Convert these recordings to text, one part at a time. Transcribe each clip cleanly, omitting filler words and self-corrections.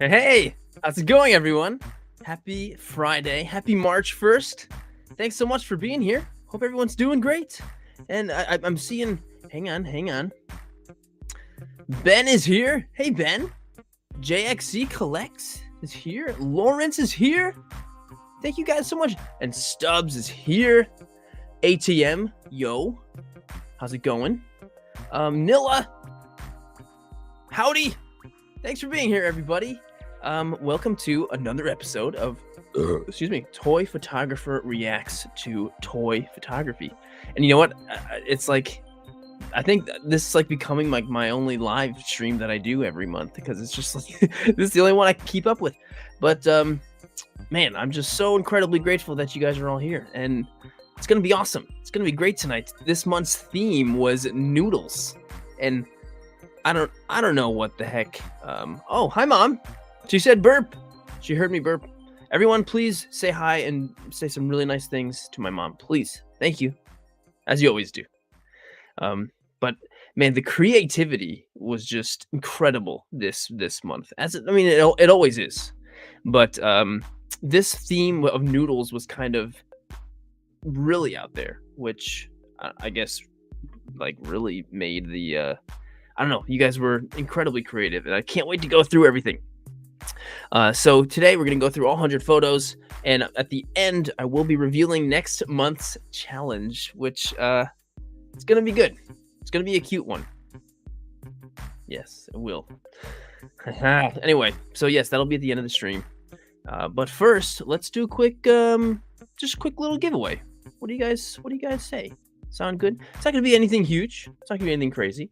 Hey, how's it going, everyone? Happy Friday. Happy March 1st. Thanks so much for being here. Hope everyone's doing great. And I'm seeing, hang on. Ben is here. Hey, Ben. JXC Collects is here. Lawrence is here. Thank you guys so much. And Stubbs is here. ATM, yo. How's it going? Nilla. Howdy. Thanks for being here, everybody. Welcome to another episode of, Toy Photographer Reacts to Toy Photography. And you know what? It's like, I think this is like becoming like my only live stream that I do every month because it's just like, this is the only one I can keep up with. But, man, I'm just so incredibly grateful that you guys are all here. And it's going to be awesome. It's going to be great tonight. This month's theme was noodles. And I don't know what the heck. Oh, hi, Mom. She said burp. She heard me burp. Everyone, please say hi and say some really nice things to my mom. Please. Thank you. As you always do. But man, the creativity was just incredible this month. It always is. But this theme of noodles was kind of really out there, which I guess like really made the I don't know, you guys were incredibly creative and I can't wait to go through everything. So today we're going to go through all 100 photos, and at the end I will be revealing next month's challenge, which it's going to be good. It's going to be a cute one. Yes, it will. Anyway, so yes, that'll be at the end of the stream. But first, let's do a quick just a quick little giveaway. What do you guys say? Sound good? It's not going to be anything huge. It's not going to be anything crazy.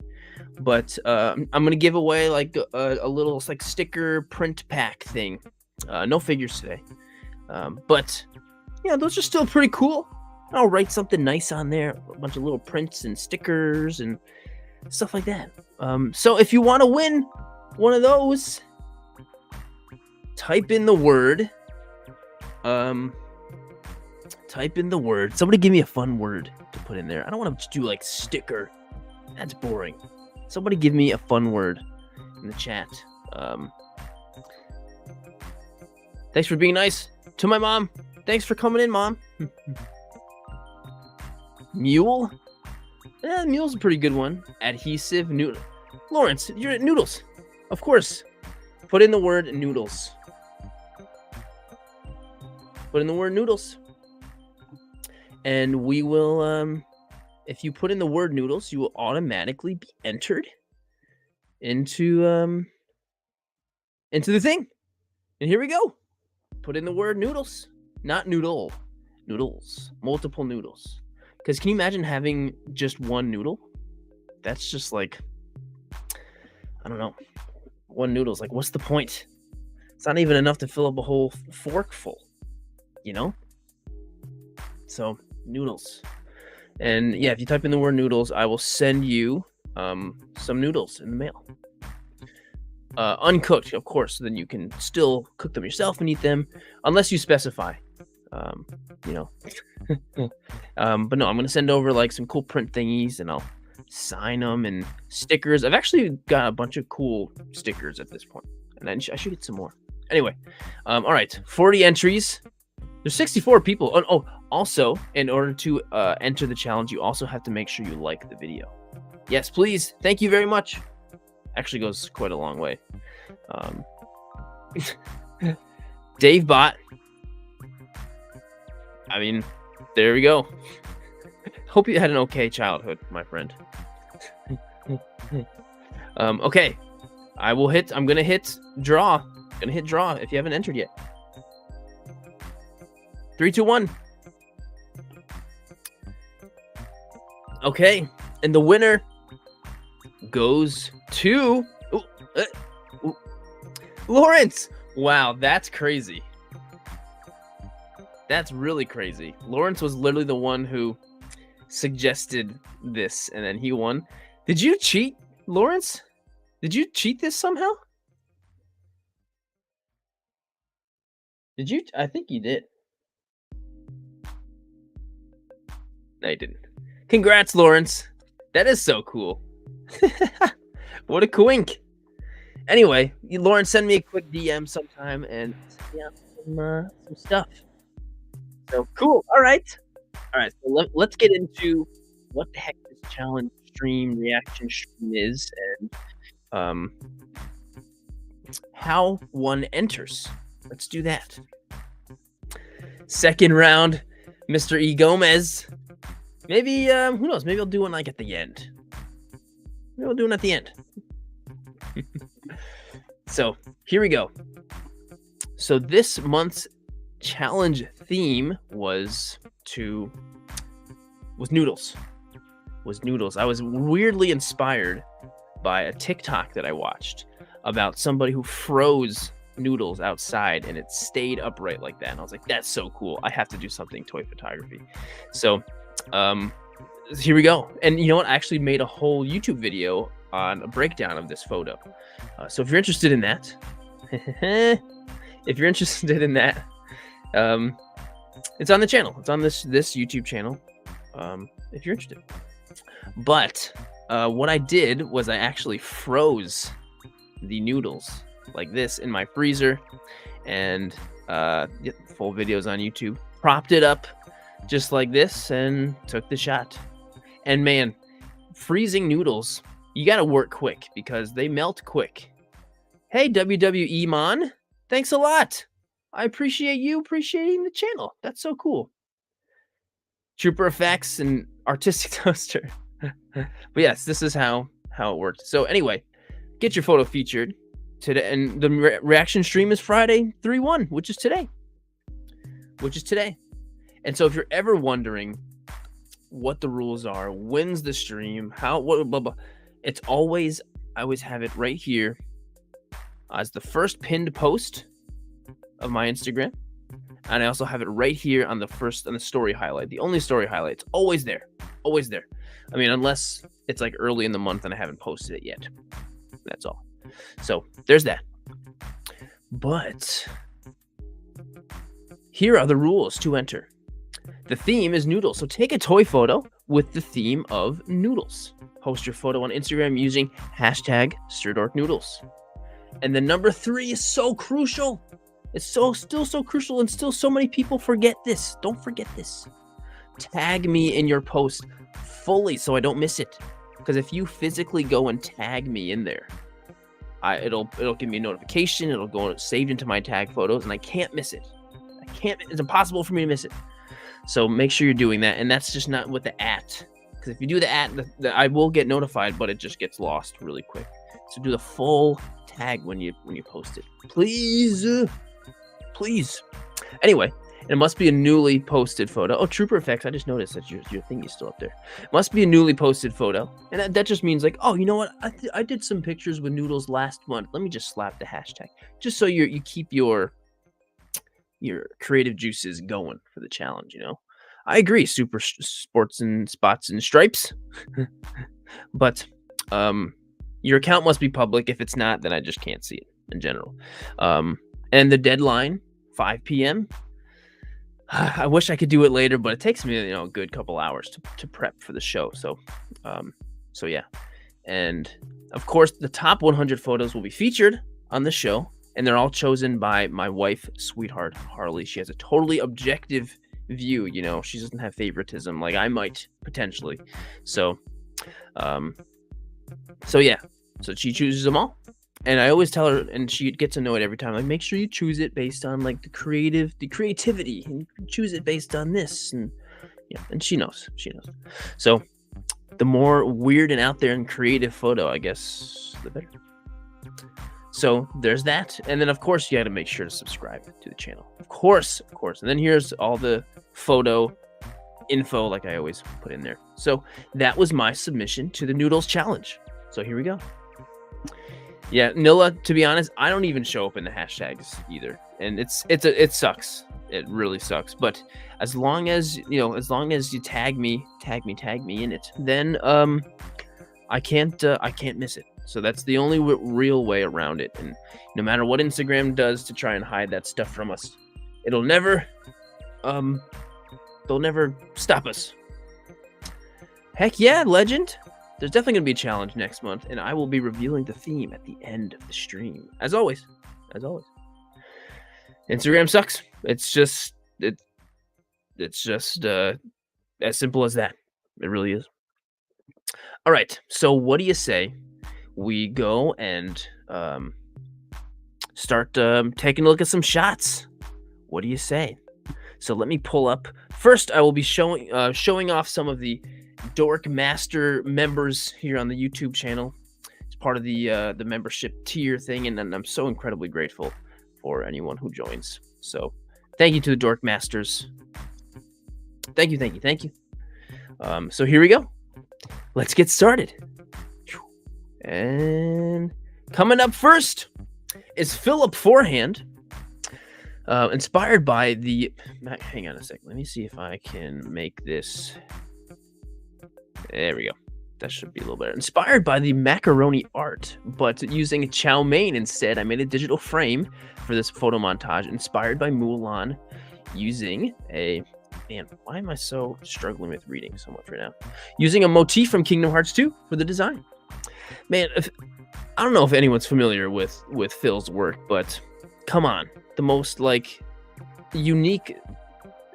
But I'm going to give away like a little like sticker print pack thing. No figures today. But, yeah, those are still pretty cool. I'll write something nice on there. A bunch of little prints and stickers and stuff like that. So if you want to win one of those, type in the word. Somebody give me a fun word to put in there. I don't want to do like sticker. That's boring. Somebody give me a fun word in the chat. Thanks for being nice to my mom. Thanks for coming in, Mom. Mule? Yeah, mule's a pretty good one. Adhesive noodle. Lawrence, you're at noodles. Of course. Put in the word noodles. Put in the word noodles. And we will, if you put in the word noodles, you will automatically be entered into the thing. And here we go. Put in the word noodles. Not noodle. Noodles. Multiple noodles. Because can you imagine having just one noodle? That's just like, I don't know. One noodle's like, what's the point? It's not even enough to fill up a whole fork full. You know? So, noodles. And yeah, if you type in the word noodles, I will send you some noodles in the mail. Uncooked, of course, so then you can still cook them yourself and eat them, unless you specify. You know. But no, I'm going to send over like some cool print thingies, and I'll sign them and stickers. I've actually got a bunch of cool stickers at this point, and I should get some more. Anyway, all right, 40 entries. There's 64 people. Also, in order to enter the challenge, you also have to make sure you like the video. Yes, please. Thank you very much. Actually goes quite a long way. Dave Bot. I mean, there we go. Hope you had an okay childhood, my friend. Okay. I'm gonna hit draw. Gonna hit draw if you haven't entered yet. 3, 2, 1. Okay, and the winner goes to Lawrence. Wow, that's crazy. That's really crazy. Lawrence was literally the one who suggested this, and then he won. Did you cheat, Lawrence? Did you cheat this somehow? Did you? I think you did. No, you didn't. Congrats, Lawrence. That is so cool. What a quink. Anyway, Lawrence, send me a quick DM sometime and some stuff. So cool. All right. So let's get into what the heck this challenge stream, reaction stream is, and how one enters. Let's do that. Second round, Mr. E. Gomez. Maybe, who knows? Maybe I'll do one like at the end. Maybe I'll do one at the end. So here we go. So this month's challenge theme was noodles. I was weirdly inspired by a TikTok that I watched about somebody who froze noodles outside and it stayed upright like that. And I was like, that's so cool. I have to do something toy photography. So here we go. And you know what? I actually made a whole YouTube video on a breakdown of this photo. So if you're interested in that, it's on the channel. It's on this YouTube channel. If you're interested. But what I did was I actually froze the noodles like this in my freezer, and full videos on YouTube. Propped it up just like this and took the shot. And man, freezing noodles, you got to work quick because they melt quick. Hey, WWE Mon, thanks a lot. I appreciate you appreciating the channel. That's so cool. Trooper Effects and Artistic Toaster. But yes, this is how it worked. So anyway, get your photo featured today, and the reaction stream is Friday 3/1, which is today. And so if you're ever wondering what the rules are, when's the stream, what blah blah, it's always, I always have it right here as the first pinned post of my Instagram, and I also have it right here on the story highlight, the only story highlight. It's always there. I mean, unless it's like early in the month and I haven't posted it yet. That's all. So there's that. But here are the rules to enter. The theme is noodles. So take a toy photo with the theme of noodles. Post your photo on Instagram using hashtag SirdorkNoodles. And the number 3 is so crucial. It's still so crucial, and still so many people forget this. Don't forget this. Tag me in your post fully so I don't miss it. Because if you physically go and tag me in there, it'll give me a notification. It'll go saved into my tag photos, and I can't miss it. It's impossible for me to miss it. So make sure you're doing that. And that's just not with the @ because if you do the @ I will get notified, but it just gets lost really quick. So do the full tag when you post it, please. Anyway, it must be a newly posted photo. Oh, Trooper Effects, I just noticed that your thing is still up there. Must be a newly posted photo, and that just means like, oh, you know what? I did some pictures with noodles last month. Let me just slap the hashtag, just so you keep your creative juices going for the challenge. You know, I agree. Super sports and spots and stripes, but your account must be public. If it's not, then I just can't see it in general. And the deadline, 5 p.m. I wish I could do it later, but it takes me, a good couple hours to prep for the show. So yeah. And of course, the top 100 photos will be featured on the show and they're all chosen by my wife, sweetheart Harley. She has a totally objective view. She doesn't have favoritism like I might potentially. So, um, yeah. So she chooses them all, and I always tell her, and she gets annoyed every time. Like, make sure you choose it based on like the creativity, and choose it based on this, and and she knows. So, the more weird and out there and creative photo, I guess, the better. So there's that. And then, of course, you got to make sure to subscribe to the channel. Of course. And then here's all the photo info like I always put in there. So that was my submission to the Noodles Challenge. So here we go. Yeah, Nilla, to be honest, I don't even show up in the hashtags either. And it sucks. It really sucks. But as long as you tag me in it, then I can't miss it. So that's the only real way around it. And no matter what Instagram does to try and hide that stuff from us, they'll never stop us. Heck yeah, legend. There's definitely going to be a challenge next month, and I will be revealing the theme at the end of the stream. As always. Instagram sucks. It's just as simple as that. It really is. All right. So what do you say we go and start taking a look at some shots? What do you say? So let me pull up. First, I will be showing off some of the Dork Master members here on the YouTube channel. It's part of the membership tier thing, and I'm so incredibly grateful for anyone who joins. So thank you to the Dork Masters. Thank you. So here we go. Let's get started. And coming up first is Philip Forehand. Inspired by the... Hang on a sec. Let me see if I can make this... There we go. That should be a little better. Inspired by the macaroni art, but using chow mein instead. I made a digital frame for this photo montage inspired by Mulan using a... Man, why am I so struggling with reading so much right now? Using a motif from Kingdom Hearts 2 for the design. Man, I don't know if anyone's familiar with Phil's work, but come on. The most, like, unique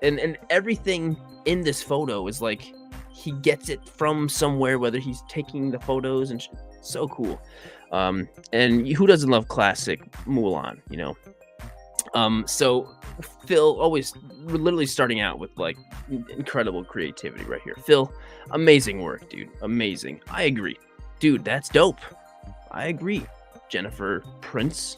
and everything in this photo is, like, he gets it from somewhere, whether he's taking the photos and so cool. And who doesn't love classic Mulan, So Phil always literally starting out with like incredible creativity right here. Phil, amazing work, dude. Amazing. I agree. Dude, that's dope. I agree. Jennifer Prince.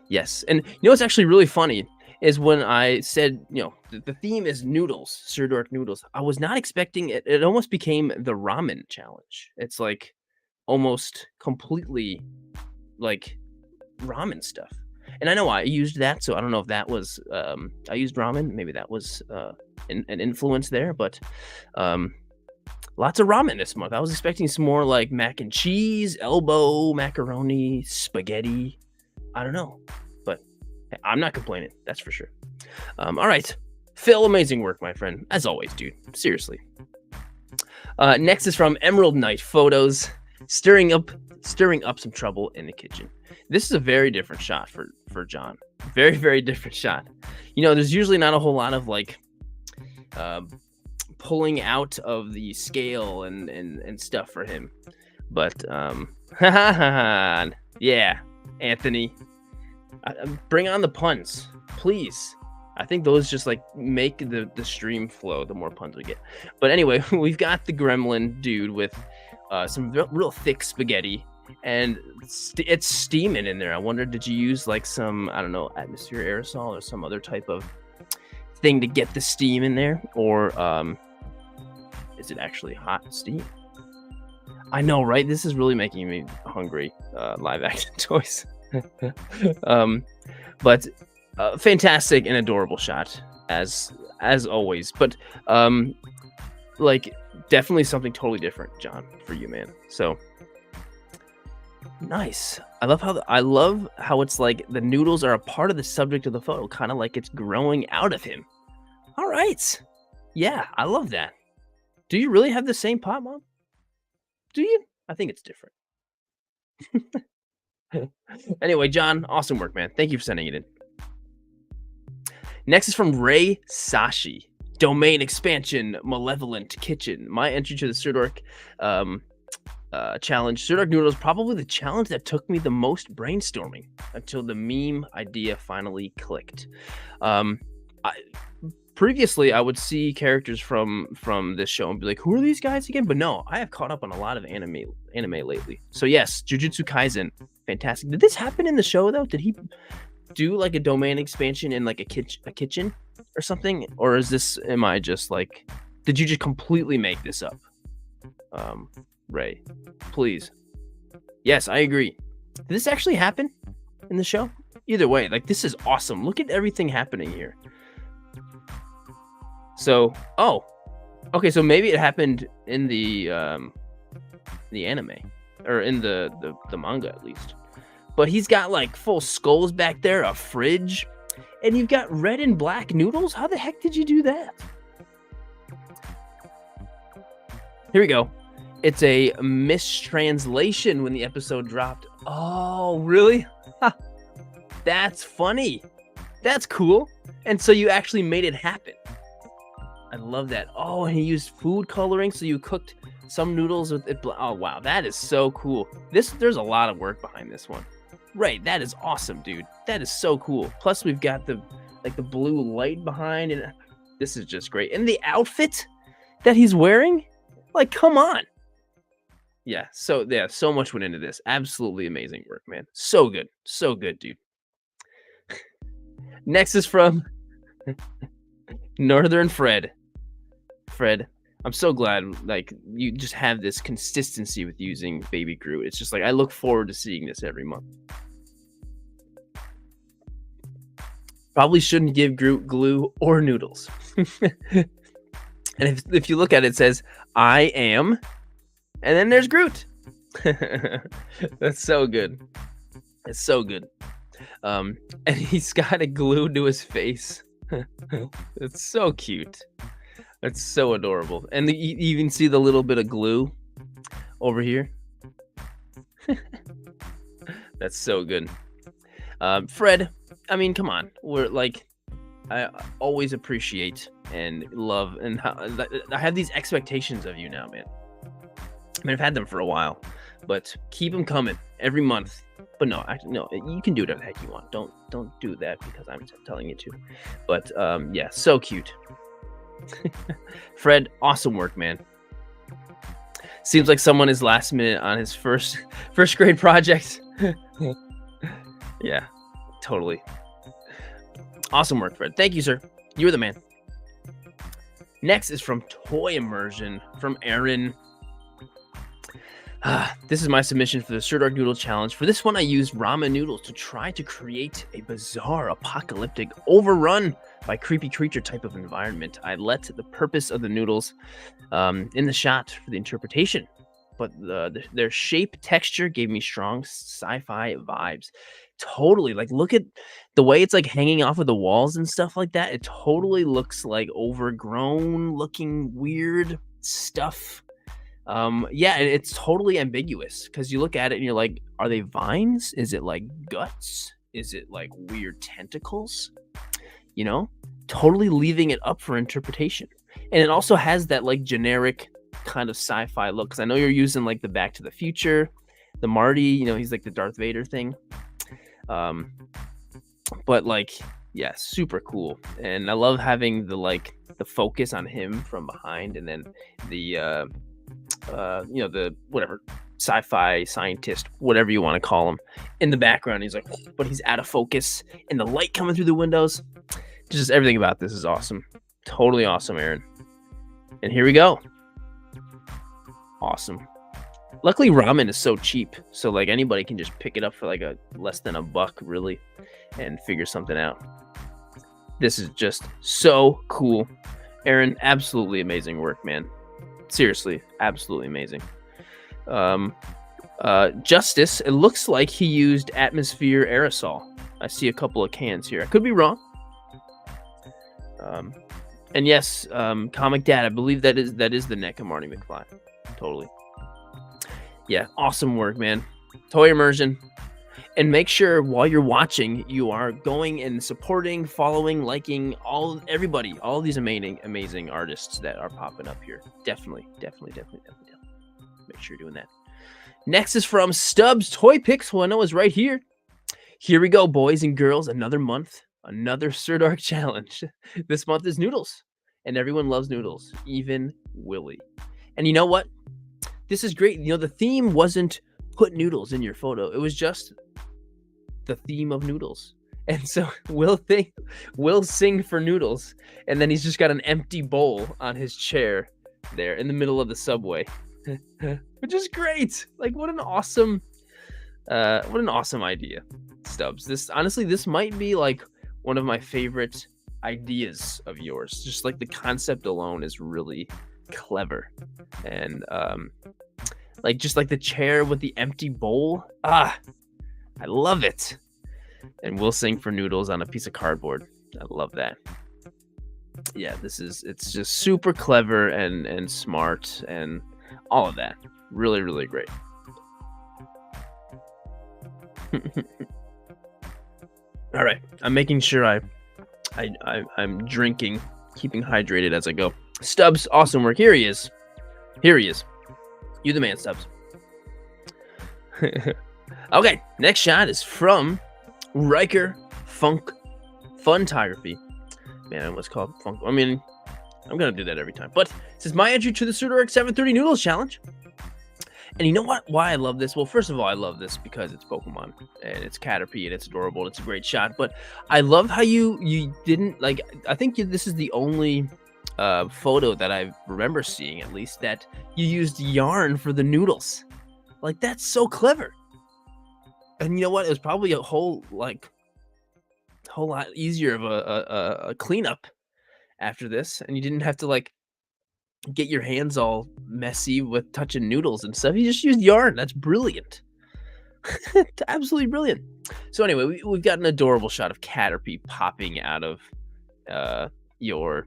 Yes. And what's actually really funny is when I said, the theme is noodles, Sirdork noodles. I was not expecting it. It almost became the ramen challenge. It's like almost completely like ramen stuff. And I know I used that, so I don't know if that was, I used ramen. Maybe that was an influence there, but lots of ramen this month. I was expecting some more like mac and cheese, elbow, macaroni, spaghetti. I don't know, but I'm not complaining. That's for sure. All right. Phil, amazing work, my friend. As always, dude. Seriously. Next is from Emerald Night Photos, stirring up some trouble in the kitchen. This is a very different shot for John. Very, very different shot. There's usually not a whole lot of like pulling out of the scale and stuff for him. But yeah, Anthony, bring on the puns, please. I think those just like make the stream flow the more puns we get. But anyway, we've got the gremlin dude with some real thick spaghetti, and it's steaming in there. I wonder, did you use like some, I don't know, atmosphere aerosol or some other type of thing to get the steam in there? Or is it actually hot steam? I know, right? This is really making me hungry, live action toys. But fantastic and adorable shot as always. But like definitely something totally different, John, for you, man. So nice. I love how it's like the noodles are a part of the subject of the photo, kind of like it's growing out of him. All right. Yeah, I love that. Do you really have the same pot, Mom? Do you? I think it's different. Anyway, John, awesome work, man. Thank you for sending it in. Next is from Ray Sashi. Domain expansion, malevolent kitchen. My entry to the Sirdork challenge. Sirdork noodles, probably the challenge that took me the most brainstorming until the meme idea finally clicked. Previously, I would see characters from this show and be like, "Who are these guys again?" But no, I have caught up on a lot of anime lately. So yes, Jujutsu Kaisen, fantastic. Did this happen in the show though? Did he do like a domain expansion in like a kitchen or something, or is this? Am I just like? Did you just completely make this up, Ray? Please. Yes, I agree. Did this actually happen in the show? Either way, like this is awesome. Look at everything happening here. So, okay, so maybe it happened in the anime or in the manga at least. But he's got like full skulls back there, a fridge, and you've got red and black noodles. How the heck did you do that? Here we go. It's a mistranslation when the episode dropped. Oh, really? That's funny. That's cool. And so you actually made it happen. I love that. Oh, and he used food coloring, so you cooked some noodles with it. Oh, wow, that is so cool. There's a lot of work behind this one. Right, that is awesome, dude. That is so cool. Plus, we've got the blue light behind, and this is just great. And the outfit that he's wearing, like, come on. Yeah, so much went into this. Absolutely amazing work, man. So good, dude. Next is from Northern Fred. Fred, I'm so glad like you just have this consistency with using Baby Groot. It's just like I look forward to seeing this every month. Probably shouldn't give Groot glue or noodles. And if you look at it, it says I am, and then there's Groot. That's so good. It's so good. And he's got it glued to his face. It's so cute. It's so adorable. And you even see the little bit of glue over here. That's so good. Fred, I mean, come on. We're like, I always appreciate and love, and I have these expectations of you now, man. I mean, I've had them for a while, but keep them coming every month. But no, you can do whatever the heck you want. Don't do that because I'm telling you to. But yeah, so cute. Fred, awesome work, man. Seems like someone is last minute on his first grade project. Yeah, totally. Awesome work, Fred. Thank you, sir. You're the man. Next is from Toy Immersion from Aaron. This is my submission for the Sirdork Noodle Challenge. For this one, I used ramen noodles to try to create a bizarre, apocalyptic, overrun by creepy creature type of environment. I let the purpose of the noodles in the shot for the interpretation, but their shape, texture gave me strong sci-fi vibes. Totally, like look at the way it's like hanging off of the walls and stuff like that. It totally looks like overgrown, looking weird stuff. Yeah, and it's totally ambiguous because you look at it and you're like, are they vines? Is it like guts? Is it like weird tentacles? You know, totally leaving it up for interpretation. And it also has that like generic kind of sci-fi look, because I know you're using like the Back to the Future, the Marty, you know, he's like the Darth Vader thing. But like, yeah, super cool. And I love having the focus on him from behind, and then the the whatever sci-fi scientist, whatever you want to call him, in the background. He's like, but he's out of focus, and the light coming through the windows. Just everything about this is awesome. Totally awesome, Aaron. And here we go. Awesome. Luckily, ramen is so cheap, so like anybody can just pick it up for like a less than $1, really, and figure something out. This is just so cool, Aaron. Absolutely amazing work, man. Seriously, absolutely amazing. Justice, it looks like he used atmosphere aerosol. I see a couple of cans here. I could be wrong. And yes, Comic Dad, I believe that is the neck of Marty McFly. Totally. Yeah, awesome work, man. Toy Immersion. And make sure while you're watching, you are going and supporting, following, liking everybody, all these amazing artists that are popping up here. Definitely. Make sure you're doing that. Next is from Stubbs Toy Picks, who I know is right here. Here we go, boys and girls. Another month, another Sirdork challenge. This month is noodles, and everyone loves noodles, even Willie. And you know what? This is great. You know, the theme wasn't put noodles in your photo. It was just the theme of noodles. And so Will sing for noodles, and then he's just got an empty bowl on his chair there in the middle of the subway. Which is great. Like, what an awesome idea, Stubbs. This might be like one of my favorite ideas of yours. Just like the concept alone is really clever. And like just like the chair with the empty bowl. I love it. And we'll sing for noodles on a piece of cardboard. I love that. Yeah, it's just super clever and smart and all of that. Really, really great. All right, I'm making sure I'm drinking, keeping hydrated as I go. Stubbs, awesome work. Here he is. You the man, Stubbs. Okay, next shot is from Riker Funk Funtography. Man, what's called Funk? I mean, I'm gonna do that every time. But this is my entry to the Sirdork 730 Noodles Challenge. And you know what? Why I love this? Well, first of all, I love this because it's Pokemon and it's Caterpie and it's adorable and it's a great shot. But I love how you didn't like. I think this is the only photo that I remember seeing, at least, that you used yarn for the noodles. Like, that's so clever. And you know what? It was probably a whole lot easier of a cleanup after this, and you didn't have to like get your hands all messy with touching noodles and stuff. You just used yarn. That's brilliant. Absolutely brilliant. So anyway, we've got an adorable shot of Caterpie popping out of your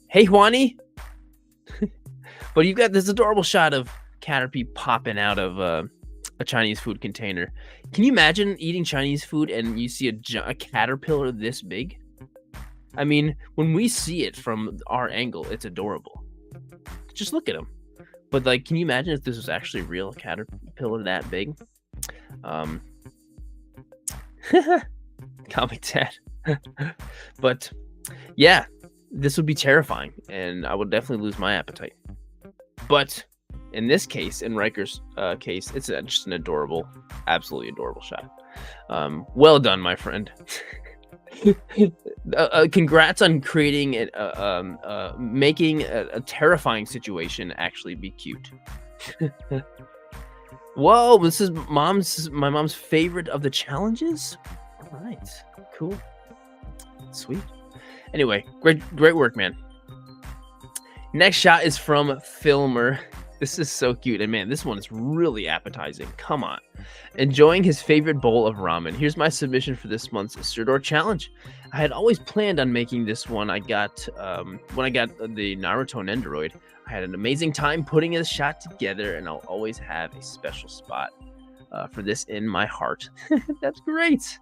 hey Juani. But you've got this adorable shot of Caterpie popping out of a Chinese food container. Can you imagine eating Chinese food and you see a caterpillar this big? I mean, when we see it from our angle, it's adorable. Just look at him. But like, can you imagine if this was actually real caterpillar that big? Call me Dad. But yeah, this would be terrifying, and I would definitely lose my appetite. But in this case, in Riker's case, it's just an adorable, absolutely adorable shot. Well done, my friend. Congrats on creating it, making a terrifying situation actually be cute. Whoa, this is my mom's favorite of the challenges. All right, cool, sweet. Anyway, great work, man. Next shot is from Filmer. This is so cute, and man, this one is really appetizing. Come on. Enjoying his favorite bowl of ramen. Here's my submission for this month's Sirdork challenge. I had always planned on making this one. I got when I got the Naruto Nendoroid, I had an amazing time putting this shot together, and I'll always have a special spot for this in my heart. That's great.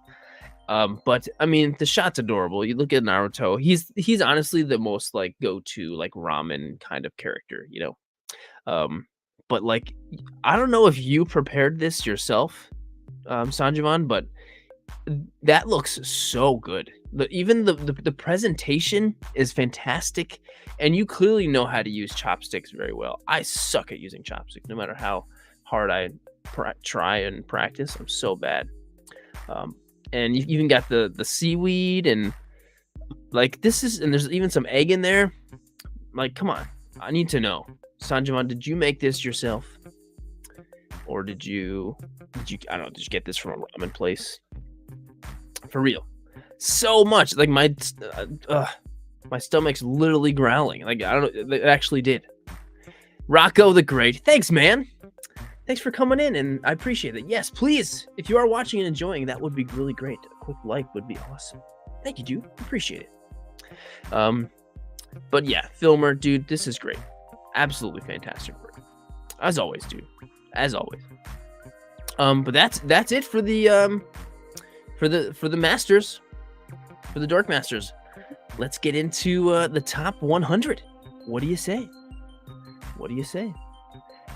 But I mean, the shot's adorable. You look at Naruto, he's honestly the most like go-to like ramen kind of character, you know. But like, I don't know if you prepared this yourself, Sanjivan, but that looks so good. Even the presentation is fantastic, and you clearly know how to use chopsticks very well. I suck at using chopsticks, no matter how hard I try and practice. I'm so bad. And you've even got the seaweed, and like and there's even some egg in there. Like, come on, I need to know. Sanjivan, did you make this yourself, or did you I don't know, did you get this from a ramen place? For real, so much like my stomach's literally growling. Like, I don't know, it actually did. Rocco the Great, thanks, man. Thanks for coming in, and I appreciate it. Yes, please, if you are watching and enjoying, that would be really great. A quick like would be awesome. Thank you, dude. Appreciate it. But yeah, Filmer, dude, this is great. Absolutely fantastic work. As always, dude. As always. But that's it for the masters, for the Dork Masters. Let's get into the top 100. What do you say? What do you say?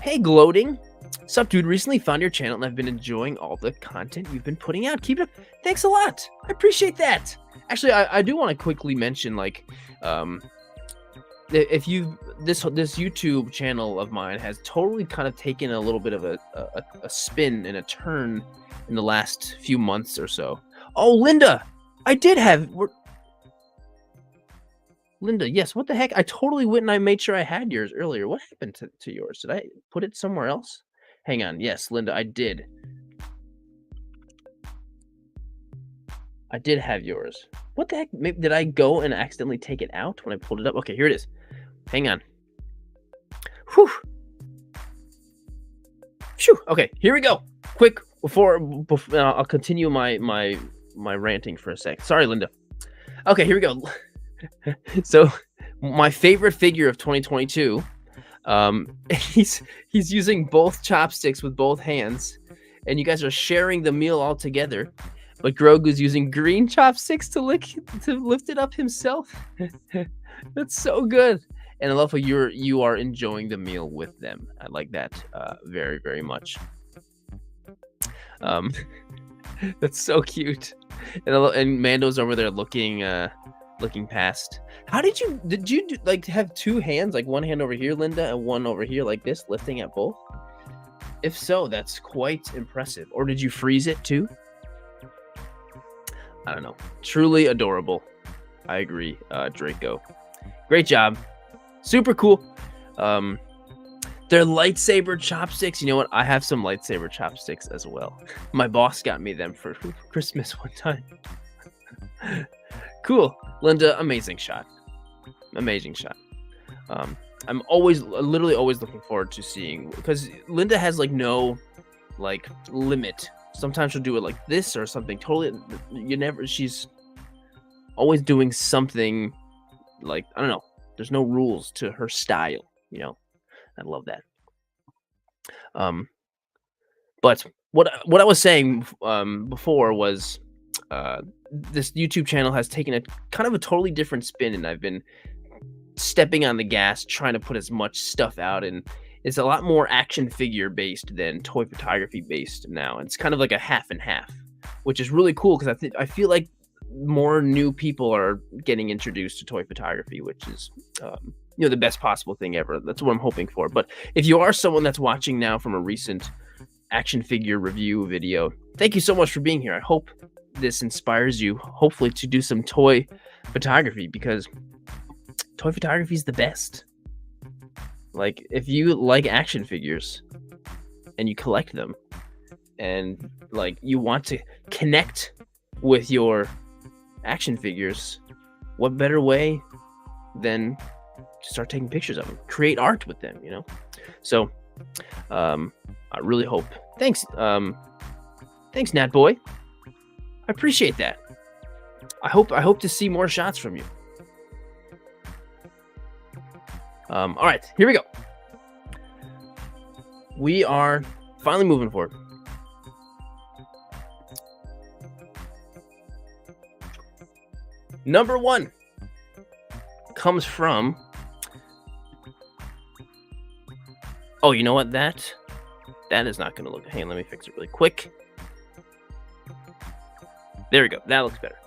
Hey, Gloating. Sup, dude? Recently found your channel and I've been enjoying all the content you've been putting out. Keep it up. Thanks a lot. I appreciate that. Actually, I do want to quickly mention, like, if you this YouTube channel of mine has totally kind of taken a little bit of a spin and a turn in the last few months or so. Oh, Linda, Linda, yes. What the heck? I totally went and I made sure I had yours earlier. What happened to yours? Did I put it somewhere else? Hang on. Yes, Linda, I did. I did have yours. What the heck? Maybe, did I go and accidentally take it out when I pulled it up? Okay, here it is. Hang on. Whew. Phew. Okay, here we go. Quick, before I'll continue my ranting for a sec. Sorry, Linda. Okay, here we go. So, my favorite figure of 2022. He's using both chopsticks with both hands, and you guys are sharing the meal all together. But Grogu's using green chopsticks to lift it up himself. That's so good. And I love how you are enjoying the meal with them. I like that very, very much. That's so cute. And Mando's over there looking past. How did you like have two hands, like one hand over here, Linda, and one over here like this, lifting at both? If so, that's quite impressive. Or did you freeze it too? I don't know. Truly adorable. I agree, Draco. Great job. Super cool. They're lightsaber chopsticks. You know what? I have some lightsaber chopsticks as well. My boss got me them for Christmas one time. Cool. Linda, amazing shot. Amazing shot. I'm literally always looking forward to seeing, because Linda has like no like limit. Sometimes she'll do it like this or something totally. She's always doing something like, I don't know. There's no rules to her style, you know. I love that. But what I was saying before was this YouTube channel has taken a kind of a totally different spin, and I've been stepping on the gas, trying to put as much stuff out, and it's a lot more action figure based than toy photography based now. It's kind of like a half and half, which is really cool because I feel like more new people are getting introduced to toy photography, which is the best possible thing ever. That's what I'm hoping for. But if you are someone that's watching now from a recent action figure review video, thank you so much for being here. I hope this inspires you, hopefully, to do some toy photography, because toy photography is the best. Like, if you like action figures and you collect them and like you want to connect with your action figures, what better way than to start taking pictures of them, create art with them, you know? So I really hope. Thanks Nat Boy. I appreciate that. I hope to see more shots from you. All right, here we go. We are finally moving forward. Number 1 comes from... Oh, you know what? That is not going to look... Hey, let me fix it really quick. There we go. That looks better.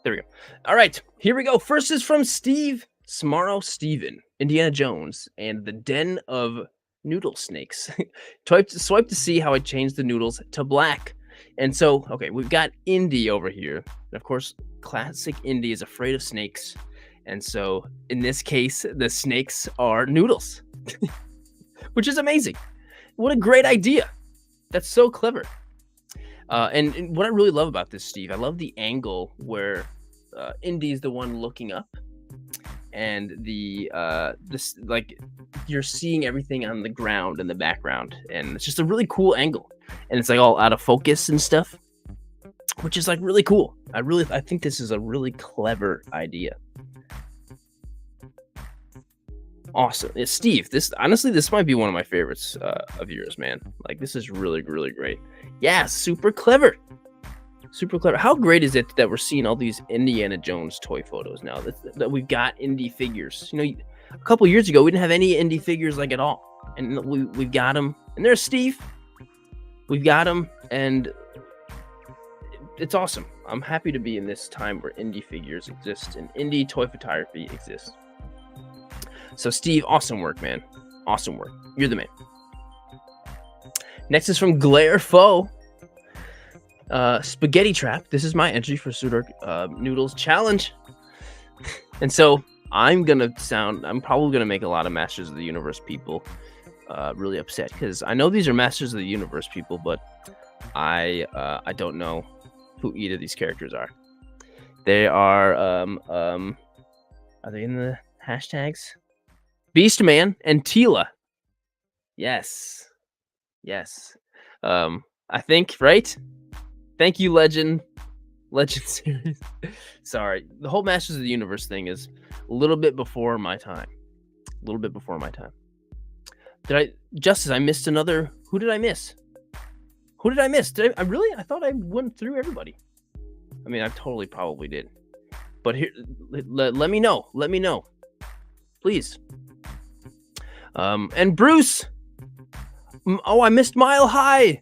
There we go. All right, here we go. First is from Steve Smarrow Steven, Indiana Jones, and the Den of Noodle Snakes. Swipe to see how I changed the noodles to black. And so, okay, we've got Indy over here. And of course, classic Indy is afraid of snakes. And so, in this case, the snakes are noodles, which is amazing. What a great idea. That's so clever. And what I really love about this, Steve, I love the angle where Indy is the one looking up, and this, like, you're seeing everything on the ground in the background, and it's just a really cool angle, and it's like all out of focus and stuff, which is like really cool. I think this is a really clever idea. Awesome. Yeah, Steve, this honestly, this might be one of my favorites of yours, man. Like this is really, really great. Yeah, super clever. Super clever. How great is it that we're seeing all these Indiana Jones toy photos now? That we've got indie figures. You know, a couple years ago we didn't have any indie figures like at all, and we've got them. And there's Steve. We've got them, and it's awesome. I'm happy to be in this time where indie figures exist and indie toy photography exists. So Steve, awesome work, man. Awesome work. You're the man. Next is from Glare Foe. Spaghetti Trap. This is my entry for Sirdork Noodles Challenge. And so I'm probably gonna make a lot of Masters of the Universe people really upset, because I know these are Masters of the Universe people, but I don't know who either of these characters are. They are they in the hashtags? Beastman and Tila. Yes. I think, right? Thank you, Legend Series. Sorry, the whole Masters of the Universe thing is a little bit before my time. Justice, I missed another. Who did I miss? I thought I went through everybody. I mean, I totally probably did. But here, let me know. Please. And Bruce. Oh, I missed Mile High.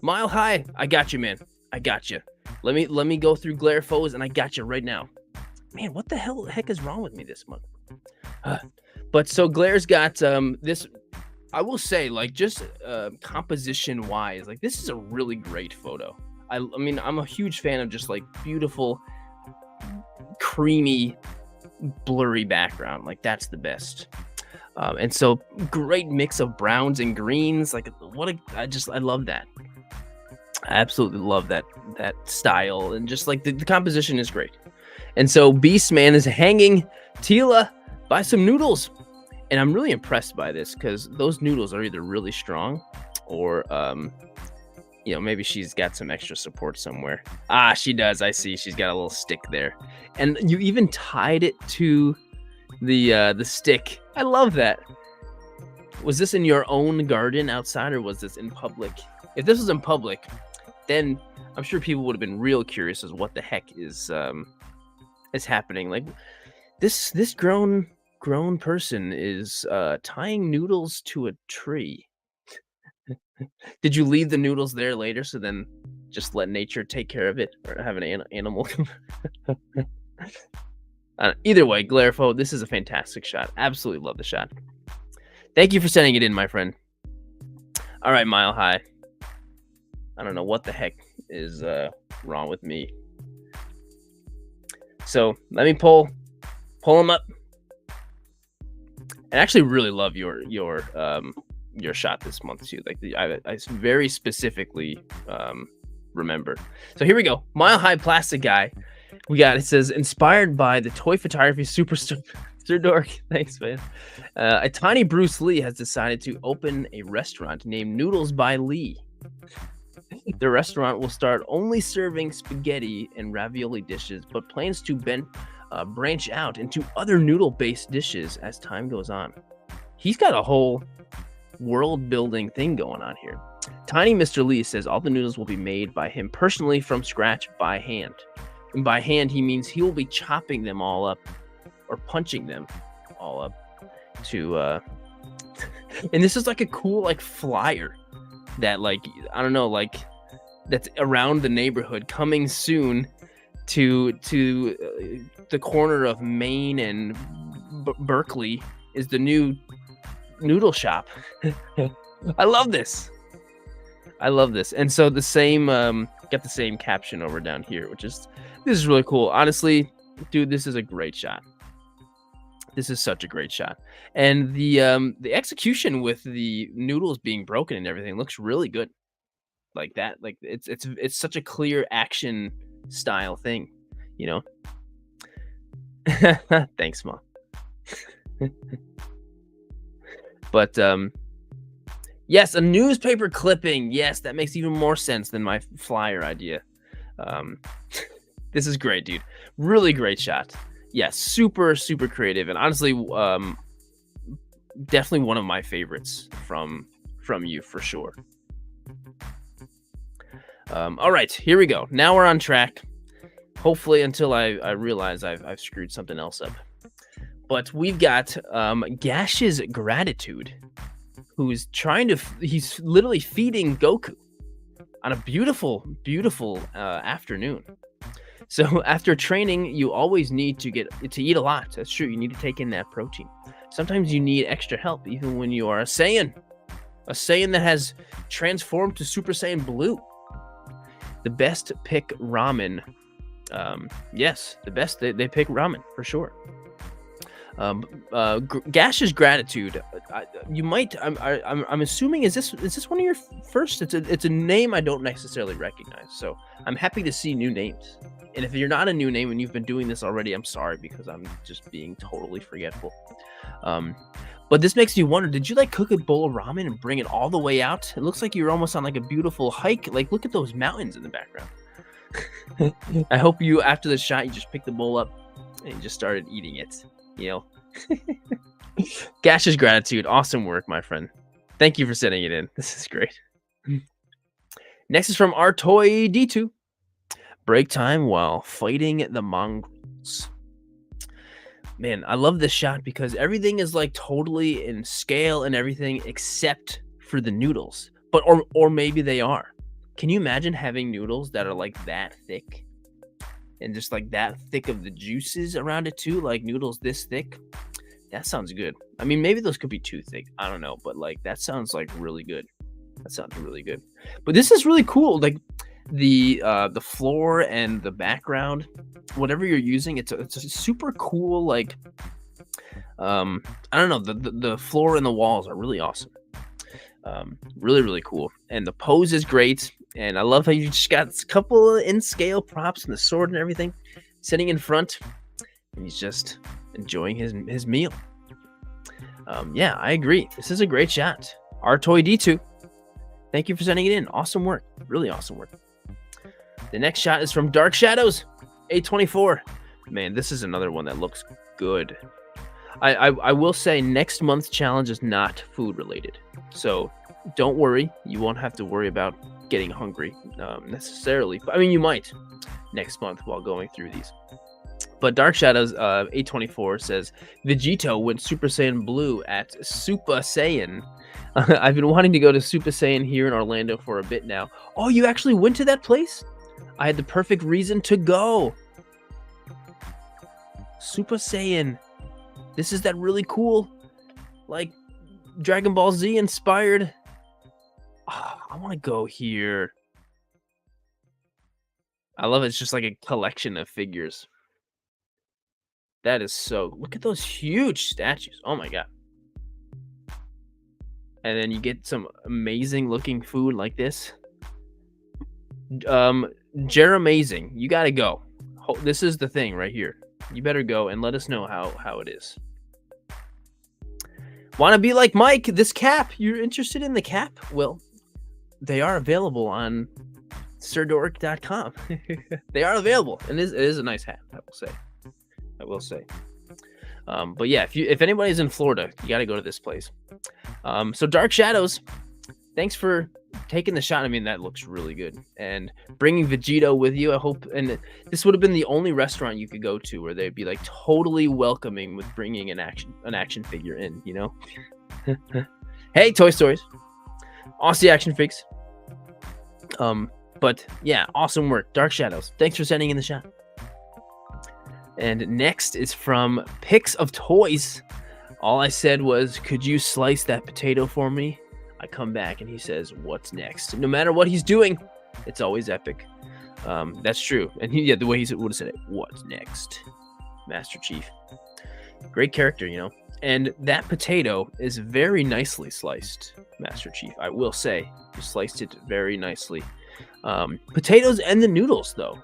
I got you, man. I got you. Let me go through Glare Foes, and I got you right now. Man, what the heck is wrong with me this month? But so Glare's got this. I will say, like, just composition wise, like, this is a really great photo. I mean, I'm a huge fan of just like beautiful, creamy, blurry background. Like, that's the best. And so great mix of browns and greens. Like, I love that. I absolutely love that style, and just like the composition is great. And so Beastman is hanging Tila by some noodles, and I'm really impressed by this, because those noodles are either really strong, or maybe she's got some extra support somewhere. She does. I see she's got a little stick there, and you even tied it to the stick. I love that. Was this in your own garden outside, or was this in public? If this was in public, then I'm sure people would have been real curious as what the heck is happening. Like, this grown person is tying noodles to a tree. Did you leave the noodles there later, so then just let nature take care of it, or have an animal? Either way, Glarefo, this is a fantastic shot. Absolutely love the shot. Thank you for sending it in, my friend. All right, Mile High. I don't know what the heck is wrong with me. So let me pull him up. I actually really love your shot this month too. Like, I very specifically remember. So here we go. Mile High Plastic Guy. It says, inspired by the toy photography superstar Sirdork. Thanks, man. A tiny Bruce Lee has decided to open a restaurant named Noodles by Lee. The restaurant will start only serving spaghetti and ravioli dishes, but plans to branch out into other noodle-based dishes as time goes on. He's got a whole world-building thing going on here. Tiny Mr. Lee says all the noodles will be made by him personally from scratch by hand. And by hand, he means he will be chopping them all up, or punching them all up to and this is like a cool like flyer that, like, I don't know, like, that's around the neighborhood, coming soon to the corner of Maine and Berkeley is the new noodle shop. I love this. And so the same got the same caption over down here, this is really cool. Honestly, dude, this is a great shot. This is such a great shot. And the execution with the noodles being broken and everything looks really good. Like that, like it's such a clear action style thing, you know. Thanks, Mom. But yes, a newspaper clipping. Yes, that makes even more sense than my flyer idea. This is great, dude. Really great shot. yeah, super super creative, and honestly, definitely one of my favorites from you for sure. All right, here we go. Now we're on track. Hopefully, until I realize I've screwed something else up. But we've got Gash's Gratitude, who's he's literally feeding Goku on a beautiful, beautiful afternoon. So after training, you always need to eat a lot. That's true. You need to take in that protein. Sometimes you need extra help, even when you are a Saiyan that has transformed to Super Saiyan Blue. The best pick ramen. Yes, the best they pick ramen for sure. Gash's Gratitude. You might. I'm assuming is this one of your first? It's a name I don't necessarily recognize. So I'm happy to see new names. And if you're not a new name and you've been doing this already, I'm sorry because I'm just being totally forgetful. But this makes me wonder, did you like cook a bowl of ramen and bring it all the way out? It looks like you're almost on like a beautiful hike. Like, look at those mountains in the background. I hope you, after the shot, you just picked the bowl up and you just started eating it. You know, Gash's Gratitude. Awesome work, my friend. Thank you for sending it in. This is great. Next is from our toy D2. Break time while fighting the mongrels. Man, I love this shot because everything is like totally in scale and everything except for the noodles. But or maybe they are. Can you imagine having noodles that are like that thick? And just like that thick of the juices around it too, like noodles this thick. That sounds good. I mean, maybe those could be too thick. I don't know, but like that sounds like really good. That sounds really good. But this is really cool. Like the floor and the background, whatever you're using, it's a super cool. Like I don't know. The floor and the walls are really awesome. Really really cool, and the pose is great. And I love how you just got a couple of in-scale props and the sword and everything sitting in front. And he's just enjoying his meal. Yeah, I agree. This is a great shot. Our toy D2. Thank you for sending it in. Awesome work. Really awesome work. The next shot is from Dark Shadows. 824. Man, this is another one that looks good. I will say next month's challenge is not food related. So don't worry. You won't have to worry about getting hungry necessarily. I mean, you might next month while going through these. But Dark Shadows 824 says Vegito went Super Saiyan Blue at Super Saiyan. I've been wanting to go to Super Saiyan here in Orlando for a bit now. Oh, you actually went to that place? I had the perfect reason to go. Super Saiyan. This is that really cool, like Dragon Ball Z inspired. Oh, I want to go here. I love it. It's just like a collection of figures. That is so. Look at those huge statues. Oh my god. And then you get some amazing looking food like this. Jeremazing, you gotta go. This is the thing right here. You better go and let us know how it is. Want to be like Mike? This cap. You're interested in the cap? Well, they are available on Sirdork.com. They are available, and it is a nice hat. I will say. But yeah, if anybody's in Florida, you got to go to this place. So Dark Shadows, thanks for taking the shot. I mean, that looks really good, and bringing Vegito with you. I hope, and this would have been the only restaurant you could go to where they'd be like totally welcoming with bringing an action figure in. You know. Hey, Toy Stories, Aussie action figs. But yeah, awesome work, Dark Shadows. Thanks for sending in the shot. And next is from Pics of Toys. All I said was, could you slice that potato for me? I come back and he says, what's next? No matter what he's doing, it's always epic. That's true. And the way he would have said it, what's next? Master Chief. Great character, you know. And that potato is very nicely sliced, Master Chief. I will say, you sliced it very nicely. Potatoes and the noodles, though.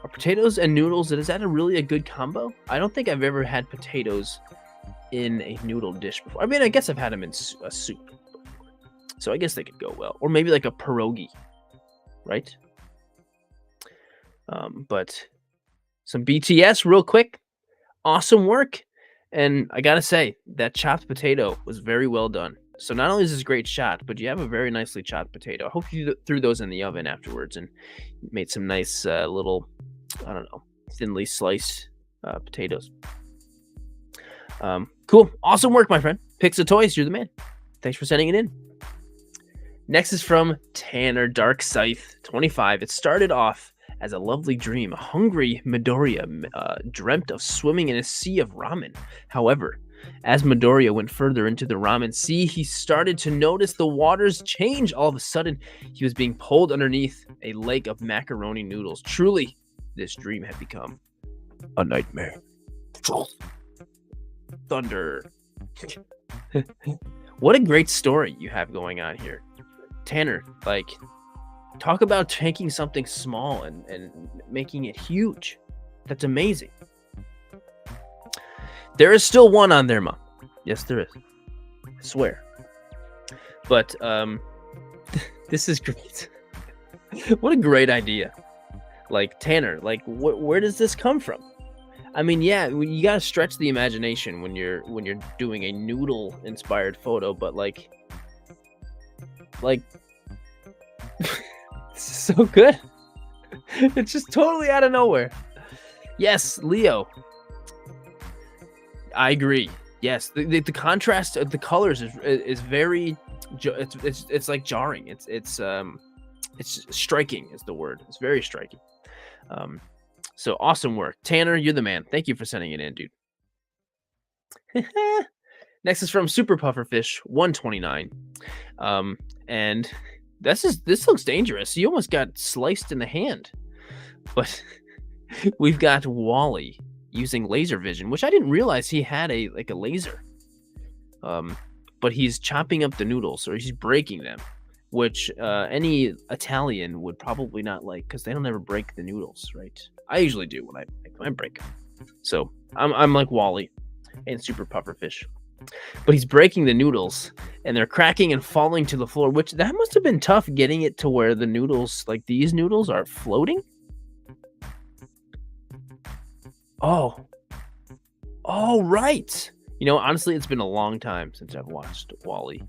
Are potatoes and noodles, is that really a good combo? I don't think I've ever had potatoes in a noodle dish before. I mean, I guess I've had them in a soup before. So I guess they could go well. Or maybe like a pierogi, right? But some BTS real quick. Awesome work. And I gotta say, that chopped potato was very well done. So not only is this a great shot, but you have a very nicely chopped potato. I hope you threw those in the oven afterwards and made some nice little, I don't know, thinly sliced potatoes. Cool. Awesome work, my friend. Picks of Toys, you're the man. Thanks for sending it in. Next is from Tanner Dark Scythe 25. It started off as a lovely dream. A hungry Midoriya dreamt of swimming in a sea of ramen. However, as Midoriya went further into the ramen sea, he started to notice the waters change. All of a sudden, he was being pulled underneath a lake of macaroni noodles. Truly, this dream had become a nightmare. Thunder. What a great story you have going on here. Tanner, like, talk about taking something small and making it huge. That's amazing. There is still one on there, Mom. Yes, there is. I swear. But this is great. What a great idea. Like, Tanner, like, where does this come from? I mean, yeah, you gotta stretch the imagination when you're doing a noodle inspired photo, but like this is so good. It's just totally out of nowhere. Yes, Leo. I agree. Yes, the contrast of the colors is very it's like jarring. It's striking is the word. It's very striking. So awesome work. Tanner, you're the man. Thank you for sending it in, dude. Next is from Super Pufferfish 129. And this looks dangerous. He almost got sliced in the hand. But we've got Wally using laser vision, which I didn't realize he had a laser. But he's chopping up the noodles, or he's breaking them, which any Italian would probably not like because they don't ever break the noodles, right? I usually do when I break them. So I'm like Wally and Super Pufferfish. But he's breaking the noodles and they're cracking and falling to the floor, which that must have been tough getting it to where the noodles, like these noodles, are floating. Oh, right. You know, honestly, it's been a long time since I've watched Wally.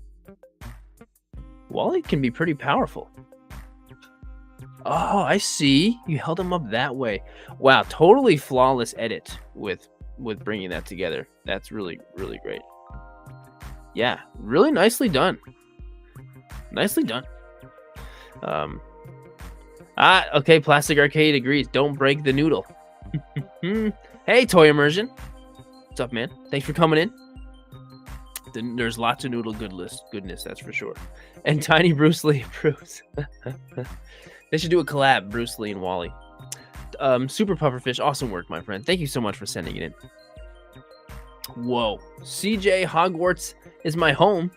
Wally can be pretty powerful. Oh, I see. You held him up that way. Wow, totally flawless edit with bringing that together. That's really, really great. Yeah, really nicely done. Nicely done. Okay, Plastic Arcade agrees. Don't break the noodle. Hey, Toy Immersion. What's up, man? Thanks for coming in. There's lots of noodle goodness, that's for sure. And Tiny Bruce Lee approves. They should do a collab, Bruce Lee and Wally. Super Pufferfish, awesome work, my friend. Thank you so much for sending it in. Whoa. CJ Hogwarts is my home.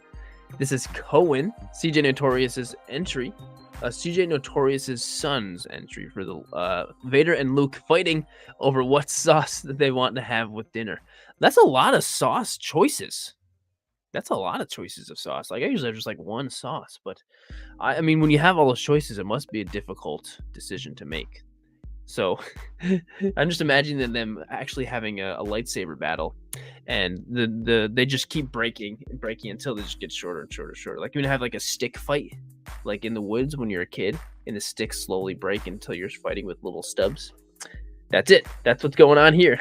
This is Cohen, CJ Notorious's entry. CJ Notorious's son's entry for the Vader and Luke fighting over what sauce that they want to have with dinner. That's a lot of sauce choices. That's a lot of choices of sauce. Like, I usually have just like one sauce, but I mean, when you have all those choices, it must be a difficult decision to make. So I'm just imagining them actually having a lightsaber battle, and they just keep breaking until they just get shorter and shorter and shorter. Like, you have like a stick fight, like in the woods when you're a kid, and the sticks slowly break until you're fighting with little stubs. That's it. That's what's going on here.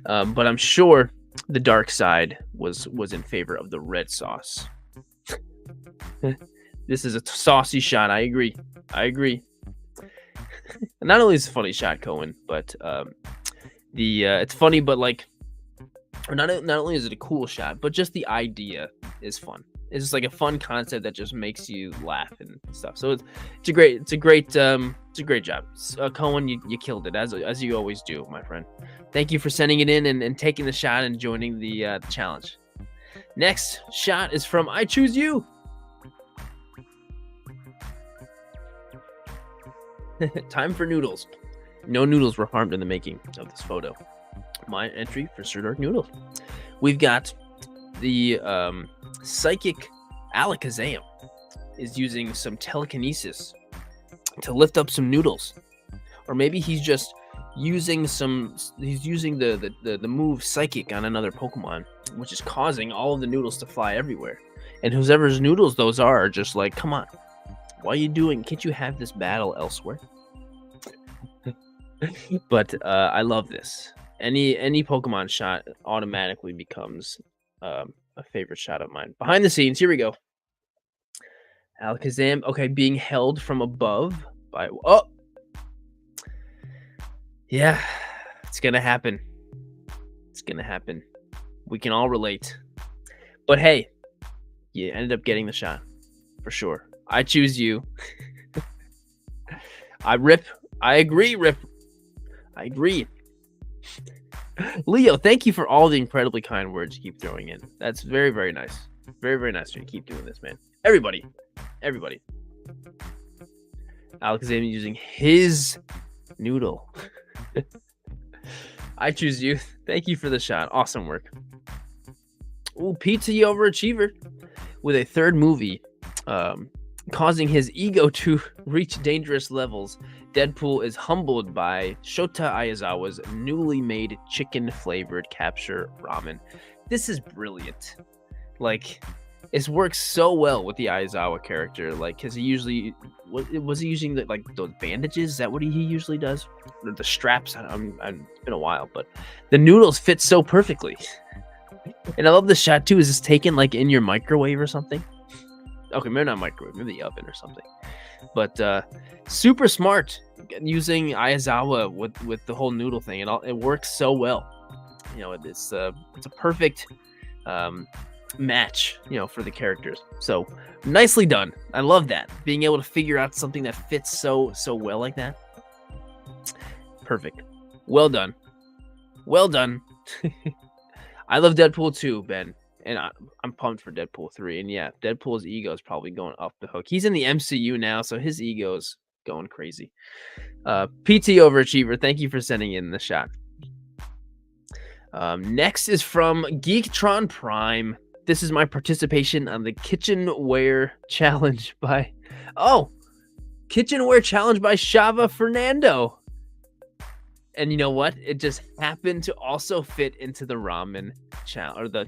But I'm sure the dark side was in favor of the red sauce. This is a saucy shot. I agree. Not only is it a funny shot, Cohen, but it's funny, but like, or not only is it a cool shot, but just the idea is fun. It's just like a fun concept that just makes you laugh and stuff. So it's a great job, Cohen. You killed it as you always do, my friend. Thank you for sending it in and taking the shot and joining the challenge. Next shot is from I Choose You. Time for noodles. No noodles were harmed in the making of this photo. My entry for Sirdork noodles. We've got the psychic Alakazam is using some telekinesis to lift up some noodles. Or maybe he's just using he's using the move Psychic on another Pokemon, which is causing all of the noodles to fly everywhere. And whoever's noodles those are just like, come on, what are you doing? Can't you have this battle elsewhere? But I love this. Any Pokemon shot automatically becomes a favorite shot of mine. Behind the scenes, here we go. Alakazam, okay, being held from above by yeah, it's gonna happen. It's gonna happen. We can all relate. But hey, you ended up getting the shot for sure. I choose you. I agree, Rip. I agree. Leo, thank you for all the incredibly kind words you keep throwing in. That's very, very nice. Very, very nice to keep doing this, man. Everybody. Alakazam using his noodle. I choose you. Thank you for the shot. Awesome work. Ooh, Pizza Overachiever with a third movie causing his ego to reach dangerous levels. Deadpool is humbled by Shota Aizawa's newly made chicken-flavored capture ramen. This is brilliant. Like, it works so well with the Aizawa character. Like, because he usually was he using like those bandages? Is that what he usually does? Or the straps? It's been a while, but the noodles fit so perfectly. And I love the shot too. Is this taken like in your microwave or something? Okay, maybe not microwave, maybe the oven or something. But super smart using Aizawa with the whole noodle thing. It works so well. You know, it's a perfect match, you know, for the characters. So nicely done. I love that, being able to figure out something that fits so well like that. Perfect. Well done. I love Deadpool 2, Ben, and I'm pumped for Deadpool 3. And yeah, Deadpool's ego is probably going off the hook. He's in the MCU now, so his ego's going crazy. PT Overachiever, thank you for sending in the shot. Next is from Geektron Prime. This is my participation on the Kitchenware Challenge by Shava Fernando. And you know what? It just happened to also fit into the ramen challenge, or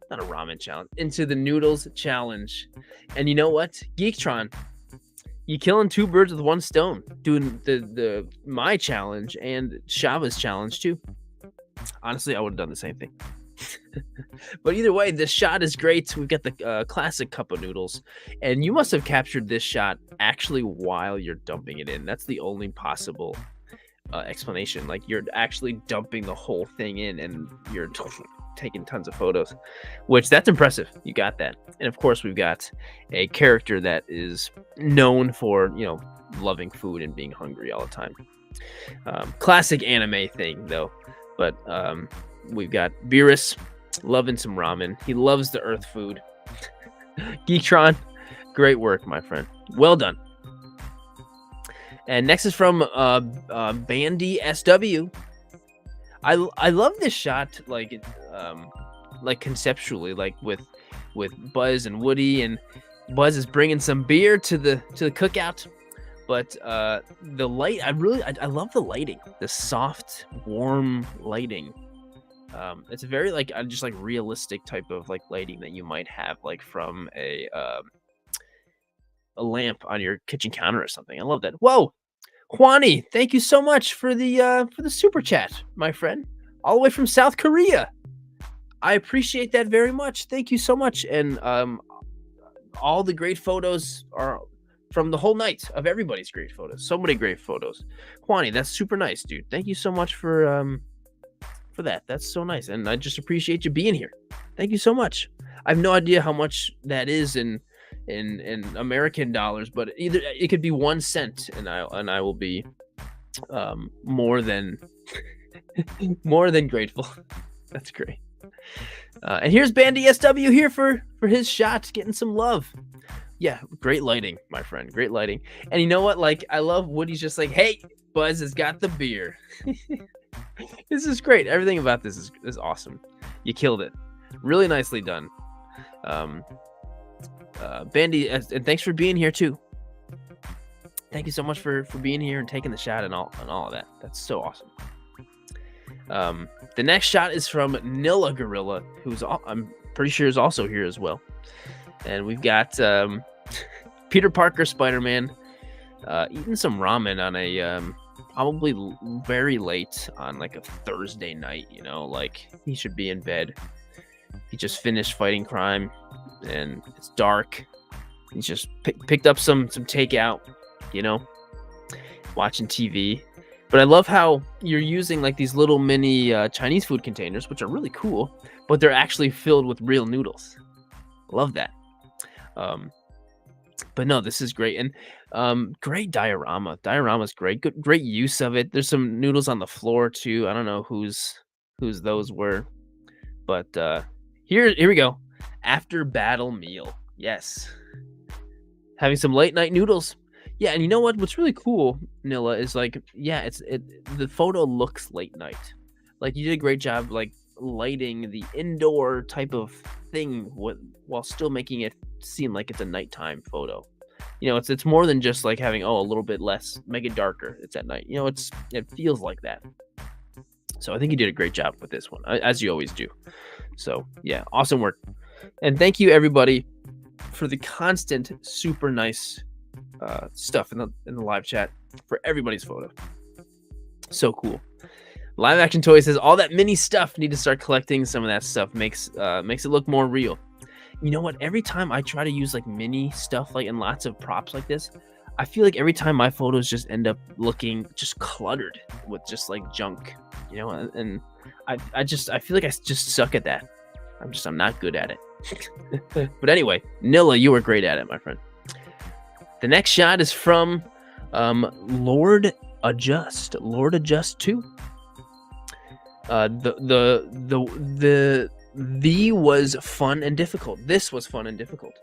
not a ramen challenge, into the noodles challenge. And you know what? Geektron, you killing two birds with one stone, doing my challenge and Shava's challenge too. Honestly, I would have done the same thing. But either way, this shot is great. We've got the classic cup of noodles, and you must have captured this shot actually while you're dumping it in. That's the only possible explanation. Like, you're actually dumping the whole thing in, and you're taking tons of photos, which that's impressive. You got that. And of course, we've got a character that is known for, you know, loving food and being hungry all the time. Classic anime thing though. But we've got Beerus loving some ramen. He loves the earth food. Geektron, great work, my friend. Well done. And next is from Bandy SW. I love this shot, like conceptually, like with Buzz and Woody, and Buzz is bringing some beer to the cookout. But the light, I love the lighting, the soft, warm lighting. It's a very just realistic type of like lighting that you might have like from a lamp on your kitchen counter or something. I love that. Whoa, Juani, thank you so much for the super chat, my friend, all the way from South Korea. I appreciate that very much. Thank you so much. And all the great photos are from the whole night of everybody's great photos. So many great photos. Juani, that's super nice, dude. Thank you so much for that. That's so nice. And I just appreciate you being here. Thank you so much. I have no idea how much that is in American dollars, but either it could be 1 cent, and I will be more than grateful. That's great. And here's Bandy SW here for his shot, getting some love. Yeah, great lighting, my friend. Great lighting. And you know what? Like, I love Woody's just like, hey, Buzz has got the beer. This is great. Everything about this is awesome. You killed it. Really nicely done. Bandy, and thanks for being here too. Thank you so much for being here and taking the shot and all of that. That's so awesome. The next shot is from Nilla Gorilla, I'm pretty sure is also here as well. And we've got Peter Parker Spider-Man eating some ramen on a probably very late on like a Thursday night, like he should be in bed. He just finished fighting crime and it's dark. He's just picked up some takeout, watching TV. But I love how you're using like these little mini Chinese food containers, which are really cool, but they're actually filled with real noodles. Love that. But no, this is great. And great diorama. Diorama's great. Great use of it. There's some noodles on the floor too. I don't know whose those were. But here we go. After battle meal. Yes. Having some late night noodles. Yeah, and you know what? What's really cool, Nilla, is like, yeah, the photo looks late night. Like you did a great job, like lighting the indoor type of thing while still making it seem like it's a nighttime photo. It's more than just like having a little bit less, make it darker. It's at night. It feels like that. So I think you did a great job with this one, as you always do. So yeah, awesome work, and thank you everybody for the constant, super nice stuff in the live chat for everybody's photo. So cool. Live Action Toy says all that mini stuff, need to start collecting. Some of that stuff makes it look more real. You know what? Every time I try to use like mini stuff, like and lots of props like this, I feel like every time my photos just end up looking just cluttered with just like junk, and I feel like I just suck at that. I'm not good at it. But anyway, Nilla, you were great at it, my friend. The next shot is from Lord Adjust 2. The was fun and difficult. This was fun and difficult.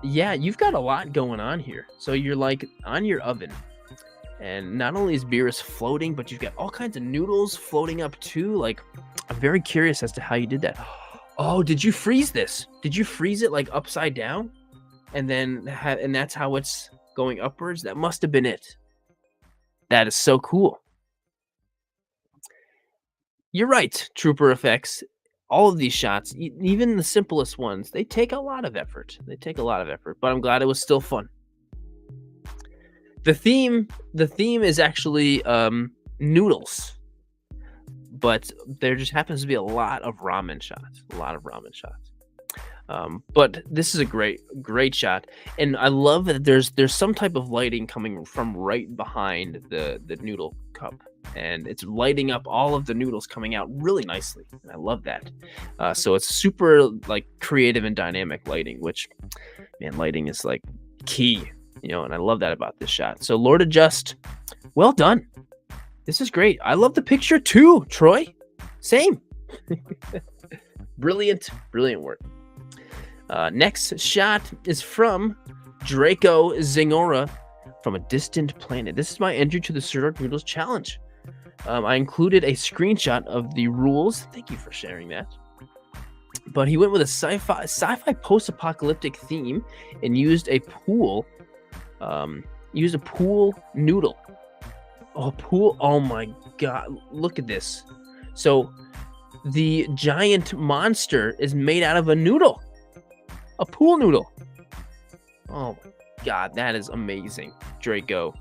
Yeah, you've got a lot going on here. So you're like on your oven, and not only is beer floating, but you've got all kinds of noodles floating up too. Like, I'm very curious as to how you did that. Oh, did you freeze this? Did you freeze it like upside down? And then and that's how it's going upwards? That must have been it. That is so cool. You're right, Trooper Effects. All of these shots, even the simplest ones, they take a lot of effort. But I'm glad it was still fun. The theme is actually noodles. But there just happens to be a lot of ramen shots. But this is a great shot, and I love that there's some type of lighting coming from right behind the noodle cup, and it's lighting up all of the noodles coming out really nicely, and I love that. So it's super like creative and dynamic lighting, which, man, lighting is like key, and I love that about this shot. So Lord Adjust, well done. This is great. I love the picture too, Troy. Same. Brilliant work. Next shot is from Draco Zingora from a distant planet. This is my entry to the Sirdork Noodles Challenge. I included a screenshot of the rules. Thank you for sharing that. But he went with a sci-fi post-apocalyptic theme and used a pool noodle. Oh my god, look at this. So the giant monster is made out of a noodle. A pool noodle. Oh my god, that is amazing, Draco.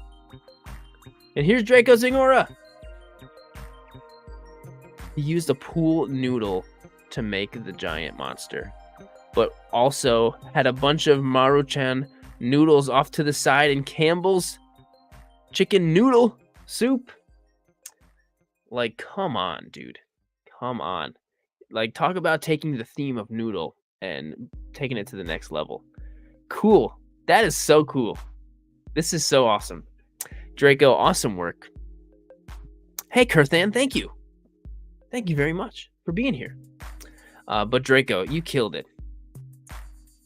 And here's Draco Zingora. He used a pool noodle to make the giant monster, but also had a bunch of Maruchan noodles off to the side and Campbell's chicken noodle soup. Like, come on, dude. Come on. Like, talk about taking the theme of noodle and taking it to the next level. Cool. That is so cool. This is so awesome. Draco, awesome work. Hey, Kurthan, thank you. Thank you very much for being here. But Draco, you killed it.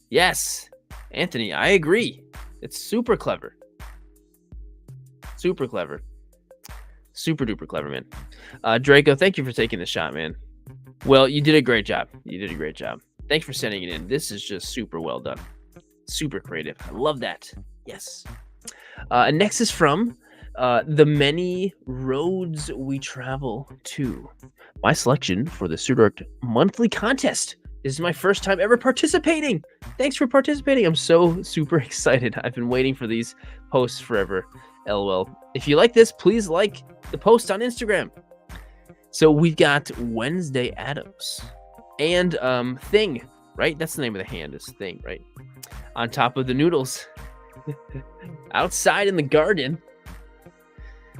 Yes, Anthony, I agree. It's super clever. Super clever. Super duper clever, man. Draco, thank you for taking the shot, man. Well, you did a great job. Thanks for sending it in. This is just super well done. Super creative. I love that. Yes. And next is from The Many Roads We Travel To. My selection for the Sirdork monthly contest. This is my first time ever participating. Thanks for participating. I'm so super excited. I've been waiting for these posts forever. LOL. If you like this, please like the post on Instagram. So we've got Wednesday Addams and Thing, right? That's the name of the hand is Thing, right? On top of the noodles. Outside in the garden.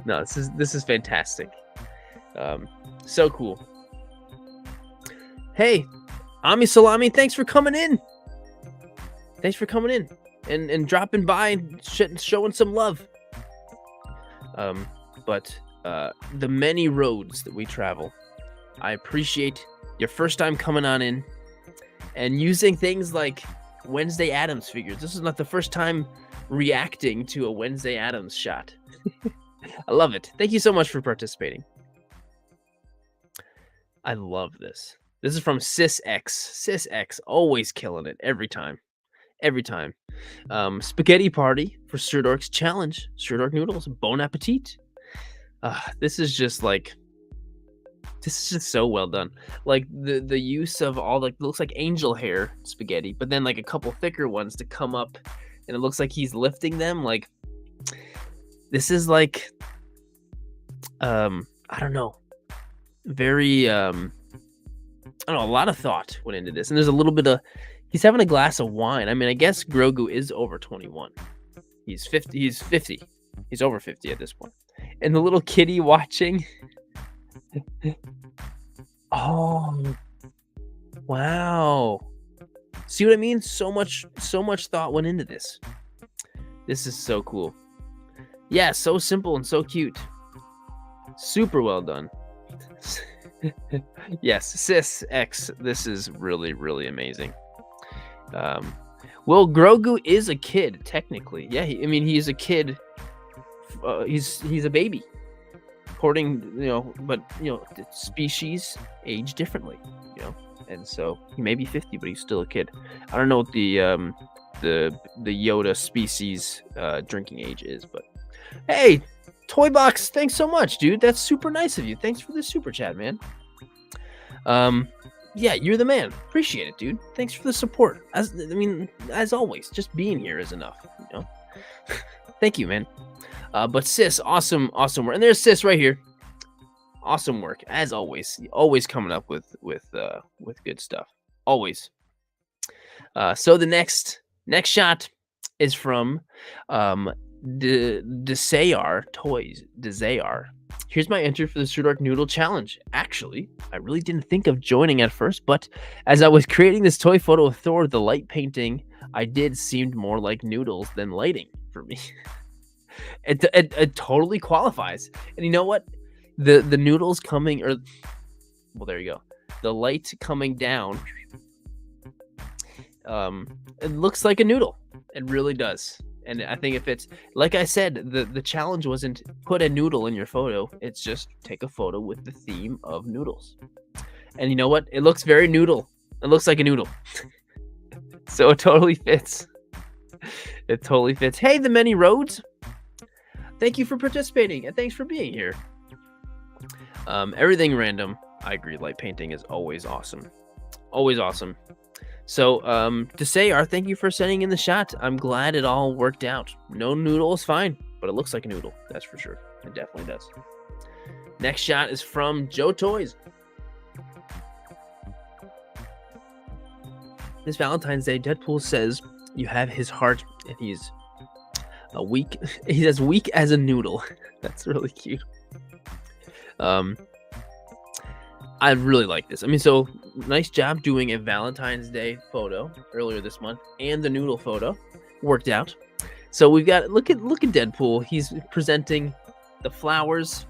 No, this is fantastic. So cool. Hey, Ami Salami, thanks for coming in. Thanks for coming in and dropping by and showing some love. But the many roads that we travel, I appreciate your first time coming on in and using things like Wednesday Addams figures. This is not the first time reacting to a Wednesday Addams shot. I love it. Thank you so much for participating. I love this. This is from SysX. SysX, always killing it every time. Every time. Spaghetti party for Sirdork's challenge. Sirdork noodles. Bon appetit. This is just so well done. Like the use of all the looks like angel hair spaghetti, but then like a couple thicker ones to come up, and it looks like he's lifting them. Like this is like I don't know, very I don't know, a lot of thought went into this, and there's a little bit of he's having a glass of wine. I mean, I guess Grogu is over 21. He's 50. He's over 50 at this point. And the little kitty watching. Oh, wow. See what I mean? So much thought went into this. This is so cool. Yeah, so simple and so cute. Super well done. Yes, Sis X. This is really, really amazing. Well, Grogu is a kid, technically. Yeah, he's a kid. He's a baby. According, but species age differently, and so he may be 50, but he's still a kid. I don't know what the Yoda species drinking age is, but hey, Toy Box, thanks so much, dude. That's super nice of you. Thanks for the super chat, man. Yeah, you're the man. Appreciate it, dude. Thanks for the support. As always, just being here is enough, Thank you, man. But Sis, awesome work. And there's Sis right here. Awesome work, as always. Always coming up with good stuff. Always. So the next shot is from Desayar Toys. Desayar. Here's my entry for the Sirdork Noodle Challenge. Actually, I really didn't think of joining at first, but as I was creating this toy photo of Thor, the light painting I did seemed more like noodles than lighting for me. It totally qualifies. And you know what? The noodles coming, there you go. The light coming down, it looks like a noodle. It really does. And I think if it's, like I said, the challenge wasn't put a noodle in your photo. It's just take a photo with the theme of noodles. And you know what? It looks very noodle. It looks like a noodle. So it totally fits. It totally fits. Hey, the many roads. Thank you for participating, and thanks for being here. Everything random. I agree. Light painting is always awesome. Always awesome. So, Desayar, thank you for sending in the shot. I'm glad it all worked out. No noodle is fine, but it looks like a noodle. That's for sure. It definitely does. Next shot is from Joe Toys. This Valentine's Day, Deadpool says you have his heart, and he's as weak as a noodle. That's really cute. I really like this. I mean, so nice job doing a Valentine's Day photo earlier this month, and the noodle photo worked out. So we've got look at Deadpool. He's presenting the flowers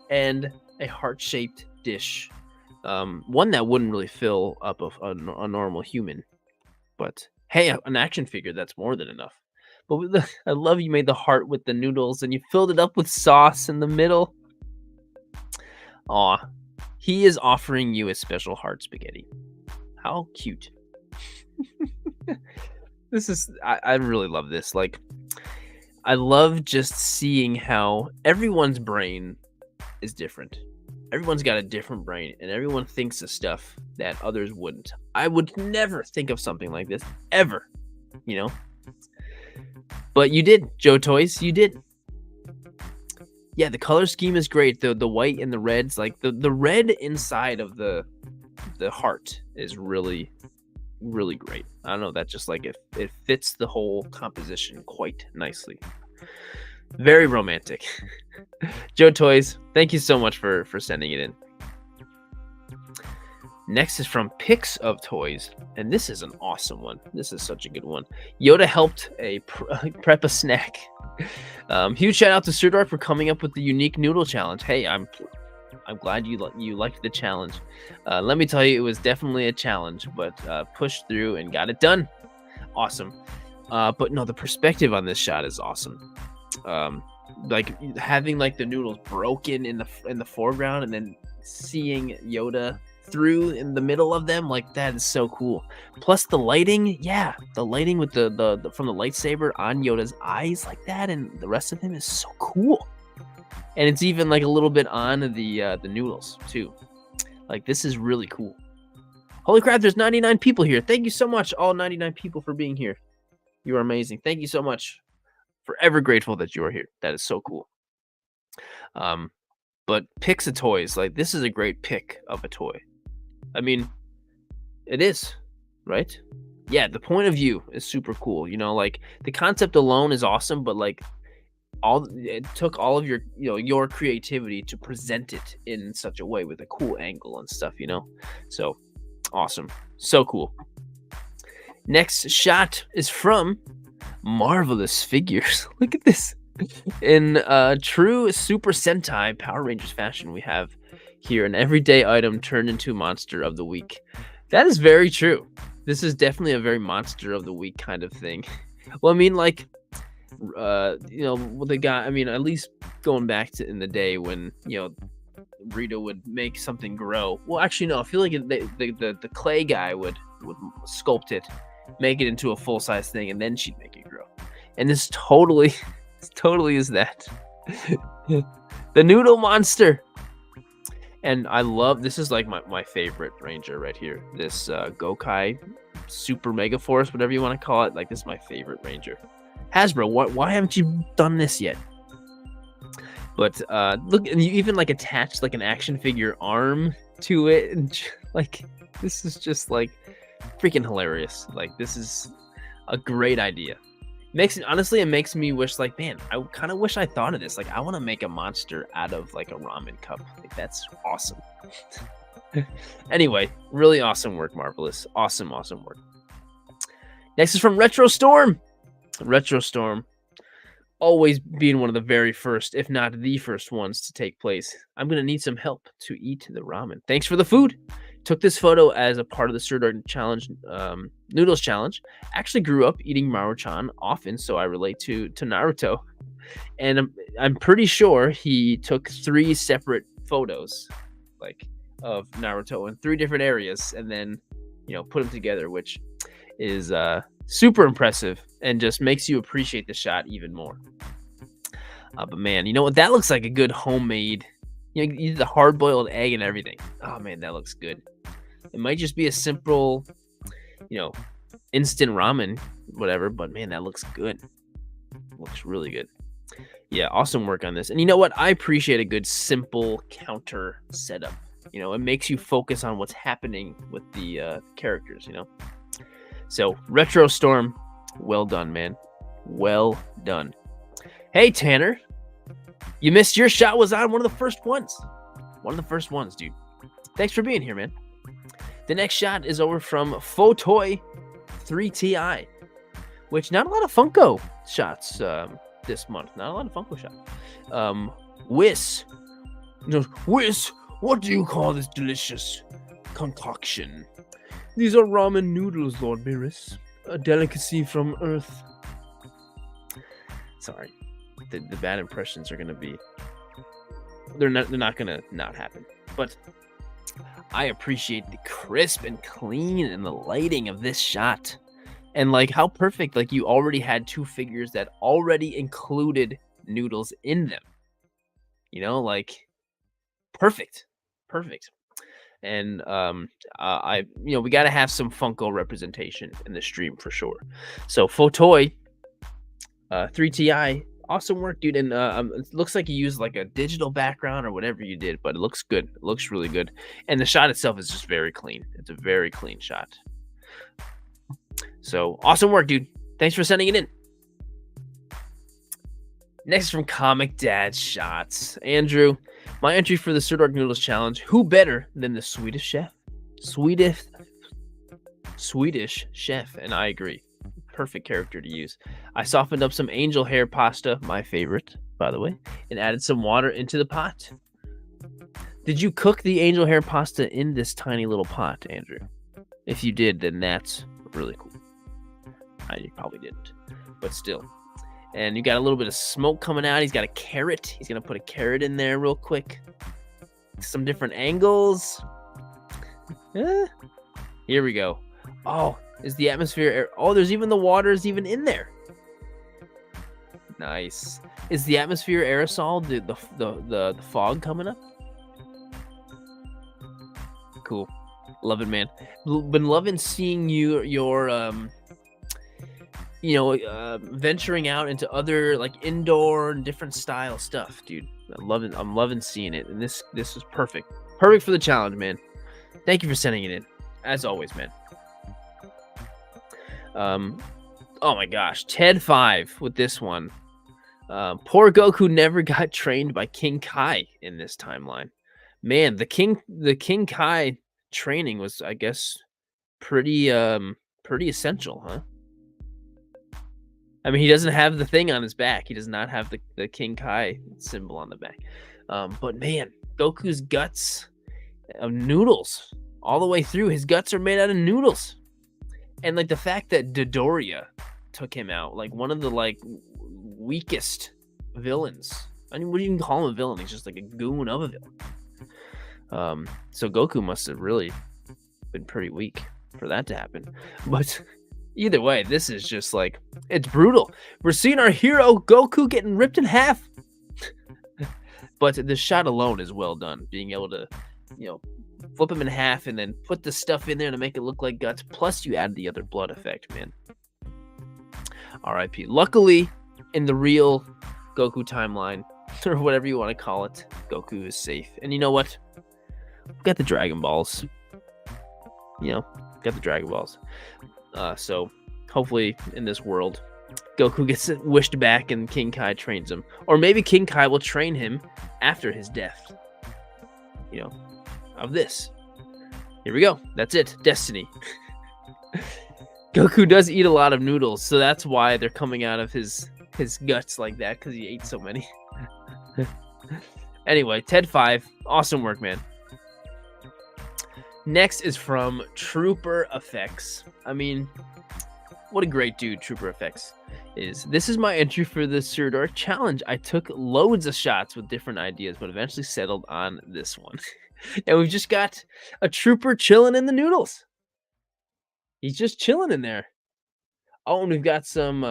and a heart-shaped dish, one that wouldn't really fill up a normal human. But hey, an action figure, that's more than enough. But I love you made the heart with the noodles and you filled it up with sauce in the middle. Aw, he is offering you a special heart spaghetti. How cute. This is, I really love this. Like, I love just seeing how everyone's brain is different. Everyone's got a different brain, and everyone thinks of stuff that others wouldn't. I would never think of something like this ever, you know. But you did, Joe Toys. You did. Yeah, the color scheme is great. The white and the reds, like the red inside of the heart is really really great. I don't know, that just like it fits the whole composition quite nicely. Very romantic. Joe Toys, thank you so much for sending it in. Next is from Picks of Toys, and this is an awesome one. This is such a good one. Yoda helped prep a snack. Huge shout out to Sirdork for coming up with the unique noodle challenge. Hey, I'm glad you liked the challenge. Let me tell you, it was definitely a challenge, but pushed through and got it done. Awesome. But no, the perspective on this shot is awesome. Like having like the noodles broken in the foreground, and then seeing Yoda through in the middle of them, like that is so cool. Plus the lighting, yeah, the lighting with the from the lightsaber on Yoda's eyes like that, and the rest of him is so cool. And it's even like a little bit on the noodles too. Like this is really cool. Holy crap, there's 99 people here. Thank you so much, all 99 people, for being here. You are amazing. Thank you so much. Forever grateful that you are here. That is so cool. But picks of toys, like this is a great pick of a toy. I mean, it is, right? Yeah, the point of view is super cool. You know, like the concept alone is awesome, but like it took all of your your creativity to present it in such a way with a cool angle and stuff, you know. So awesome, so cool. Next shot is from Marvelous Figures. Look at this. In true Super Sentai Power Rangers fashion, we have here an everyday item turned into monster of the week. That is very true. This is definitely a very monster of the week kind of thing. Well, I mean, like, the guy, I mean, at least going back to in the day when, Rita would make something grow. Well, actually, no, I feel like the clay guy would sculpt it, make it into a full-size thing, and then she'd make it grow. And this totally is that. The noodle monster. And I love, this is like my favorite ranger right here. This Gokai Super Mega Force, whatever you want to call it. Like, this is my favorite ranger. Hasbro, why haven't you done this yet? But look, and you even like attached like an action figure arm to it, and like this is just like freaking hilarious. Like, this is a great idea. Honestly, it makes me wish, like, man, I kind of wish I thought of this. Like, I want to make a monster out of like a ramen cup. Like, that's awesome. Anyway, really awesome work, Marvelous. Awesome work. Next is from Retro Storm. Retro Storm, always being one of the very first, if not the first ones to take place. I'm going to need some help to eat the ramen. Thanks for the food. Took this photo as a part of the Sirdork challenge, noodles challenge. Actually grew up eating Maruchan often, so I relate to Naruto. And I'm pretty sure he took 3 separate photos, like, of Naruto in 3 different areas, and then, put them together, which is super impressive and just makes you appreciate the shot even more. But man, you know what? That looks like a good homemade, you did the hard-boiled egg and everything. Oh man, that looks good. It might just be a simple, instant ramen, whatever, but man, that looks good. Looks really good. Yeah, awesome work on this. And you know what? I appreciate a good, simple counter setup. It makes you focus on what's happening with the characters, So, Retro Storm, well done, man. Well done. Hey, Tanner. You missed your shot was on one of the first ones. One of the first ones, dude. Thanks for being here, man. The next shot is over from Photoy 3TI, which not a lot of Funko shots this month. Not a lot of Funko shots. Whis, what do you call this delicious concoction? These are ramen noodles, Lord Beerus. A delicacy from Earth. Sorry. The bad impressions are going to be... They're not going to not happen. But I appreciate the crisp and clean and the lighting of this shot. And like how perfect, like you already had 2 figures that already included noodles in them. Like perfect. Perfect. And we got to have some Funko representation in the stream for sure. So Photoy 3Ti, awesome work, dude. And it looks like you used like a digital background or whatever you did, but it looks good. It looks really good. And the shot itself is just very clean. It's a very clean shot. So awesome work, dude. Thanks for sending it in. Next from Comic Dad Shots. Andrew, my entry for the Sirdork Noodles Challenge. Who better than the Swedish chef? Swedish chef, and I agree. Perfect character to use. I softened up some angel hair pasta, my favorite, by the way, and added some water into the pot. Did you cook the angel hair pasta in this tiny little pot, Andrew? If you did, then that's really cool. I probably didn't, but still. And you got a little bit of smoke coming out. He's got a carrot. He's going to put a carrot in there real quick. Some different angles. Here we go. Oh, is the atmosphere... Oh, there's even the water is even in there. Nice. Is the atmosphere aerosol, the fog coming up? Cool. Love it, man. Been loving seeing your venturing out into other like indoor and different style stuff, dude. I'm loving seeing it, and this is perfect for the challenge, man. Thank you for sending it in, as always, man. Oh my gosh, Ted 5 with this one. Poor Goku never got trained by King Kai in this timeline. Man, the King Kai training was, I guess, pretty essential, huh? I mean, he doesn't have the thing on his back. He does not have the King Kai symbol on the back. But man, Goku's guts of noodles all the way through. His guts are made out of noodles. And like the fact that Dodoria took him out, like one of the like weakest villains. I mean, what do you even call him a villain? He's just like a goon of a villain. So Goku must have really been pretty weak for that to happen. But either way, this is just like, it's brutal. We're seeing our hero Goku getting ripped in half. But the shot alone is well done. Being able to, flip him in half and then put the stuff in there to make it look like guts. Plus you add the other blood effect, man. R.I.P. Luckily, in the real Goku timeline, or whatever you want to call it, Goku is safe. And you know what? We've got the Dragon Balls. Got the Dragon Balls. So hopefully in this world, Goku gets wished back and King Kai trains him. Or maybe King Kai will train him after his death. Of this. Here we go. That's it. Destiny. Goku does eat a lot of noodles, so that's why they're coming out of his guts like that, because he ate so many. Anyway, Ted 5. Awesome work, man. Next is from Trooper Effects. I mean, what a great dude Trooper Effects is. This is my entry for the Sirdork challenge. I took loads of shots with different ideas, but eventually settled on this one. And we've just got a trooper chilling in the noodles. He's just chilling in there. Oh, and we've got some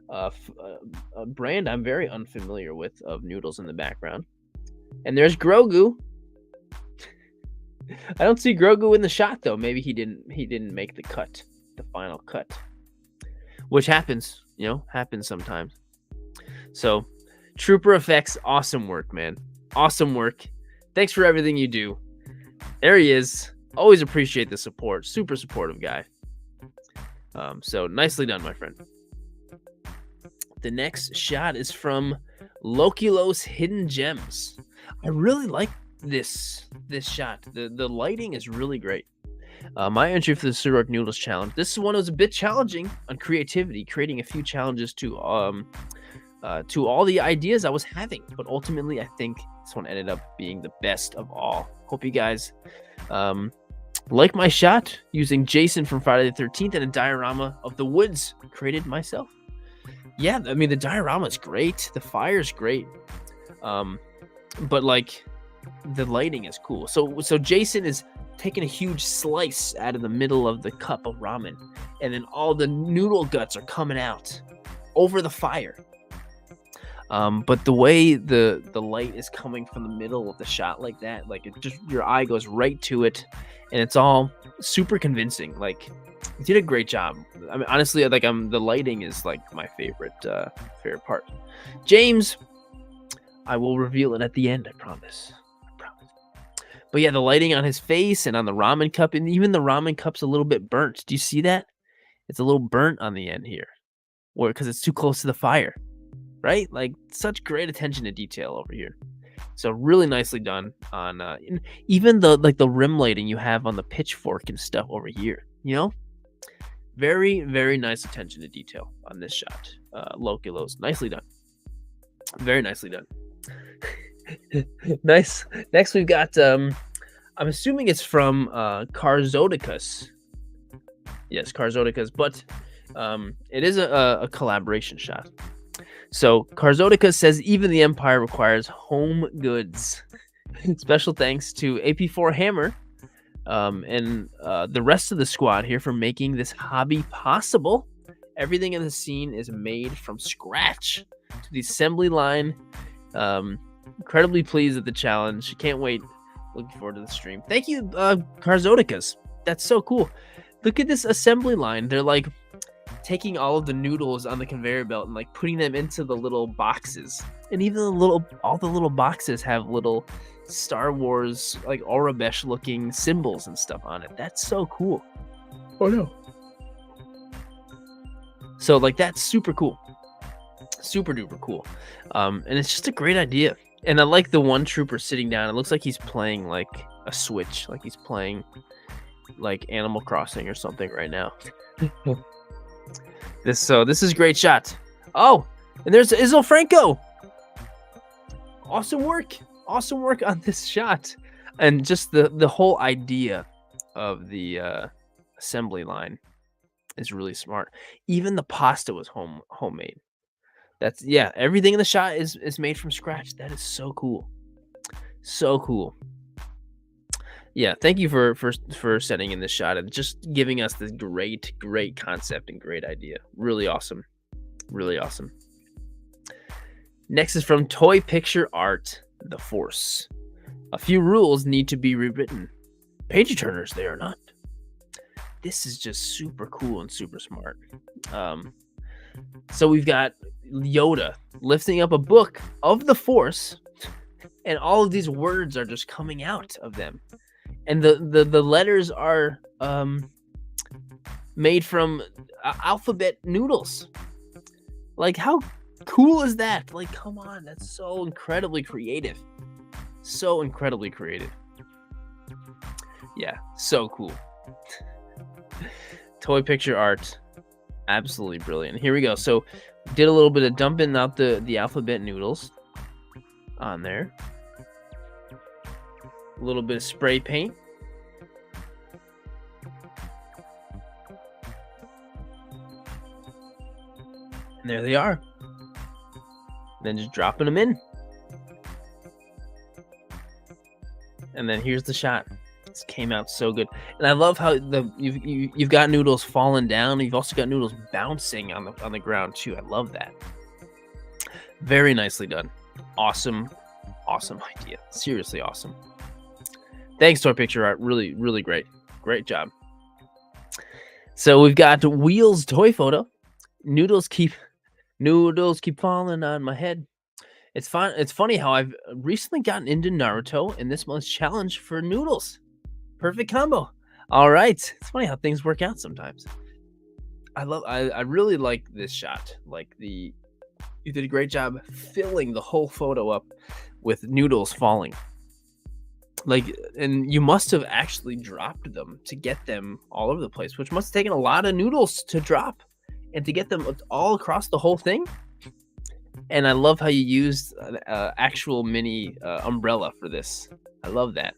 a brand I'm very unfamiliar with of noodles in the background. And there's Grogu. I don't see Grogu in the shot though. Maybe he didn't make the cut, the final cut, which happens, happens sometimes. So, Trooper Effects, awesome work, man. Awesome work. Thanks for everything you do. There he is. Always appreciate the support. Super supportive guy. So nicely done, my friend. The next shot is from Lokilos Hidden Gems. I really like this shot. The lighting is really great. My entry for the Sirdork Noodles Challenge. This one was a bit challenging on creativity, creating a few challenges to all the ideas I was having. But ultimately, I think this one ended up being the best of all. Hope you guys like my shot using Jason from Friday the 13th and a diorama of the woods created myself. Yeah, I mean, the diorama is great. The fire is great. But like the lighting is cool. So Jason is taking a huge slice out of the middle of the cup of ramen, and then all the noodle guts are coming out over the fire. But the way the light is coming from the middle of the shot like that, like it just your eye goes right to it, and it's all super convincing. Like you did a great job. I mean, honestly, like the lighting is like my favorite part. James, I will reveal it at the end. I promise. But yeah, the lighting on his face and on the ramen cup, and even the ramen cup's a little bit burnt. Do you see that? It's a little burnt on the end here, or because it's too close to the fire, right? Like such great attention to detail over here. So really nicely done on even the rim lighting you have on the pitchfork and stuff over here. You know, very very nice attention to detail on this shot. Loculos, nicely done. Very nicely done. Nice. Next we've got I'm assuming it's from Karzodicus. Yes, Karzodicus, but it is a collaboration shot. So Karzodicus says even the Empire requires home goods. Special thanks to AP4 Hammer and the rest of the squad here for making this hobby possible. Everything in the scene is made from scratch to the assembly line. Incredibly pleased with the challenge. Can't wait. Looking forward to the stream. Thank you, Karzodicus. That's so cool. Look at this assembly line. They're like taking all of the noodles on the conveyor belt and like putting them into the little boxes. And even all the little boxes have little Star Wars like Aurebesh looking symbols and stuff on it. That's so cool. Oh no. So like that's super cool. Super duper cool. And it's just a great idea. And I like the one trooper sitting down. It looks like he's playing like a Switch, like he's playing like Animal Crossing or something right now. This is a great shot. Oh, and there's Isel Franco. Awesome work on this shot, and just the whole idea of the assembly line is really smart. Even the pasta was homemade. That's everything in the shot is made from scratch. That is so cool. So cool. Yeah, thank you for setting in this shot and just giving us this great concept and great idea. Really awesome. Really awesome. Next is from Toy Picture Art, The Force. A few rules need to be rewritten. Page turners, they are not. This is just super cool and super smart. So we've got Yoda lifting up a book of the Force, and all of these words are just coming out of them. And the letters are made from alphabet noodles. Like, how cool is that? Like, come on, that's so incredibly creative. So incredibly creative. Yeah, so cool. Toy Picture Art, absolutely brilliant. Here we go. So, did a little bit of dumping out the alphabet noodles on there. A little bit of spray paint. And there they are. Then just dropping them in. And then here's the shot. This came out so good. And I love how you've got noodles falling down. You've also got noodles bouncing on the ground too. I love that. Very nicely done. Awesome idea. Seriously awesome. Thanks, Toy Picture Art. Really, really great. Great job. So we've got Wheels Toy Photo. Noodles keep falling on my head. It's fun. It's funny how I've recently gotten into Naruto in this month's challenge for noodles. Perfect combo. All right. It's funny how things work out sometimes. I really like this shot. Like you did a great job filling the whole photo up with noodles falling. Like, and you must have actually dropped them to get them all over the place, which must have taken a lot of noodles to drop and to get them all across the whole thing. And I love how you used an actual mini umbrella for this. I love that.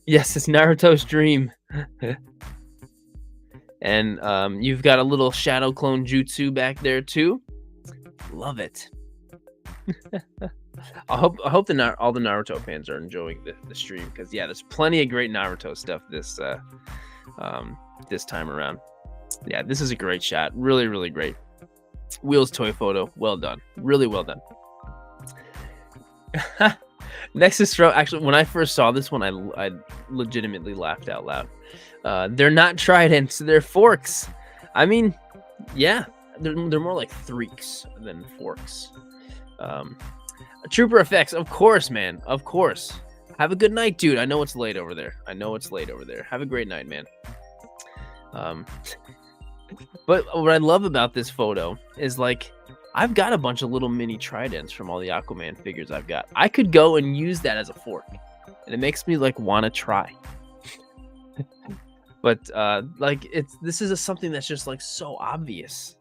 Yes, it's Naruto's dream. And you've got a little shadow clone jutsu back there too. Love it. I hope all the Naruto fans are enjoying the stream, because yeah, there's plenty of great Naruto stuff this time around. Yeah, this is a great shot. Really, really great. Wheels toy photo. Well done. Really well done. Next is from, actually, when I first saw this one, I legitimately laughed out loud. They're not tridents, they're forks. I mean, yeah, they're more like threeks than forks. Trooper effects, of course, man, of course. Have a good night, dude. I know it's late over there. Have a great night, man. But what I love about this photo is, like, I've got a bunch of little mini tridents from all the Aquaman figures I've got. I could go and use that as a fork, and it makes me like want to try. But like, this is something that's just like so obvious,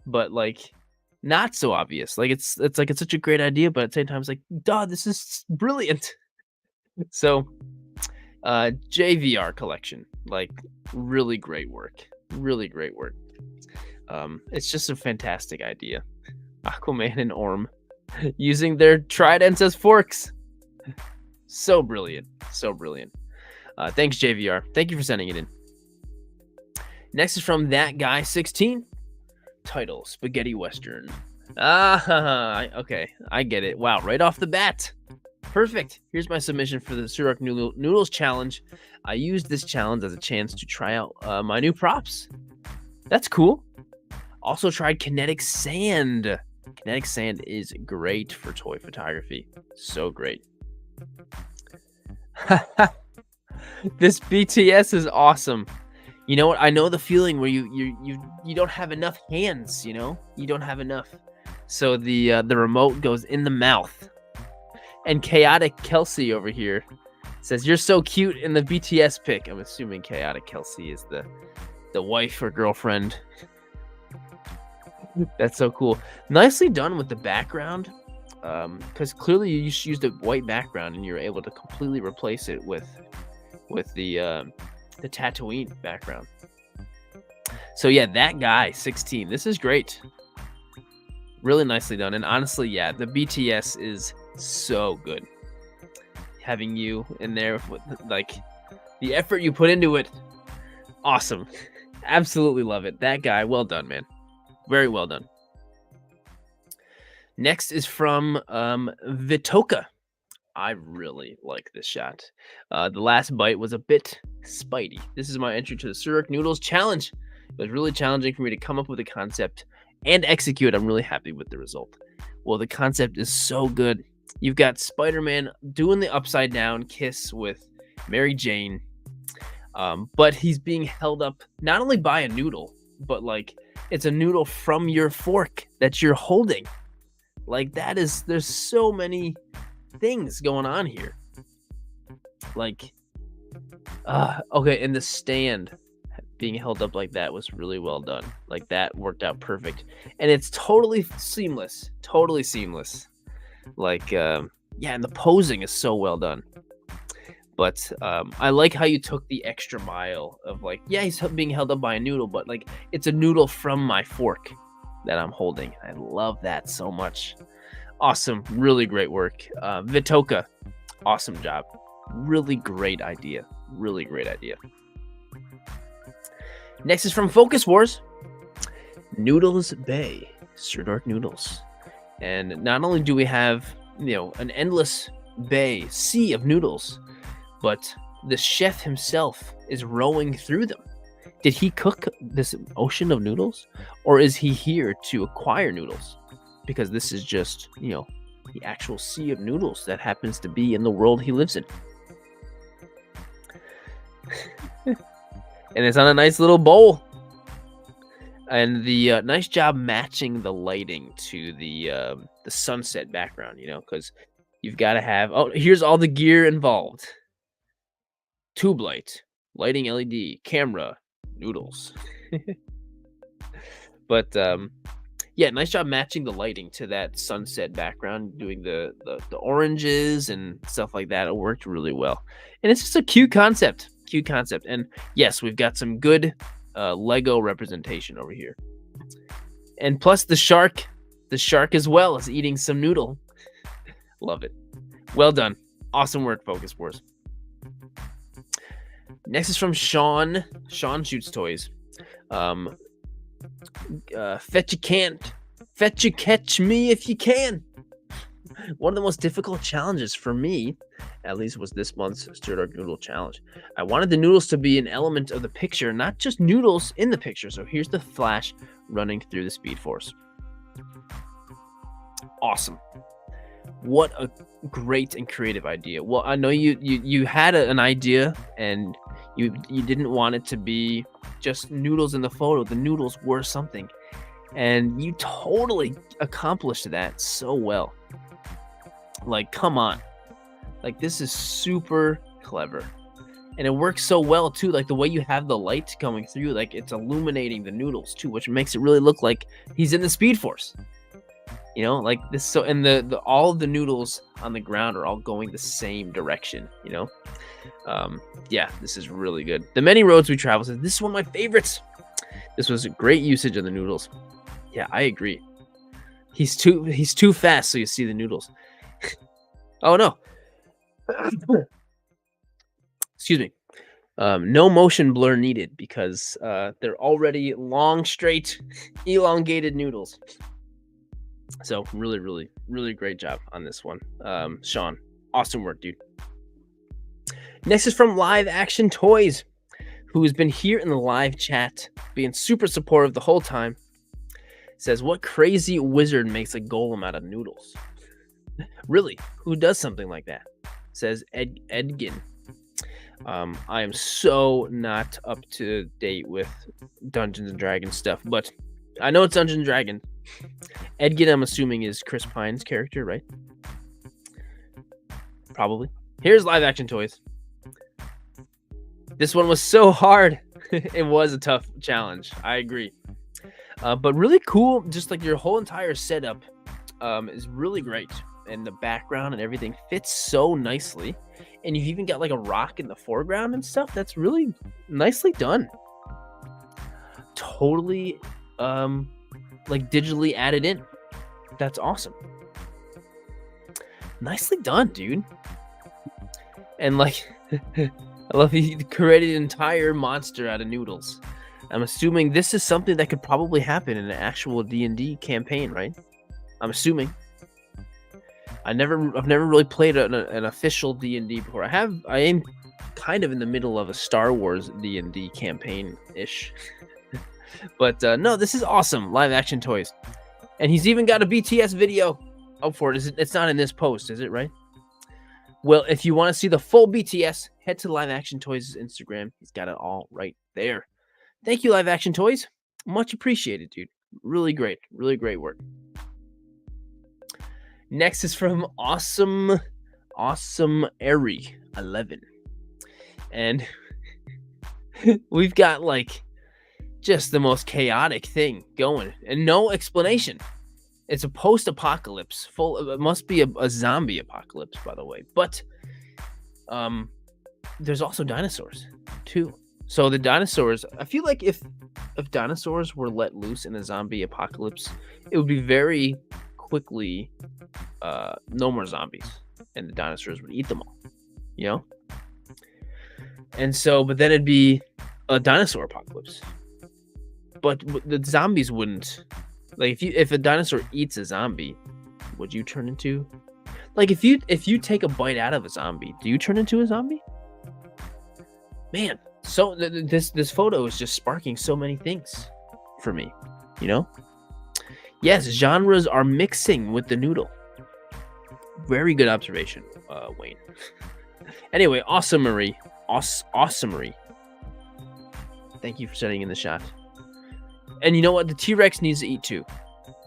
but like not so obvious. Like it's such a great idea, but at the same time it's like, duh, this is brilliant. So JVR collection, like, really great work. Really great work. It's just a fantastic idea. Aquaman and Orm using their tridents as forks. So brilliant. So brilliant. Thanks, JVR. Thank you for sending it in. Next is from That Guy 16. Title: Spaghetti Western. Okay. I get it. Wow, right off the bat. Perfect. Here's my submission for the Sirdork Noodles Challenge. I used this challenge as a chance to try out my new props. That's cool. Also tried kinetic sand. Kinetic sand is great for toy photography. So great. This BTS is awesome. You know what? I know the feeling where you don't have enough hands, you know? You don't have enough. So the remote goes in the mouth. And Chaotic Kelsey over here says, "You're so cute in the BTS pic." I'm assuming Chaotic Kelsey is the wife or girlfriend. That's so cool. Nicely done with the background. Because clearly you used a white background and you're able to completely replace it with the Tatooine background. So yeah, That Guy 16. This is great. Really nicely done. And honestly, yeah, the BTS is so good. Having you in there with, like, the effort you put into it. Awesome. Absolutely love it. That Guy, well done, man. Very well done. Next is from Vitoka. I really like this shot. The last bite was a bit spidey. This is my entry to the Sirdork Noodles Challenge. It was really challenging for me to come up with a concept and execute. I'm really happy with the result. Well, the concept is so good. You've got Spider-Man doing the upside down kiss with Mary Jane. But he's being held up not only by a noodle, but like it's a noodle from your fork that you're holding. Like there's so many things going on here. Like, okay, and the stand being held up like that was really well done. Like that worked out perfect. And it's totally seamless. Totally seamless. Like, yeah, and the posing is so well done. But I like how you took the extra mile of like, yeah, he's being held up by a noodle, but like it's a noodle from my fork that I'm holding. I love that so much. Awesome. Really great work. Vitoka, awesome job. Really great idea. Really great idea. Next is from Focus Wars. Noodles Bay. Sirdork Noodles. And not only do we have, an endless sea of noodles, but the chef himself is rowing through them. Did he cook this ocean of noodles? Or is he here to acquire noodles? Because this is just, the actual sea of noodles that happens to be in the world he lives in. And it's on a nice little bowl. And the nice job matching the lighting to the sunset background, because you've got to have... Oh, here's all the gear involved. Tube light, lighting LED, camera, noodles. But yeah, nice job matching the lighting to that sunset background, doing the oranges and stuff like that. It worked really well. And it's just a cute concept. And yes, we've got some good Lego representation over here. And plus the shark The shark as well is eating some noodle. Love it. Well done. Awesome work, Focus Force. Next is from Sean. Sean Shoots Toys. Fetch you can't. Fetch you catch me if you can. One of the most difficult challenges for me, at least, was this month's Sirdork Noodle Challenge. I wanted the noodles to be an element of the picture, not just noodles in the picture. So here's the Flash running through the Speed Force. Awesome. What a great and creative idea. Well, I know you had an idea, and you didn't want it to be just noodles in the photo. The noodles were something, and you totally accomplished that so well. Like, come on. Like, this is super clever. And it works so well, too. Like, the way you have the light coming through, like, it's illuminating the noodles, too, which makes it really look like he's in the Speed Force. You know, like this. So, and the all of the noodles on the ground are all going the same direction, you know? Yeah, this is really good. The Many Roads We Travel says, this is one of my favorites. This was a great usage of the noodles. Yeah, I agree. He's too fast, so you see the noodles. Oh, no. Excuse me. No motion blur needed because they're already long, straight, elongated noodles. So really, really, really great job on this one. Sean, awesome work, dude. Next is from Live Action Toys, who has been here in the live chat, being super supportive the whole time. Says, what crazy wizard makes a golem out of noodles? Really? Who does something like that? Says Edgin. I am so not up to date with Dungeons and Dragons stuff, but I know it's Dungeons and Dragons. Edgin, I'm assuming, is Chris Pine's character, right? Probably. Here's Live Action Toys. This one was so hard. It was a tough challenge. I agree. But really cool. Just like your whole entire setup is really great. And the background and everything fits so nicely. And you've even got like a rock in the foreground and stuff. That's really nicely done. Totally like digitally added in. That's awesome. Nicely done, dude. And like I love he created an entire monster out of noodles. I'm assuming this is something that could probably happen in an actual D&D campaign, right? I'm assuming. I've never really played an official D&D before. I am kind of in the middle of a Star Wars D&D campaign ish. But no, this is awesome. Live Action Toys. And he's even got a BTS video up for it. It's not in this post, is it, right? Well, if you want to see the full BTS, head to Live Action Toys' Instagram. He's got it all right there. Thank you, Live Action Toys. Much appreciated, dude. Really great. Really great work. Next is from Awesome Airy 11. And we've got like just the most chaotic thing going and no explanation. It's a post-apocalypse it must be a zombie apocalypse, by the way. But there's also dinosaurs too. So the dinosaurs, I feel like if dinosaurs were let loose in a zombie apocalypse, it would be very quickly no more zombies and the dinosaurs would eat them all, you know? And so, but then it'd be a dinosaur apocalypse. But the zombies wouldn't. Like if a dinosaur eats a zombie, would you turn into? Like if you take a bite out of a zombie, do you turn into a zombie? Man, so this photo is just sparking so many things for me, you know? Yes, genres are mixing with the noodle. Very good observation, Wayne. Anyway, awesomery. Awesomery. Thank you for sending in the shot. And you know what? The T-Rex needs to eat too,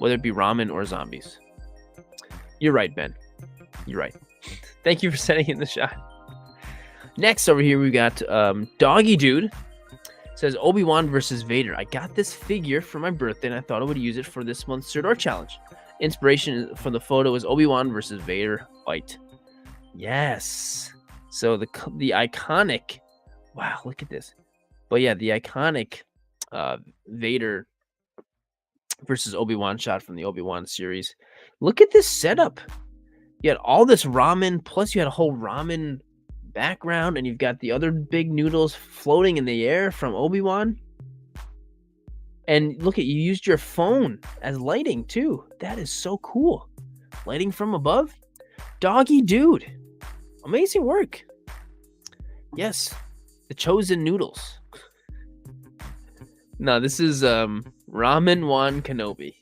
whether it be ramen or zombies. You're right, Ben. You're right. Thank you for sending in the shot. Next over here, we got Doggy Dude. It says Obi-Wan versus Vader. I got this figure for my birthday, and I thought I would use it for this month's Sirdork challenge. Inspiration for the photo is Obi-Wan versus Vader fight. Yes. So the iconic. Wow, look at this. But yeah, the iconic Vader versus Obi-Wan shot from the Obi-Wan series. Look at this setup. You had all this ramen, plus you had a whole ramen background, and you've got the other big noodles floating in the air from Obi-Wan. And look at, you used your phone as lighting too. That is so cool. Lighting from above. Doggy dude. Amazing work. Yes. The chosen noodles. No, this is Ramen Wan Kenobi.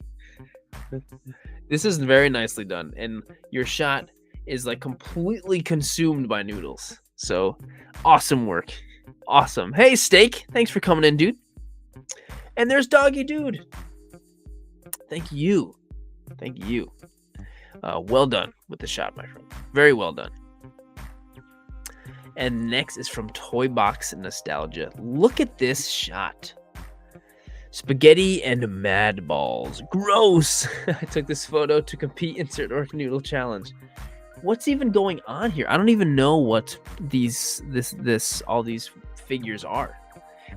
This is very nicely done. And your shot is like completely consumed by noodles. So awesome work. Awesome. Hey, Steak. Thanks for coming in, dude. And there's Doggy Dude. Thank you. Thank you. Well done with the shot, my friend. Very well done. And next is from Toy Box Nostalgia. Look at this shot. Spaghetti and mad balls. Gross. I took this photo to compete in Sirdork Noodle Challenge. What's even going on here? I don't even know what all these figures are.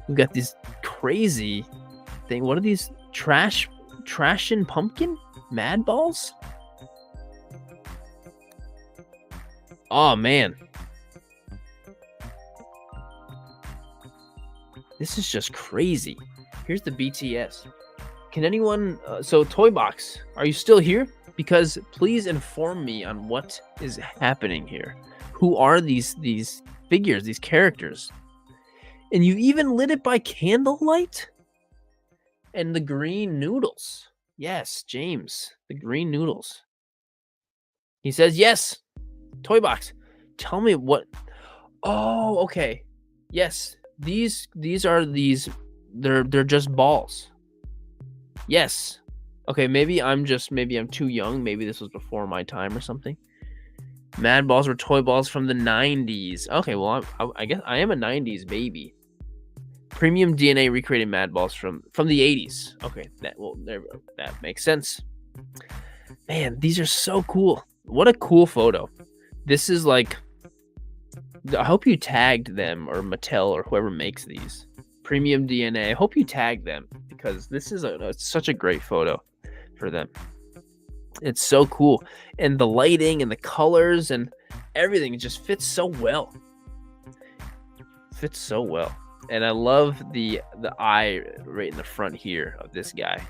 We've got this crazy thing. What are these? Trash and pumpkin? Mad balls? Oh, man. This is just crazy. Here's the BTS. Can anyone... so, Toy Box, are you still here? Because please inform me on what is happening here. Who are these figures, these characters? And you even lit it by candlelight? And the green noodles. Yes, James. The green noodles. He says, yes. Toy Box. Tell me what... Oh, okay. Yes. These are these... They're just balls. Yes. Okay, maybe I'm too young. Maybe this was before my time or something. Mad balls were toy balls from the 90s. Okay, well, I guess I am a 90s baby. Premium DNA recreated mad balls from the 80s. Okay, that makes sense. Man, these are so cool. What a cool photo. This is like, I hope you tagged them or Mattel or whoever makes these. Premium DNA. I hope you tag them because this is such a great photo for them. It's so cool. And the lighting and the colors and everything just fits so well. Fits so well. And I love the eye right in the front here of this guy.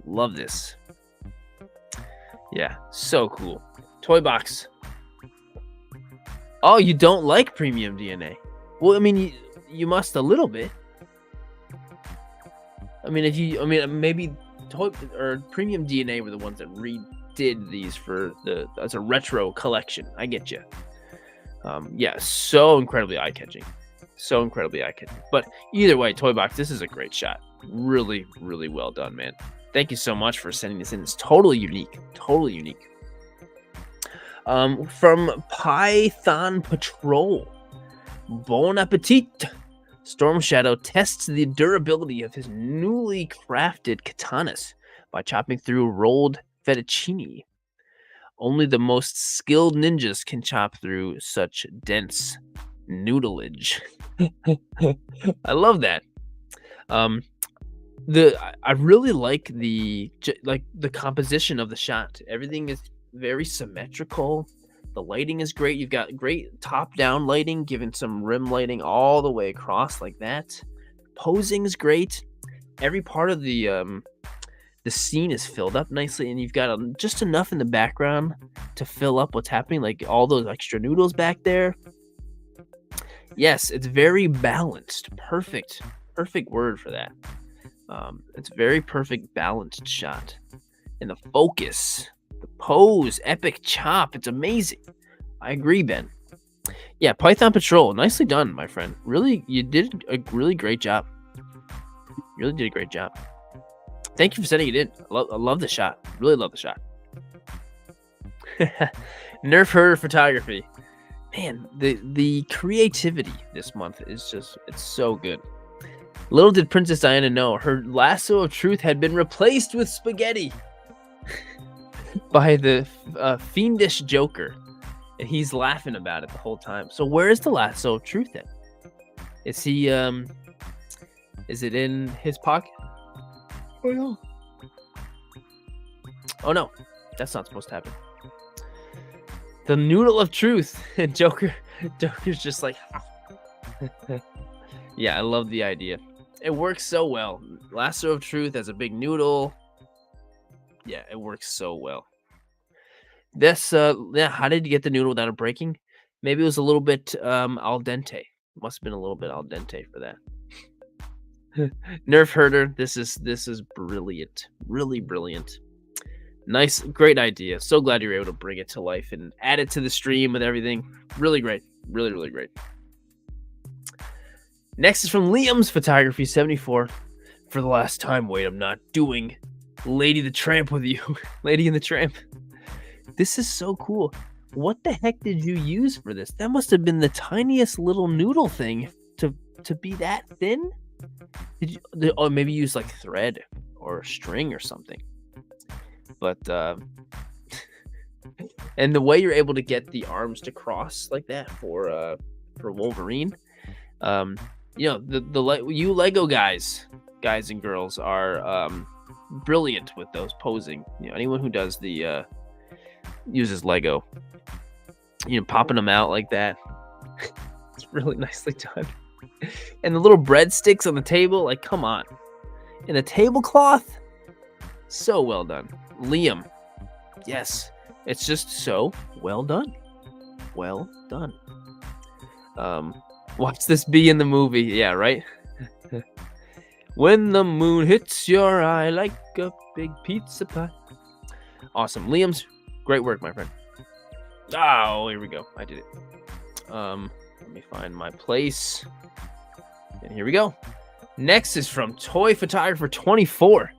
Love this. Yeah, so cool. Toy Box. Oh, you don't like Premium DNA? Well, I mean, you must a little bit. I mean, maybe Toy or Premium DNA were the ones that redid these as a retro collection. I get you. Yeah, so incredibly eye-catching. So incredibly eye-catching. But either way, Toy Box, this is a great shot. Really, really well done, man. Thank you so much for sending this in. It's totally unique. Totally unique. From Python Patrol. Bon appetit. Storm Shadow tests the durability of his newly crafted katanas by chopping through rolled fettuccine. Only the most skilled ninjas can chop through such dense noodleage. I love that. I really like the composition of the shot. Everything is very symmetrical. The lighting is great. You've got great top-down lighting, giving some rim lighting all the way across like that. Posing is great. Every part of the scene is filled up nicely, and you've got just enough in the background to fill up what's happening, like all those extra noodles back there. Yes, it's very balanced. Perfect word for that. It's very perfect balanced shot. And the focus, the pose, epic chop. It's amazing. I agree, Ben. Yeah, Python Patrol. Nicely done, my friend. Really, you did a really great job. You really did a great job. Thank you for sending it in. I love the shot. Really love the shot. Nerf Herder Photography. Man, the creativity this month is it's so good. Little did Princess Diana know her lasso of truth had been replaced with spaghetti by the fiendish Joker. And he's laughing about it the whole time. So where is the lasso of truth then? Is he, is it in his pocket? Oh no. Oh no, that's not supposed to happen. The noodle of truth. And Joker's just like, yeah, I love the idea. It works so well. Lasso of truth as a big noodle. Yeah, it works so well. This, yeah, how did you get the noodle without it breaking? Maybe it was a little bit al dente. Must have been a little bit al dente for that. Nerf herder. This is brilliant. Really brilliant. Nice, great idea. So glad you were able to bring it to life and add it to the stream with everything. Really great. Really, really great. Next is from Liam's Photography 74. For the last time, wait, I'm not doing Lady the Tramp with you. Lady and the Tramp. This is so cool. What the heck did you use for this? That must have been the tiniest little noodle thing to be that thin. Did you? Oh, maybe use like thread or string or something. But and the way you're able to get the arms to cross like that for Wolverine, you know, you Lego guys and girls are brilliant with those posing. You know, anyone who does the uses Lego, you know, popping them out like that, it's really nicely done. And the little breadsticks on the table, like, come on, and a tablecloth, so well done. Liam, yes, it's just so well done. Well done. Watch this be in the movie. Yeah, right? When the moon hits your eye like a big pizza pie. Awesome. Liam's, great work, my friend. Oh, here we go. I did it. Let me find my place. And here we go. Next is from Toy Photographer 24.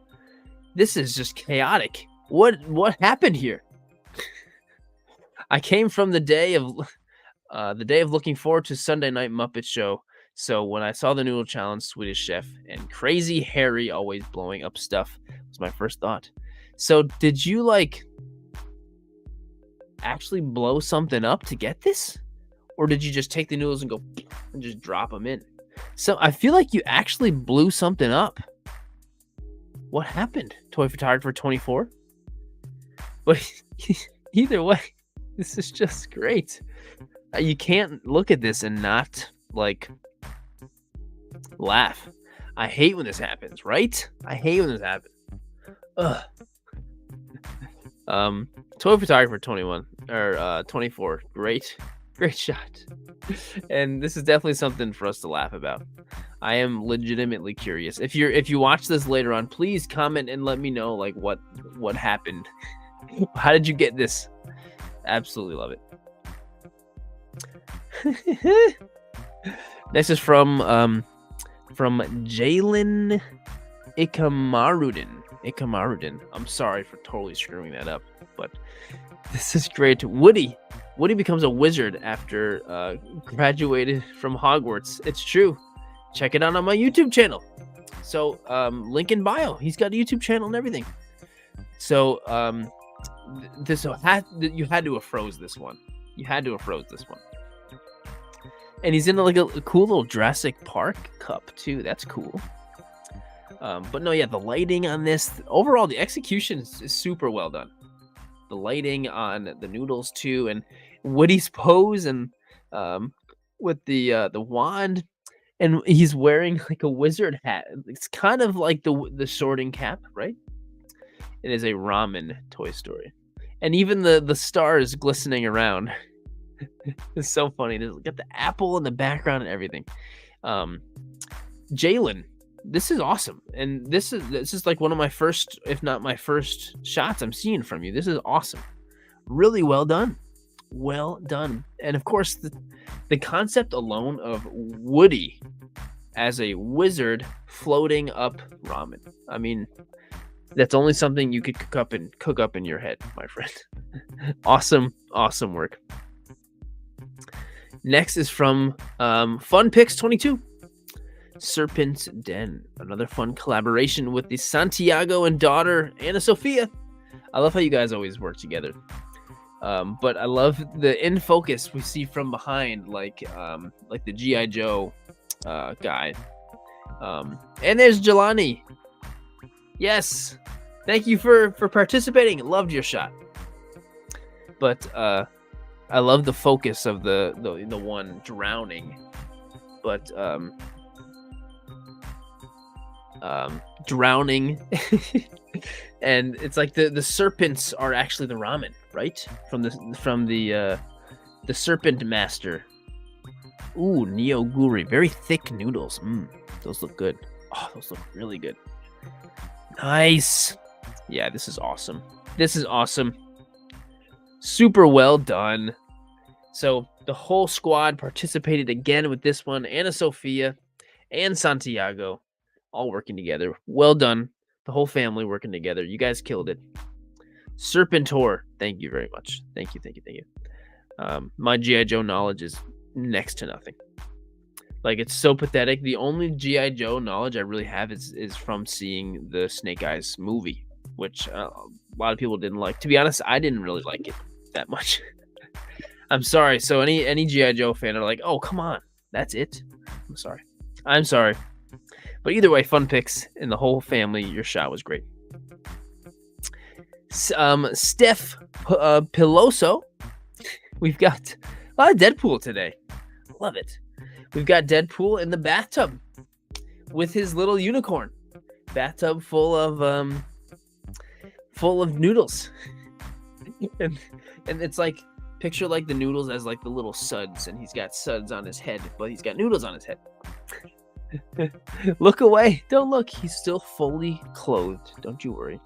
This is just chaotic. What happened here? I came from the day of looking forward to Sunday Night Muppet Show. So when I saw the Noodle Challenge, Swedish Chef, and Crazy Harry always blowing up stuff was my first thought. So did you like actually blow something up to get this? Or did you just take the noodles and go and just drop them in? So I feel like you actually blew something up. What happened, Toy Photographer 24? But either way, this is just great. You can't look at this and not, like, laugh. I hate when this happens, right? I hate when this happens. Ugh. Toy Photographer 21 or 24, great shot. And this is definitely something for us to laugh about. I am legitimately curious. If you watch this later on, please comment and let me know, like, what happened. How did you get this? Absolutely love it. Next is from Jalen Ikamarudin. I'm sorry for totally screwing that up, but this is great. Woody becomes a wizard after graduated from Hogwarts. It's true. Check it out on my YouTube channel. So link in bio. He's got a YouTube channel and everything. So you had to have froze this one. And he's in like a cool little Jurassic Park cup too. That's cool. But no, yeah, the lighting on this, overall, the execution is super well done. The lighting on the noodles too, and Woody's pose, and with the wand, and he's wearing like a wizard hat. It's kind of like the sorting cap, right? It is a ramen Toy Story, and even the stars glistening around. It's so funny. There's got the apple in the background and everything. Jalen, this is awesome, and this is like one of my first, if not my first, shots I'm seeing from you. This is awesome. Really well done. And of course, the concept alone of Woody as a wizard floating up ramen. I mean, that's only something you could cook up in your head, my friend. Awesome work. Next is from Fun Picks 22. Serpent's Den, another fun collaboration with the Santiago and daughter Anna Sophia. I love how you guys always work together. But I love the in focus we see from behind, like the G.I. Joe guy. And there's Jelani. Yes, Thank you for participating. Loved your shot. But I love the focus of the one drowning. But drowning and it's like the serpents are actually the ramen, right? From the serpent master. Ooh, Neoguri. Very thick noodles. Those look good. Oh, those look really good. Nice. Yeah, this is awesome. This is awesome. Super well done. So the whole squad participated again with this one. Anna Sophia and Santiago all working together. Well done. The whole family working together. You guys killed it. Serpentor, thank you very much. Thank you. My G.I. Joe knowledge is next to nothing. Like, it's so pathetic. The only G.I. Joe knowledge I really have is from seeing the Snake Eyes movie, which a lot of people didn't like. To be honest, I didn't really like it that much. I'm sorry. So any G.I. Joe fan are like, oh, come on. That's it? I'm sorry. But either way, fun picks and the whole family. Your shot was great. Steph Piloso. We've got a lot of Deadpool today. Love it. We've got Deadpool in the bathtub with his little unicorn. Bathtub full of noodles. and it's like, picture like the noodles as like the little suds, and he's got suds on his head, but he's got noodles on his head. Look away. Don't look. He's still fully clothed. Don't you worry.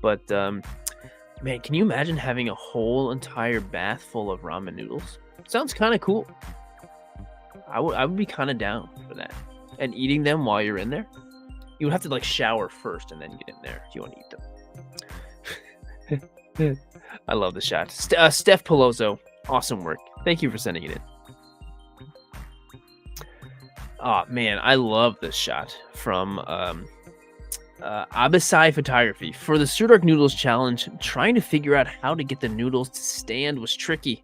But man, can you imagine having a whole entire bath full of ramen noodles? Sounds kind of cool. I would be kind of down for that. And eating them while you're in there. You would have to like shower first and then get in there if you want to eat them. I love the shot. Steph Peloso, awesome work. Thank you for sending it in. Oh man, I love this shot from Abisai Photography. For the Sirdork Noodles Challenge, trying to figure out how to get the noodles to stand was tricky.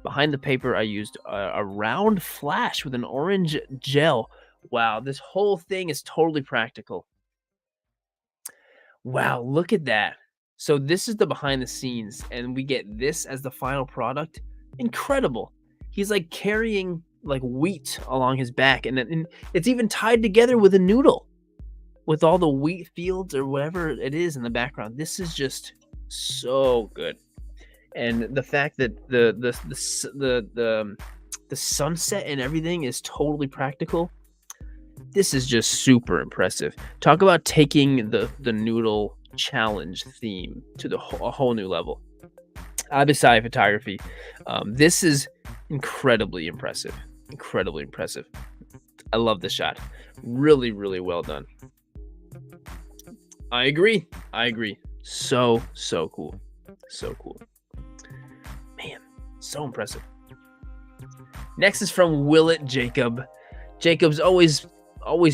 Behind the paper, I used a round flash with an orange gel. Wow, this whole thing is totally practical. Wow, look at that. So this is the behind the scenes, and we get this as the final product. Incredible. He's like carrying like wheat along his back, and it's even tied together with a noodle with all the wheat fields or whatever it is in the background. This is just so good. And the fact that the sunset and everything is totally practical. This is just super impressive. Talk about taking the noodle challenge theme to a whole new level. Abisai Photography. This is incredibly impressive. Incredibly impressive. I love the shot. Really, really well done. I agree. So cool. So cool. Man, so impressive. Next is from Willett Jacob. Jacob's always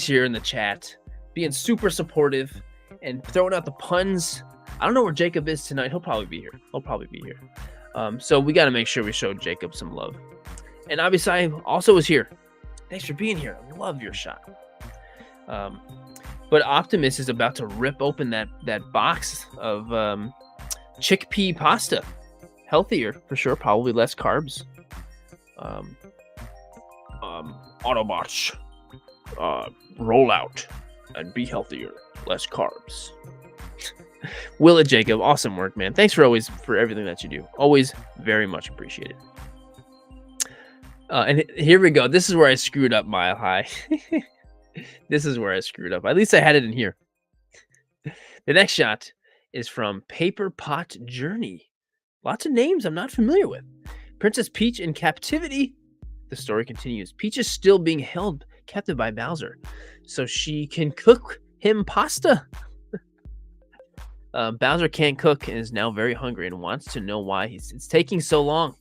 here in the chat, being super supportive and throwing out the puns. I don't know where Jacob is tonight. He'll probably be here. So we got to make sure we show Jacob some love. And Abisai also is here. Thanks for being here. I love your shot. But Optimus is about to rip open that box of chickpea pasta. Healthier for sure, probably less carbs. Autobots, roll out and be healthier, less carbs. Willett Jacob, awesome work, man. Thanks for everything that you do. Always very much appreciated. And here we go. This is where I screwed up, Mile High. This is where I screwed up. At least I had it in here. The next shot is from Paper Pot Journey. Lots of names I'm not familiar with. Princess Peach in captivity. The story continues. Peach is still being held captive by Bowser, so she can cook him pasta. Bowser can't cook and is now very hungry and wants to know why it's taking so long.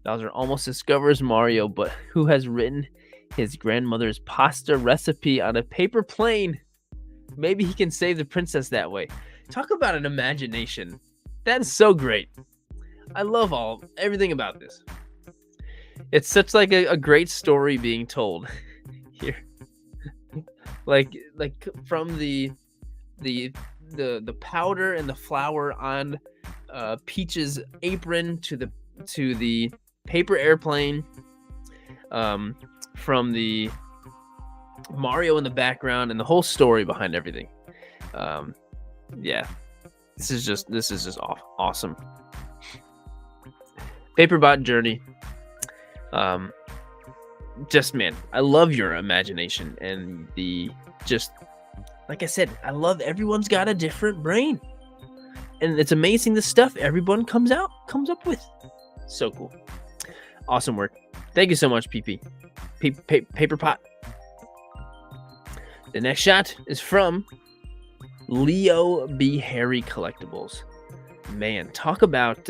Bowser almost discovers Mario, but who has written his grandmother's pasta recipe on a paper plane? Maybe he can save the princess that way. Talk about an imagination. That is so great. I love everything about this. It's such like a great story being told here. like from the the powder and the flour on Peach's apron to the paper airplane, from the Mario in the background, and the whole story behind everything. Yeah, this is just awesome. Paperbot Journey. Just, man, I love your imagination and like I said, I love everyone's got a different brain, and it's amazing the stuff everyone comes up with. So cool. Awesome work. Thank you so much, PP. Paperpot. The next shot is from Leo B. Harry Collectibles. Man, talk about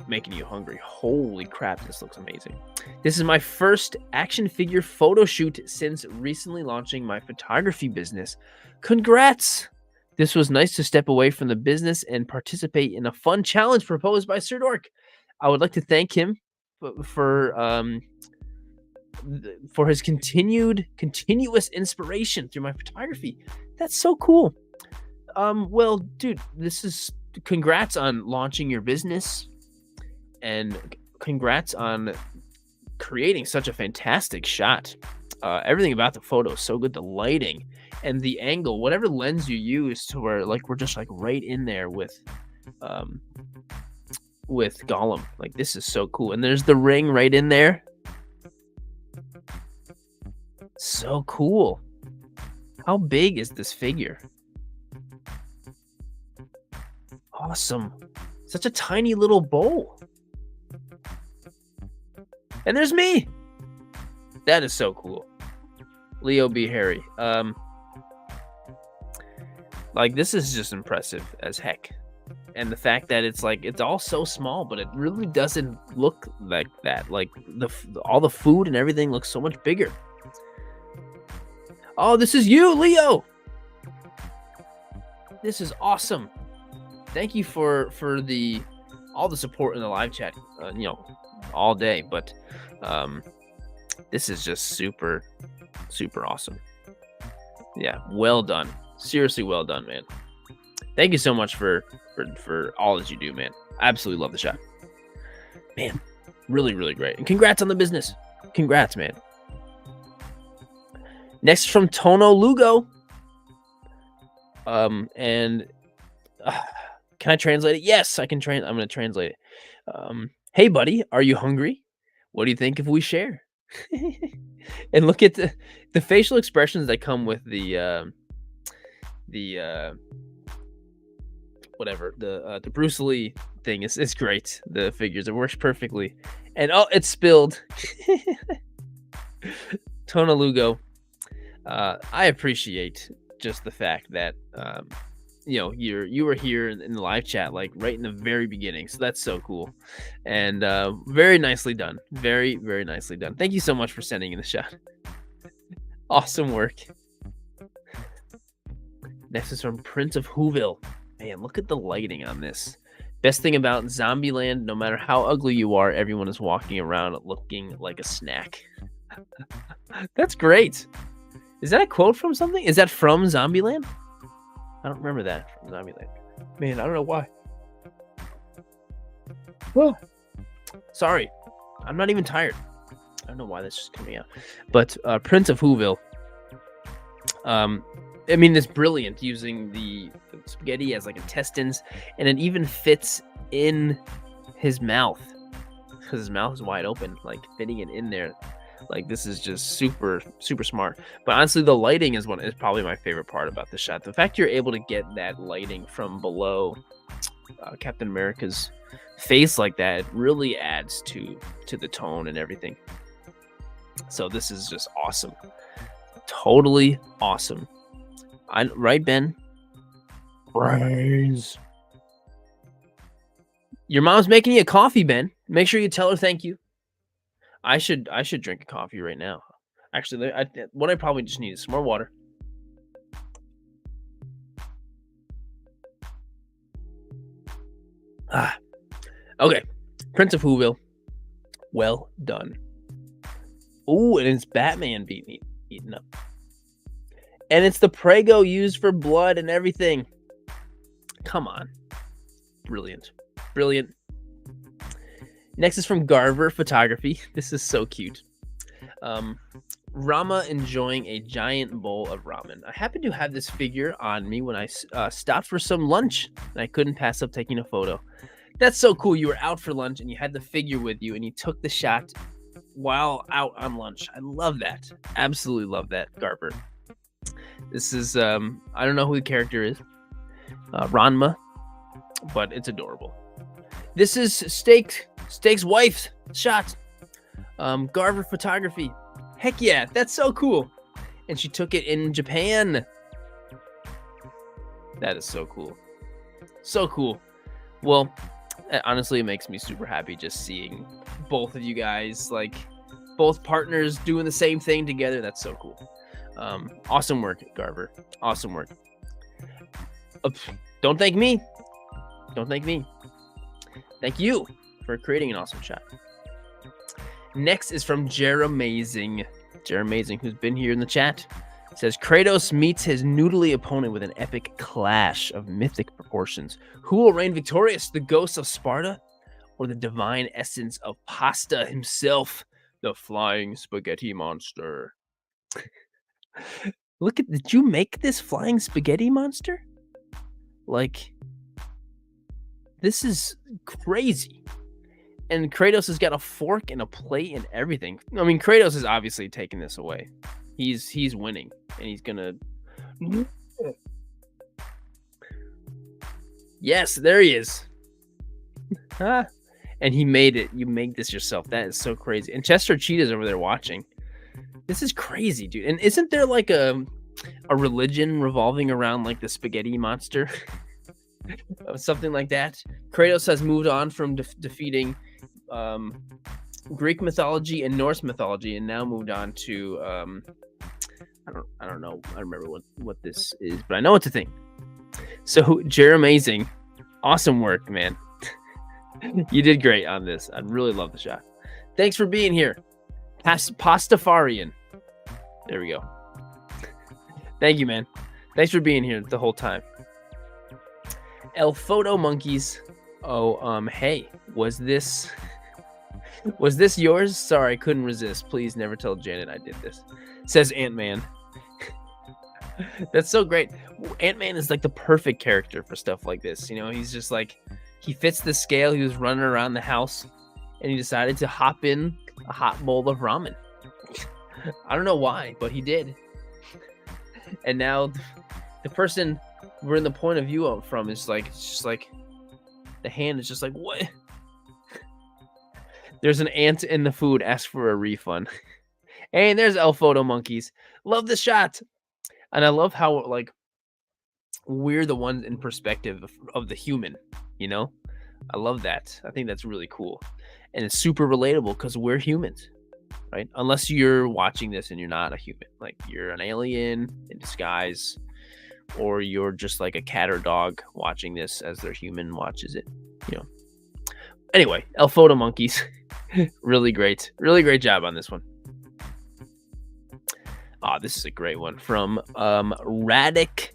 making you hungry. Holy crap, this looks amazing. This is my first action figure photo shoot since recently launching my photography business. Congrats! This was nice to step away from the business and participate in a fun challenge proposed by Sirdork. I would like to thank him for his continuous inspiration through my photography. That's so cool. Well, dude, congrats on launching your business, and congrats on creating such a fantastic shot. Everything about the photo is so good. The lighting and the angle, whatever lens you use, to where like we're just like right in there with Gollum. Like, this is so cool. And there's the ring right in there. So cool. How big is this figure? Awesome. Such a tiny little bowl. And there's me. That is so cool. Leo B. Harry. Like, this is just impressive as heck. And the fact that it's all so small, but it really doesn't look like that. Like, all the food and everything looks so much bigger. Oh, this is you, Leo. This is awesome. Thank you for all the support in the live chat, all day. But this is just super, super awesome. Yeah, well done. Seriously, well done, man. Thank you so much for all that you do, man. I absolutely love the shot. Man, really, really great. And congrats on the business. Congrats, man. Next from Tono Lugo. Can I translate it? Yes, I can I'm going to translate it. Hey, buddy, are you hungry? What do you think if we share? And look at the facial expressions that come with the Bruce Lee thing. It's great. The figures, it works perfectly. And oh, it's spilled. Tono Lugo. I appreciate just the fact that you were here in the live chat, like right in the very beginning. So that's so cool, and very nicely done. Very, very nicely done. Thank you so much for sending in the shot. Awesome work. Next is from Prince of Whoville. Man, look at the lighting on this. Best thing about Zombieland, no matter how ugly you are, everyone is walking around looking like a snack. That's great. Is that a quote from something? Is that from Zombieland? I don't remember that from Zombieland. Man, I don't know why. Well, sorry. I'm not even tired. I don't know why this is coming out. But Prince of Whoville. I mean, it's brilliant, using the spaghetti as like intestines, and it even fits in his mouth because his mouth is wide open, like fitting it in there. Like, this is just super, super smart. But honestly, the lighting is probably my favorite part about the shot. The fact you're able to get that lighting from below Captain America's face like that, it really adds to the tone and everything. So this is just awesome. Totally awesome. Right, Ben? Brains. Your mom's making you a coffee, Ben. Make sure you tell her thank you. I should drink a coffee right now. Actually, what I probably just need is some more water. Okay. Prince of Whoville. Well done. Oh, and it's Batman being eaten up. And it's the Prego used for blood and everything. Come on. Brilliant. Brilliant. Next is from Garver Photography. This is so cute. Rama enjoying a giant bowl of ramen. I happen to have this figure on me when I stopped for some lunch, and I couldn't pass up taking a photo. That's so cool. You were out for lunch, and you had the figure with you, and you took the shot while out on lunch. I love that. Absolutely love that, Garver. This is, I don't know who the character is. Ranma, but it's adorable. This is Steak's wife's shot. Garver Photography. Heck yeah, that's so cool. And she took it in Japan. That is so cool. So cool. Well, honestly, it makes me super happy just seeing both of you guys, like both partners doing the same thing together. That's so cool. Awesome work, Garver. Awesome work. Don't thank me. Don't thank me. Thank you for creating an awesome shot. Next is from Jeremazing. Jeremazing, who's been here in the chat. It says, Kratos meets his noodly opponent with an epic clash of mythic proportions. Who will reign victorious, the ghost of Sparta or the divine essence of Pasta himself, the flying spaghetti monster? Look at, did you make this flying spaghetti monster? Like, this is crazy. And Kratos has got a fork and a plate and everything. I mean, Kratos is obviously taking this away. He's winning, and he's gonna. Yes, there he is. And he made it. You made this yourself. That is so crazy. And Chester Cheetah's over there watching. This is crazy, dude. And isn't there like a religion revolving around like the spaghetti monster? Something like that. Kratos has moved on from defeating Greek mythology and Norse mythology, and now moved on to I don't know. I don't remember what this is, but I know it's a thing. So Jeremazing, awesome work, man. You did great on this. I really love the shot. Thanks for being here, Pastafarian. There we go. Thank you, man. Thanks for being here the whole time. El Photo Monkeys. Oh, hey, was this yours? Sorry, I couldn't resist. Please never tell Janet I did this. Says Ant-Man. That's so great. Ant-Man is like the perfect character for stuff like this. You know, he's just like, he fits the scale. He was running around the house, and he decided to hop in a hot bowl of ramen. I don't know why, but he did. And now the person we're in the point of view from is like, it's just like, the hand is just like, what? There's an ant in the food. Ask for a refund. And there's El Photo Monkeys. Love the shot. And I love how, like, we're the ones in perspective of the human, you know? I love that. I think that's really cool. And it's super relatable because we're humans, right? Unless you're watching this and you're not a human. Like, you're an alien in disguise, or you're just like a cat or dog watching this as their human watches it, you know? Anyway, El Photo Monkeys. Really great job on this one. This is a great one from Radic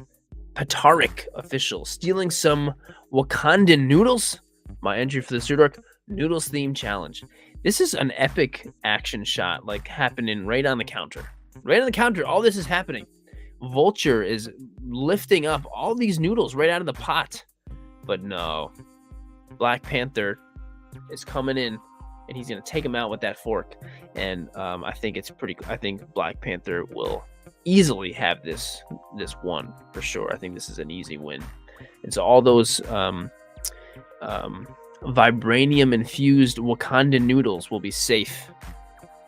Patarik official. Stealing some Wakandan noodles. My entry for the Sirdork noodles theme challenge. This is an epic action shot, like happening right on the counter. Right on the counter, all this is happening. Vulture is lifting up all these noodles right out of the pot. But no. Black Panther is coming in, and he's going to take him out with that fork. And I think it's I think Black Panther will easily have this one for sure. I think this is an easy win. And so all those vibranium infused Wakandan noodles will be safe.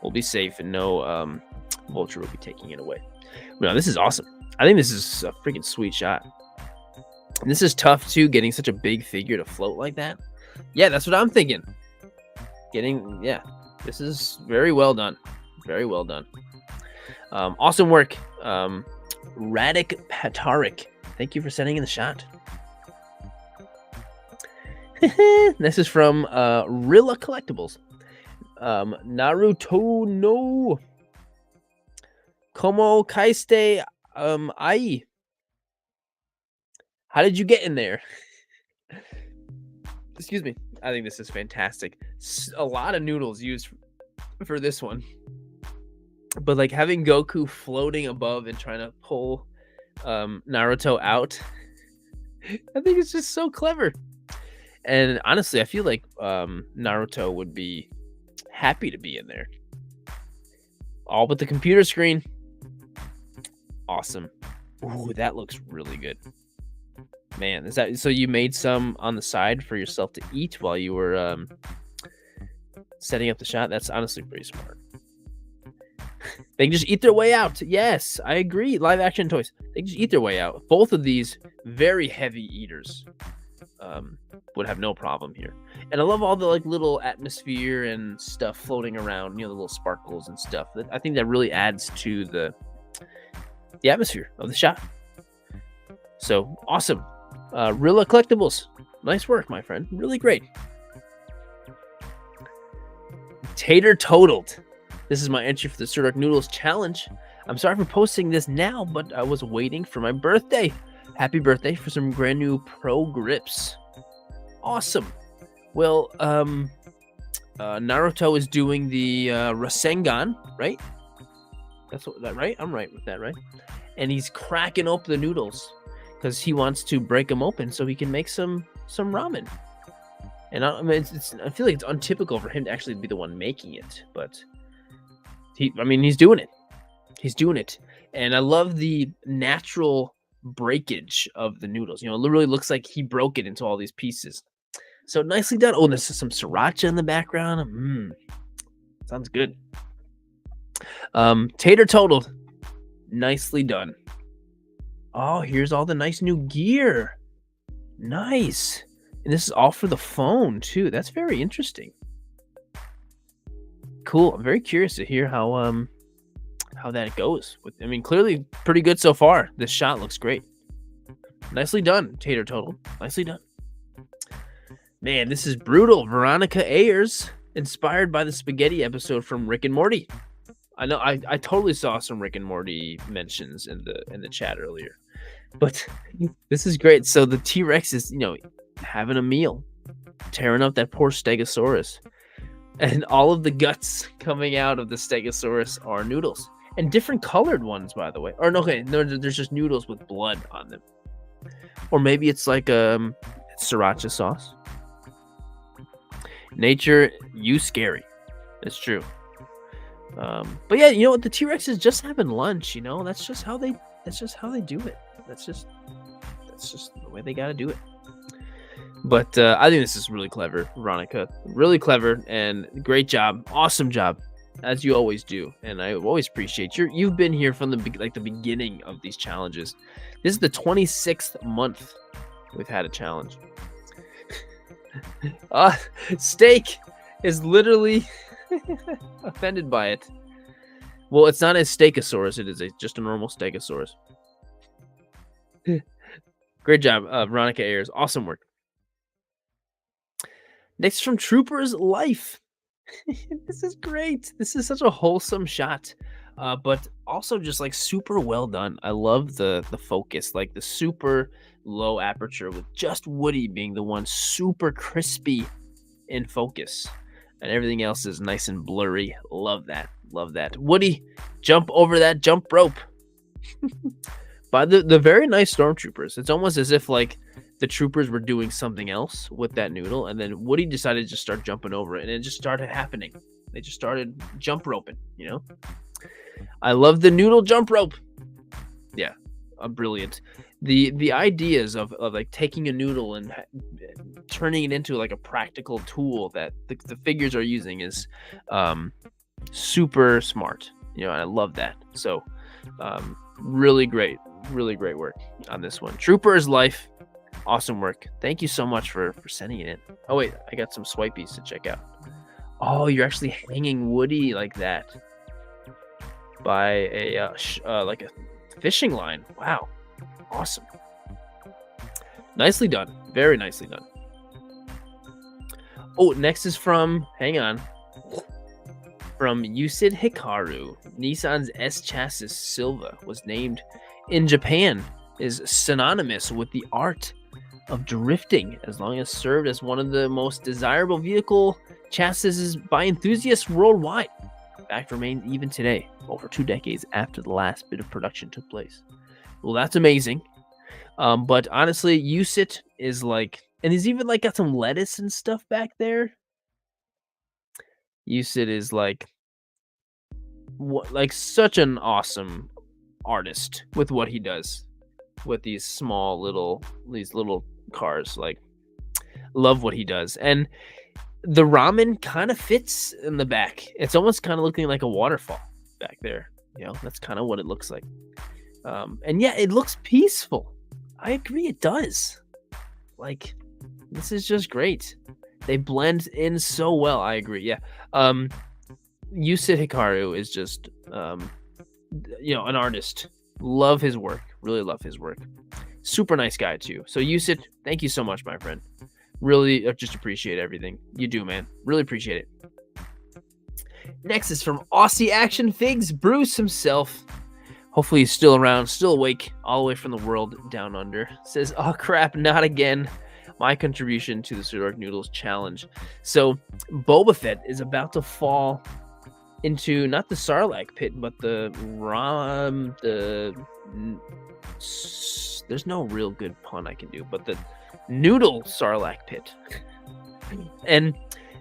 And no Vulture will be taking it away. No, this is awesome. I think this is a freaking sweet shot. And this is tough too, getting such a big figure to float like that. Yeah, that's what I'm thinking. This is very well done. Very well done. Awesome work. Radic Patarik. Thank you for sending in the shot. This is from Rilla Collectibles. Naruto no Como Kaiste I how did you get in there? Excuse me. I think this is fantastic. A lot of noodles used for this one, but like having Goku floating above and trying to pull Naruto out, I think it's just so clever. And honestly, I feel like Naruto would be happy to be in there. All but the computer screen. Awesome. Ooh, that looks really good. Man, is that so you made some on the side for yourself to eat while you were setting up the shot? That's honestly pretty smart. They can just eat their way out. Yes, I agree. Live action toys. They can just eat their way out. Both of these very heavy eaters would have no problem here. And I love all the like little atmosphere and stuff floating around, the little sparkles and stuff. I think that really adds to the atmosphere of the shot. So awesome. Rilla Collectibles. Nice work, my friend. Really great. Tater Totaled. This is my entry for the Sirdork Noodles Challenge. I'm sorry for posting this now, but I was waiting for my birthday. Happy birthday for some brand new Pro Grips. Awesome. Well, Naruto is doing the Rasengan, right? That right? I'm right with that, right? And he's cracking open the noodles because he wants to break them open so he can make some ramen. And I feel like it's untypical for him to actually be the one making it, but he's doing it. He's doing it. And I love the natural breakage of the noodles. It literally looks like he broke it into all these pieces. So nicely done. Oh, there's some sriracha in the background. Sounds good. Tater Totaled. Nicely done. Oh, here's all the nice new gear. Nice. And this is all for the phone, too. That's very interesting. Cool. I'm very curious to hear how that goes. Clearly pretty good so far. This shot looks great. Nicely done, Tater Total. Nicely done. Man, this is brutal. Veronica Ayers, inspired by the spaghetti episode from Rick and Morty. I know I totally saw some Rick and Morty mentions in the chat earlier. But this is great. So the T-Rex is, having a meal, tearing up that poor Stegosaurus. And all of the guts coming out of the Stegosaurus are noodles. And different colored ones, by the way. Or no, there's just noodles with blood on them. Or maybe it's like sriracha sauce. Nature, you scary. It's true. But yeah, you know what? The T-Rex is just having lunch. That's just how they do it. That's just the way they gotta do it. But I think this is really clever, Veronica. Really clever and great job. Awesome job, as you always do. And I always appreciate you've been here from the beginning of these challenges. This is the 26th month we've had a challenge. Steak is literally offended by it. Well, it's not a Stegosaurus. It is just a normal Stegosaurus. Great job, Veronica Ayers. Awesome work. Next from Trooper's Life. This is great. This is such a wholesome shot, but also just like super well done. I love the focus, like the super low aperture with just Woody being the one super crispy in focus, and everything else is nice and blurry. Love that. Love that. Woody, jump over that jump rope. By the very nice stormtroopers. It's almost as if like the troopers were doing something else with that noodle, and then Woody decided to just start jumping over it, and it just started happening. They just started jump roping, I love the noodle jump rope. Yeah, brilliant. The ideas of like taking a noodle and turning it into like a practical tool that the figures are using is super smart. And I love that. So really great work on this one. Trooper's Life. Awesome work. Thank you so much for sending it in. Oh, wait. I got some swipies to check out. Oh, you're actually hanging Woody like that by a like a fishing line. Wow. Awesome. Nicely done. Very nicely done. Oh, next is from Yusid Hikaru. Nissan's S Chassis Silva was named in Japan is synonymous with the art of drifting, as long as served as one of the most desirable vehicle chassis by enthusiasts worldwide. Fact remains even today, over 2 decades after the last bit of production took place. Well, that's amazing. But honestly, USIT is like, and he's even like got some lettuce and stuff back there. USIT is like, like such an awesome artist with what he does with these little cars. Like, love what he does. And the ramen kind of fits in the back. It's almost kind of looking like a waterfall back there. That's kind of what it looks like. And yeah, it looks peaceful. I agree, it does. Like, this is just great. They blend in so well. I agree. Yeah. Yusit Hikaru is just, an artist. Love his work. Really love his work. Super nice guy too. So Yusit, thank you so much, my friend. Really just appreciate everything you do, man. Really appreciate it. Next is from Aussie Action Figs, Bruce himself. Hopefully he's still around, still awake, all the way from the world down under. Says, oh crap, not again. My contribution to the Sirdork Noodles challenge. So Boba Fett is about to fall into not the Sarlacc pit, but there's no real good pun I can do, but the noodle Sarlacc pit. And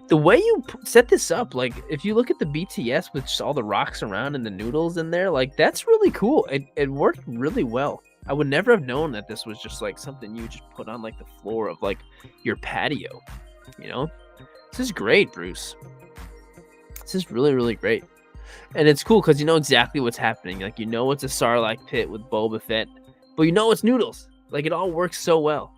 the way you set this up, like if you look at the BTS with just all the rocks around and the noodles in there, like that's really cool. It worked really well. I would never have known that this was just like something you just put on like the floor of like your patio. This is great, Bruce. This is really, really great. And it's cool because you know exactly what's happening. Like, it's a Sarlacc pit with Boba Fett, but it's noodles. Like, it all works so well.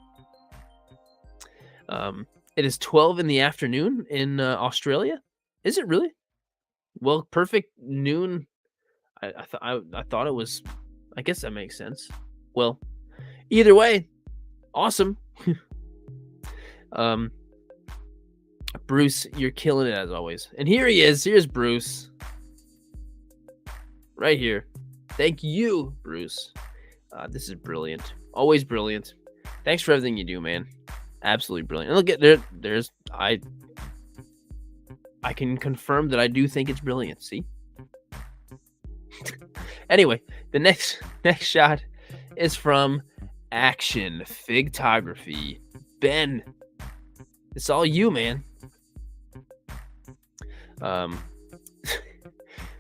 It is 12 in the afternoon in Australia. Is it really? Well, perfect noon. I thought it was. I guess that makes sense. Well, either way, awesome. Bruce, you're killing it as always. And here he is. Here's Bruce. Right here. Thank you, Bruce. This is brilliant. Always brilliant. Thanks for everything you do, man. Absolutely brilliant. And look at there's I can confirm that I do think it's brilliant. See? Anyway, the next shot is from Action Figtography. Ben, it's all you, man.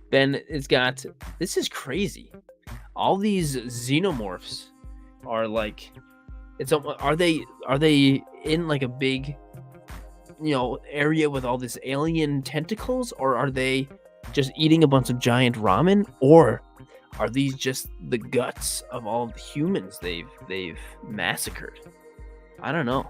Ben, this is crazy. All these xenomorphs are like, are they in like a big, area with all this alien tentacles, or are they just eating a bunch of giant ramen, or are these just the guts of all the humans they've massacred? I don't know.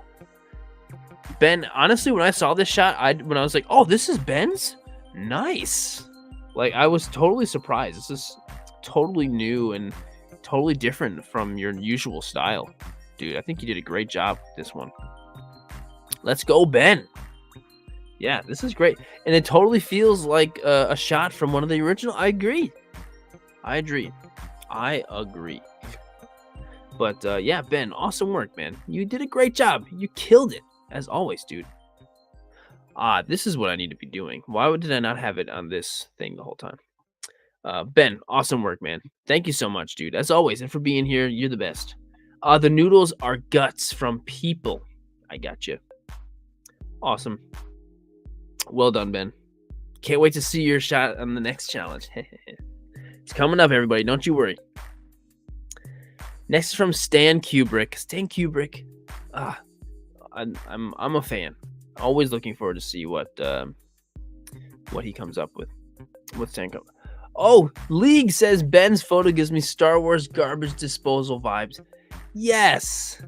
Ben, honestly, when I saw this shot, when I was like, oh, this is Ben's? Nice. Like, I was totally surprised. This is totally new and totally different from your usual style. Dude, I think you did a great job with this one. Let's go, Ben. Yeah, this is great. And it totally feels like a shot from one of the original. I agree. But yeah, Ben, awesome work, man. You did a great job. You killed it, as always, dude. This is what I need to be doing. Why did I not have it on this thing the whole time? Ben, awesome work, man. Thank you so much, dude. As always, and for being here, you're the best. The noodles are guts from people. I got you. Awesome. Well done, Ben. Can't wait to see your shot on the next challenge. It's coming up, everybody. Don't you worry. Next is from Stan Kubrick. Stan Kubrick. I'm a fan. Always looking forward to see what he comes up with. What's Stan Kubrick? Oh, League says Ben's photo gives me Star Wars garbage disposal vibes. Yes.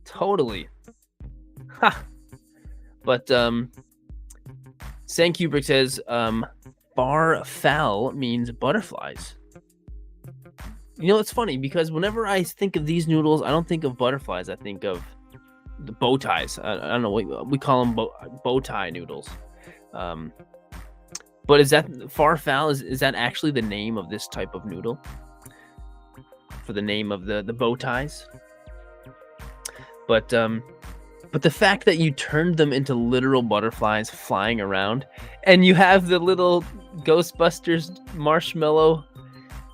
Totally. Ha. But Stan Kubrick says bar foul means butterflies. It's funny because whenever I think of these noodles, I don't think of butterflies. I think of the bow ties. I don't know what we call them, bow tie noodles. But is that far foul? Is that actually the name of this type of noodle? for the name of the bow ties. But the fact that you turned them into literal butterflies flying around, and you have the little Ghostbusters marshmallow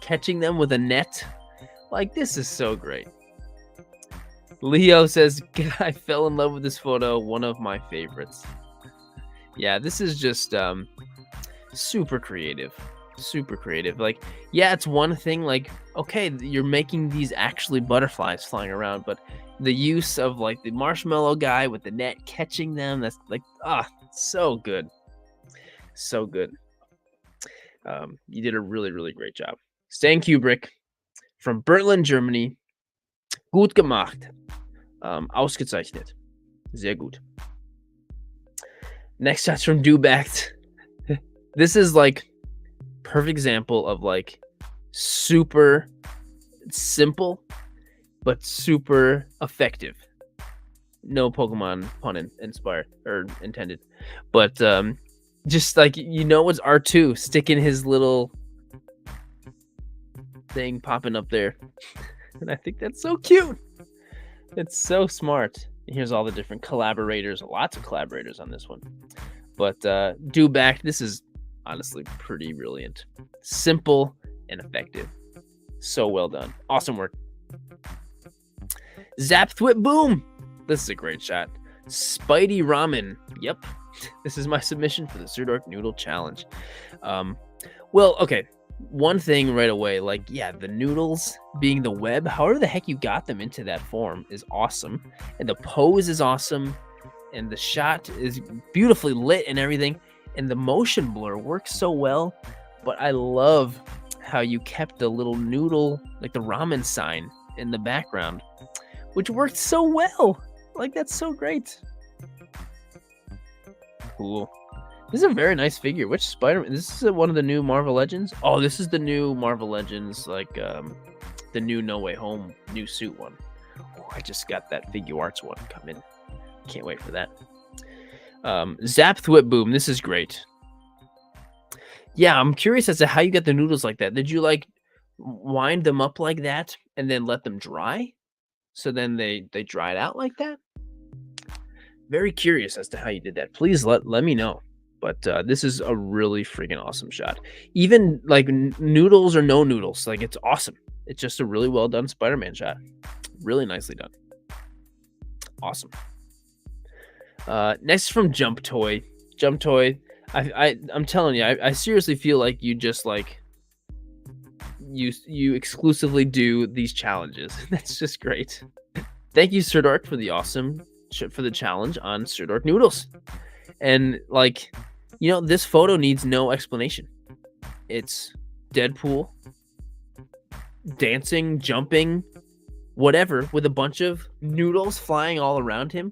catching them with a net, like, this is so great. Leo says, I fell in love with this photo, one of my favorites. Yeah, this is just super creative. Super creative. Like, yeah, it's one thing, like, okay, you're making these actually butterflies flying around, but the use of like the marshmallow guy with the net catching them, that's like, so good. So good. You did a really, really great job. Stan Kubrick from Berlin, Germany. Gut gemacht. Ausgezeichnet. Sehr gut. Next shot's from Dubact. This is like perfect example of like super simple but super effective. No Pokemon pun inspired or intended, but just like, it's R2 sticking his little thing popping up there, and I think that's so cute. It's so smart. Here's all the different collaborators, lots of collaborators on this one. But Dubact, this is honestly pretty brilliant, simple and effective. So well done. Awesome work. Zap Thwip Boom. This is a great shot. Spidey Ramen. Yep. This is my submission for the Sirdork Noodle Challenge. Well, okay. One thing right away, like, yeah, the noodles being the web, however the heck you got them into that form is awesome. And the pose is awesome. And the shot is beautifully lit and everything. And the motion blur works so well. But I love how you kept the little noodle, like the ramen sign in the background, which worked so well. Like, that's so great. Cool. This is a very nice figure. Which Spider-Man? This is one of the new Marvel Legends. Oh, this is the new Marvel Legends, like the new No Way Home new suit one. Oh, I just got that Figure Arts one coming. Can't wait for that. Zap Thwip Boom. This is great. Yeah, I'm curious as to how you got the noodles like that. Did you like wind them up like that and then let them dry? So then they dried out like that? Very curious as to how you did that. Please let me know. But this is a really freaking awesome shot. Even like noodles or no noodles, like, it's awesome. It's just a really well done Spider-Man shot. Really nicely done. Awesome. Next is from Jump Toy. Jump Toy. I'm telling you, I seriously feel like you just like you exclusively do these challenges. That's just great. Thank you, Sirdork, for the challenge on Sirdork noodles. And like, this photo needs no explanation. It's Deadpool dancing, jumping, whatever, with a bunch of noodles flying all around him.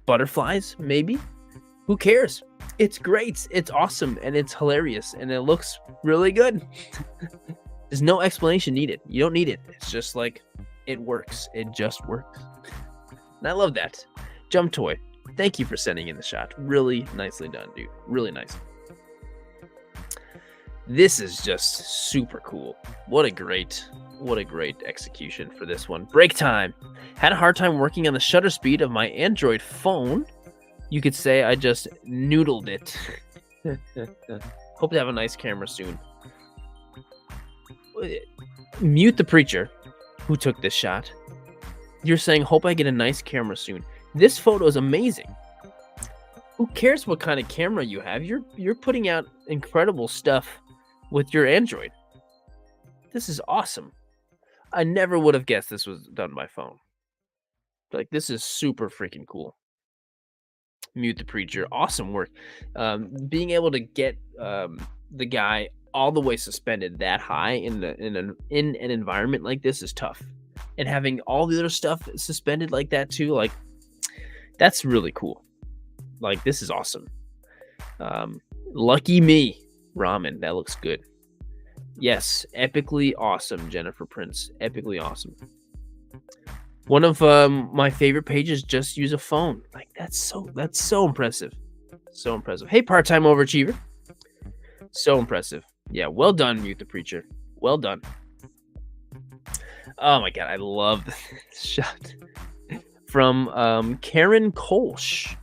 Butterflies, maybe. Who cares? It's great. It's awesome. And it's hilarious. And it looks really good. There's no explanation needed. You don't need it. It's just like, it works. It just works. And I love that. Jump Toy, thank you for sending in the shot. Really nicely done, dude. Really nice. This is just super cool. What a great execution for this one. Break time. Had a hard time working on the shutter speed of my Android phone. You could say I just noodled it. Hope to have a nice camera soon. Mute the Preacher, who took this shot. You're saying, hope I get a nice camera soon. This photo is amazing. Who cares what kind of camera you have? You're putting out incredible stuff with your Android. This is awesome. I never would have guessed this was done by phone. Like, this is super freaking cool. Mute the Preacher. Awesome work. Being able to get the guy all the way suspended that high in an environment like this is tough. And having all the other stuff suspended like that too, like, that's really cool. Like, this is awesome. Lucky me. Ramen. That looks good. Yes. Epically awesome, Jennifer Prince. Epically awesome. One of my favorite pages, just use a phone. Like, that's so impressive. So impressive. Hey, part-time overachiever. So impressive. Yeah, well done, Mute the Preacher. Well done. Oh my god, I love this shot from Karen Kolsch.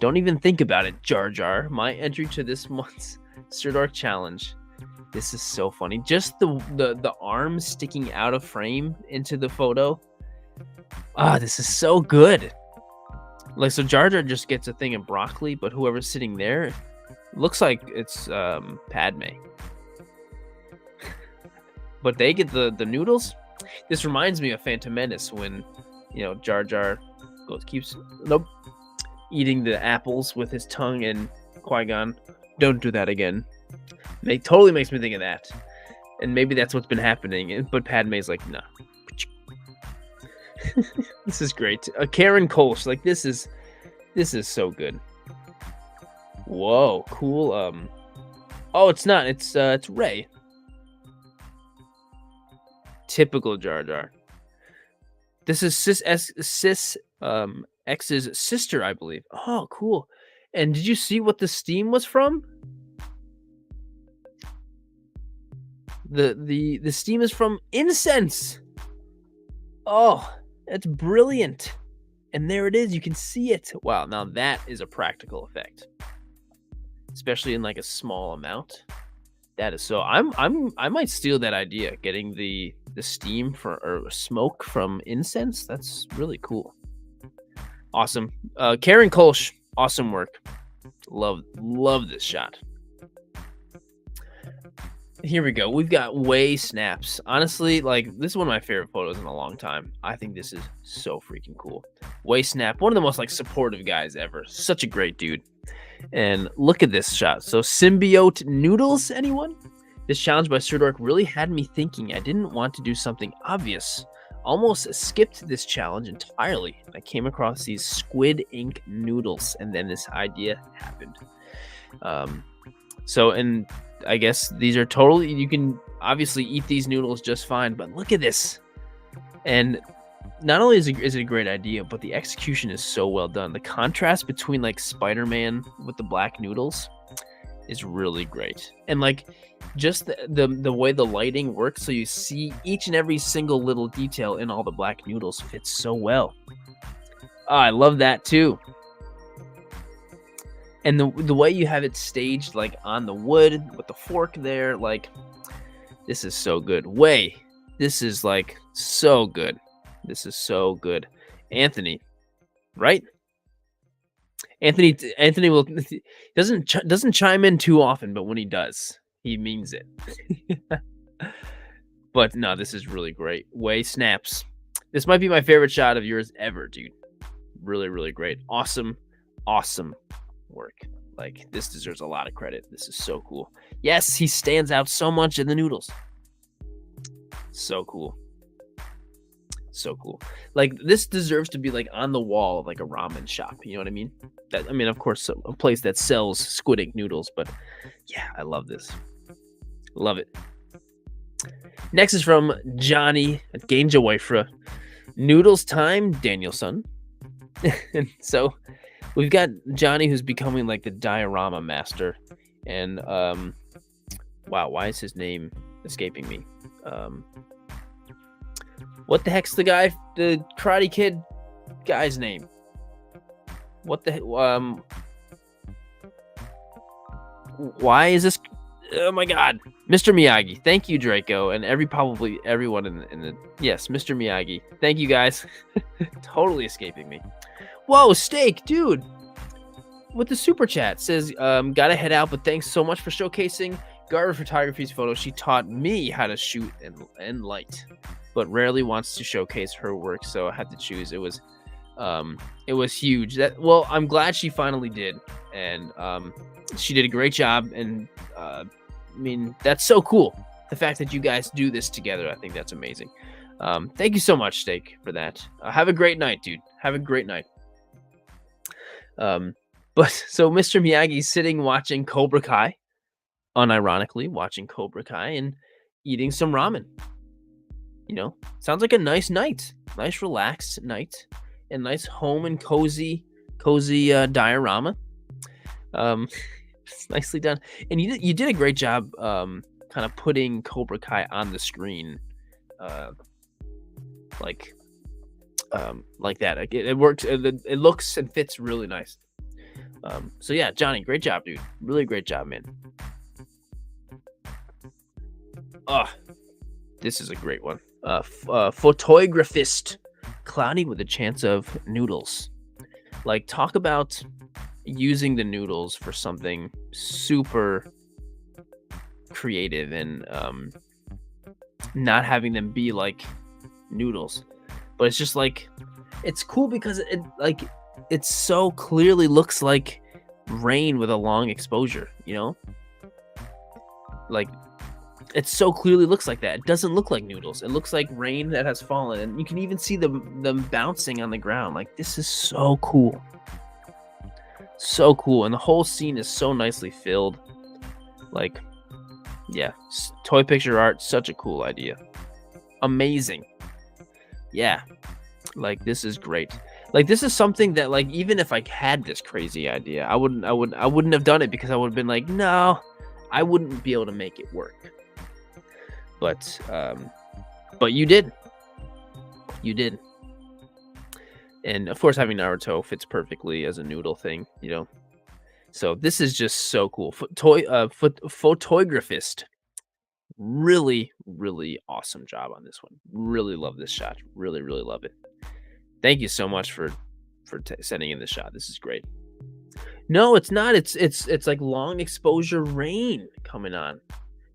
Don't even think about it, Jar Jar. My entry to this month's Sirdork challenge. This is so funny. Just the arm sticking out of frame into the photo. Ah, this is so good. Like, so Jar Jar just gets a thing of broccoli, but whoever's sitting there looks like it's Padme. But they get the noodles. This reminds me of Phantom Menace when, Jar Jar keeps eating the apples with his tongue, and Qui-Gon, don't do that again. It totally makes me think of that. And maybe that's what's been happening. But Padme's like, no. This is great. Karen Kolsch, like this is so good. Whoa, cool. Oh, it's not. It's Rey. Typical Jar Jar. This is X's sister, I believe. Oh, cool. And did you see what the steam was from? The steam is from incense. Oh, that's brilliant. And there it is. You can see it. Wow, now that is a practical effect. Especially in like a small amount. That is so I might steal that idea, getting the steam or smoke from incense. That's really cool. Awesome. Karen Kolsch, awesome work. Love this shot. Here we go. We've got Way Snaps. Honestly, like, this is one of my favorite photos in a long time. I think this is so freaking cool. Way Snap, one of the most like supportive guys ever. Such a great dude. And look at this shot. So symbiote noodles, anyone? This challenge by Sirdork really had me thinking. I didn't want to do something obvious. Almost skipped this challenge entirely. I came across these squid ink noodles, and then this idea happened. And I guess these are totally, you can obviously eat these noodles just fine, but look at this. And not only is it a great idea, but the execution is so well done. The contrast between like Spider-Man with the black noodles is really great. And like just the way the lighting works, so you see each and every single little detail in all the black noodles fits so well. Oh, I love that too. And the way you have it staged, like on the wood with the fork there, like this is so good. This is like so good. This is so good. Anthony, right? Anthony will doesn't chime in too often, but when he does, he means it. But no, this is really great. Way Snaps. This might be my favorite shot of yours ever, dude. Really, really great. Awesome work. Like, this deserves a lot of credit. This is so cool. Yes, he stands out so much in the noodles. So cool. So cool. Like, this deserves to be like on the wall of like a ramen shop. You know what I mean? Of course, a place that sells squid ink noodles, but yeah, I love this. Love it. Next is from Johnny at Ganja Wifra. Noodles time, Danielson. And so we've got Johnny, who's becoming like the diorama master. And wow, why is his name escaping me? What the heck's the Karate Kid guy's name? What the why is this? Oh my God, Mr. Miyagi. Thank you, Draco, and probably everyone in the yes, Mr. Miyagi. Thank you guys. Totally escaping me. Whoa, Steak, dude, with the super chat says, gotta head out, but thanks so much for showcasing Garver Photography's photo. She taught me how to shoot and light, but rarely wants to showcase her work, so I had to choose. It was huge. I'm glad she finally did, and she did a great job, and that's so cool. The fact that you guys do this together, I think that's amazing. Thank you so much, Steak, for that. Have a great night, dude. Have a great night. But so Mr. Miyagi's sitting watching Cobra Kai, unironically watching Cobra Kai and eating some ramen. Sounds like a nice night, nice relaxed night, and nice home and cozy diorama. It's nicely done, and you did a great job, kind of putting Cobra Kai on the screen. like that. Like it works. It looks and fits really nice. So yeah, Johnny, great job, dude. Really great job, man. Oh, this is a great one. Photographist, cloudy with a chance of noodles. Like, talk about using the noodles for something super creative and not having them be like noodles, but it's just like it's cool because it so clearly looks like rain with a long exposure, like it so clearly looks like that. It doesn't look like noodles. It looks like rain that has fallen, and you can even see them bouncing on the ground. Like, this is so cool. So cool. And the whole scene is so nicely filled. Like, yeah, toy picture art, such a cool idea. Amazing. Yeah. Like, this is great. Like, this is something that, like, even if I had this crazy idea, I wouldn't have done it, because I would have been like, no, I wouldn't be able to make it work. But you did. You did. And of course, having Naruto fits perfectly as a noodle thing, So this is just so cool. Photographist. Really, really awesome job on this one. Really love this shot. Really, really love it. Thank you so much for sending in this shot. This is great. No, it's not. It's like long exposure rain coming on.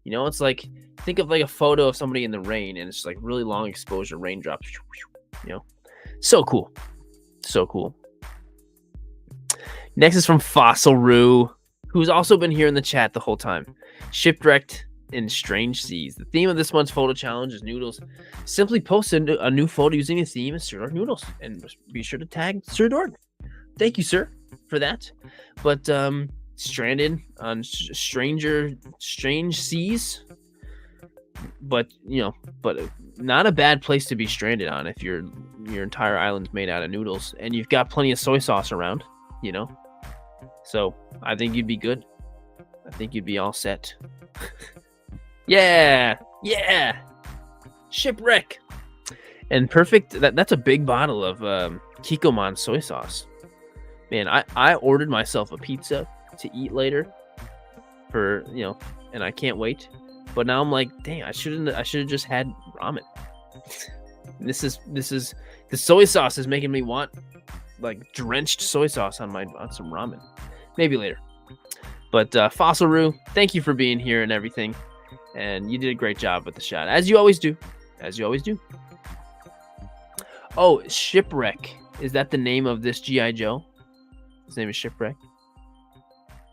It's like, think of like a photo of somebody in the rain, and it's like really long exposure raindrops. So cool. So cool. Next is from Fossil Roo, who's also been here in the chat the whole time. Shipwrecked in Strange Seas. The theme of this month's photo challenge is noodles. Simply post a new photo using the theme of Sirdork noodles, and be sure to tag Sirdork. Thank you, sir, for that. But stranded on strange seas, but not a bad place to be stranded on if your entire island's made out of noodles and you've got plenty of soy sauce around, so I think you'd be good. I think you'd be all set. yeah Shipwreck. And perfect. That's a big bottle of Kikkoman soy sauce. Man, I ordered myself a pizza to eat later for, and I can't wait. But now I'm like, dang, I should have just had ramen. This is the soy sauce is making me want like drenched soy sauce on some ramen. Maybe later. But Fossil Roo, thank you for being here and everything. And you did a great job with the shot, as you always do. Oh, Shipwreck. Is that the name of this G.I. Joe? His name is Shipwreck.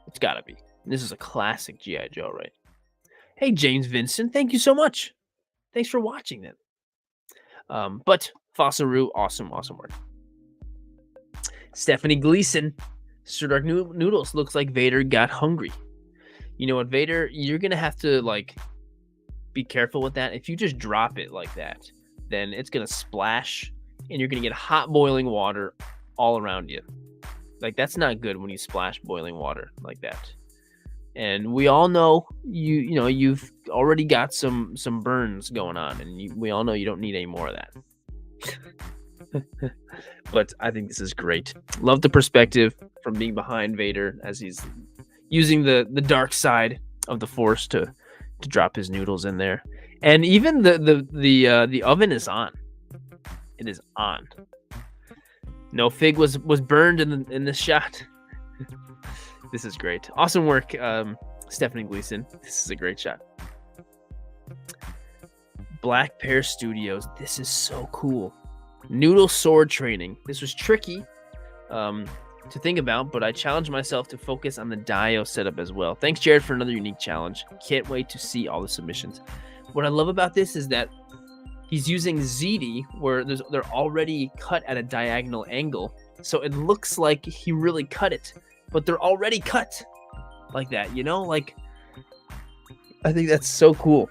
It's gotta be. This is a classic G.I. Joe, right? Hey, James Vincent, thank you so much. Thanks for watching that. But Fossil Roo, awesome work. Stephanie Gleason, Sirdork Noodles, looks like Vader got hungry. You know what, Vader, you're gonna have to like be careful with that. If you just drop it like that, then it's gonna splash, and you're gonna get hot boiling water all around you. Like, that's not good when you splash boiling water like that. And we all know you've already got some burns going on, and we all know you don't need any more of that. But I think this is great. Love the perspective from being behind Vader as he's using the dark side of the Force to drop his noodles in there. And even the oven is on. It is on. No fig was burned in this shot. This is great. Awesome work, Stephanie Gleason. This is a great shot. Black Pear Studios. This is so cool. Noodle sword training. This was tricky to think about, but I challenged myself to focus on the Dio setup as well. Thanks, Jared, for another unique challenge. Can't wait to see all the submissions. What I love about this is that he's using ZD, where they're already cut at a diagonal angle, so it looks like he really cut it, but they're already cut like that, Like, I think that's so cool.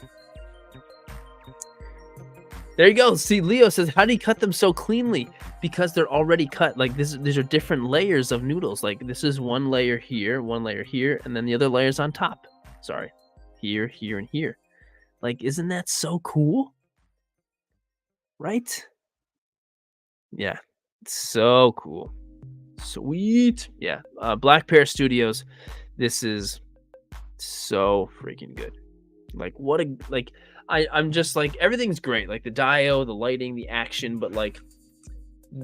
There you go. See, Leo says, how do you cut them so cleanly? Because they're already cut. Like, these are different layers of noodles. Like, this is one layer here, and then the other layer's on top. Sorry. Here, and here. Like, isn't that so cool? Right? Yeah. So cool. Sweet. Yeah. Black Pear Studios. This is so freaking good. Like what a like I'm just like everything's great. Like the dio, the lighting, the action, but like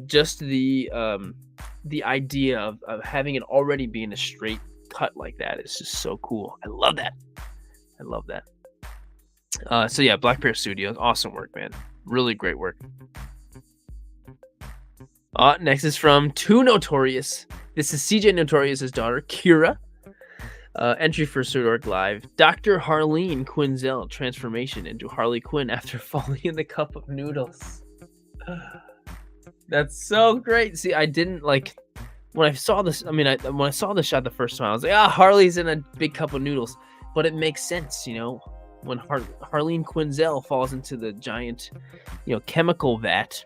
just the idea of having it already being a straight cut like that is just so cool. I love that. I love that. So yeah, Black Pear Studios, awesome work, man. Really great work. Next is from Too Notorious. This is CJ Notorious's daughter, Kira. Entry for Sirdork Live. Dr. Harleen Quinzel transformation into Harley Quinn after falling in the cup of noodles. That's so great. See, I didn't like when I saw this. I mean, when I saw the shot the first time, I was like, Harley's in a big cup of noodles. But it makes sense, when Harleen Quinzel falls into the giant, chemical vat,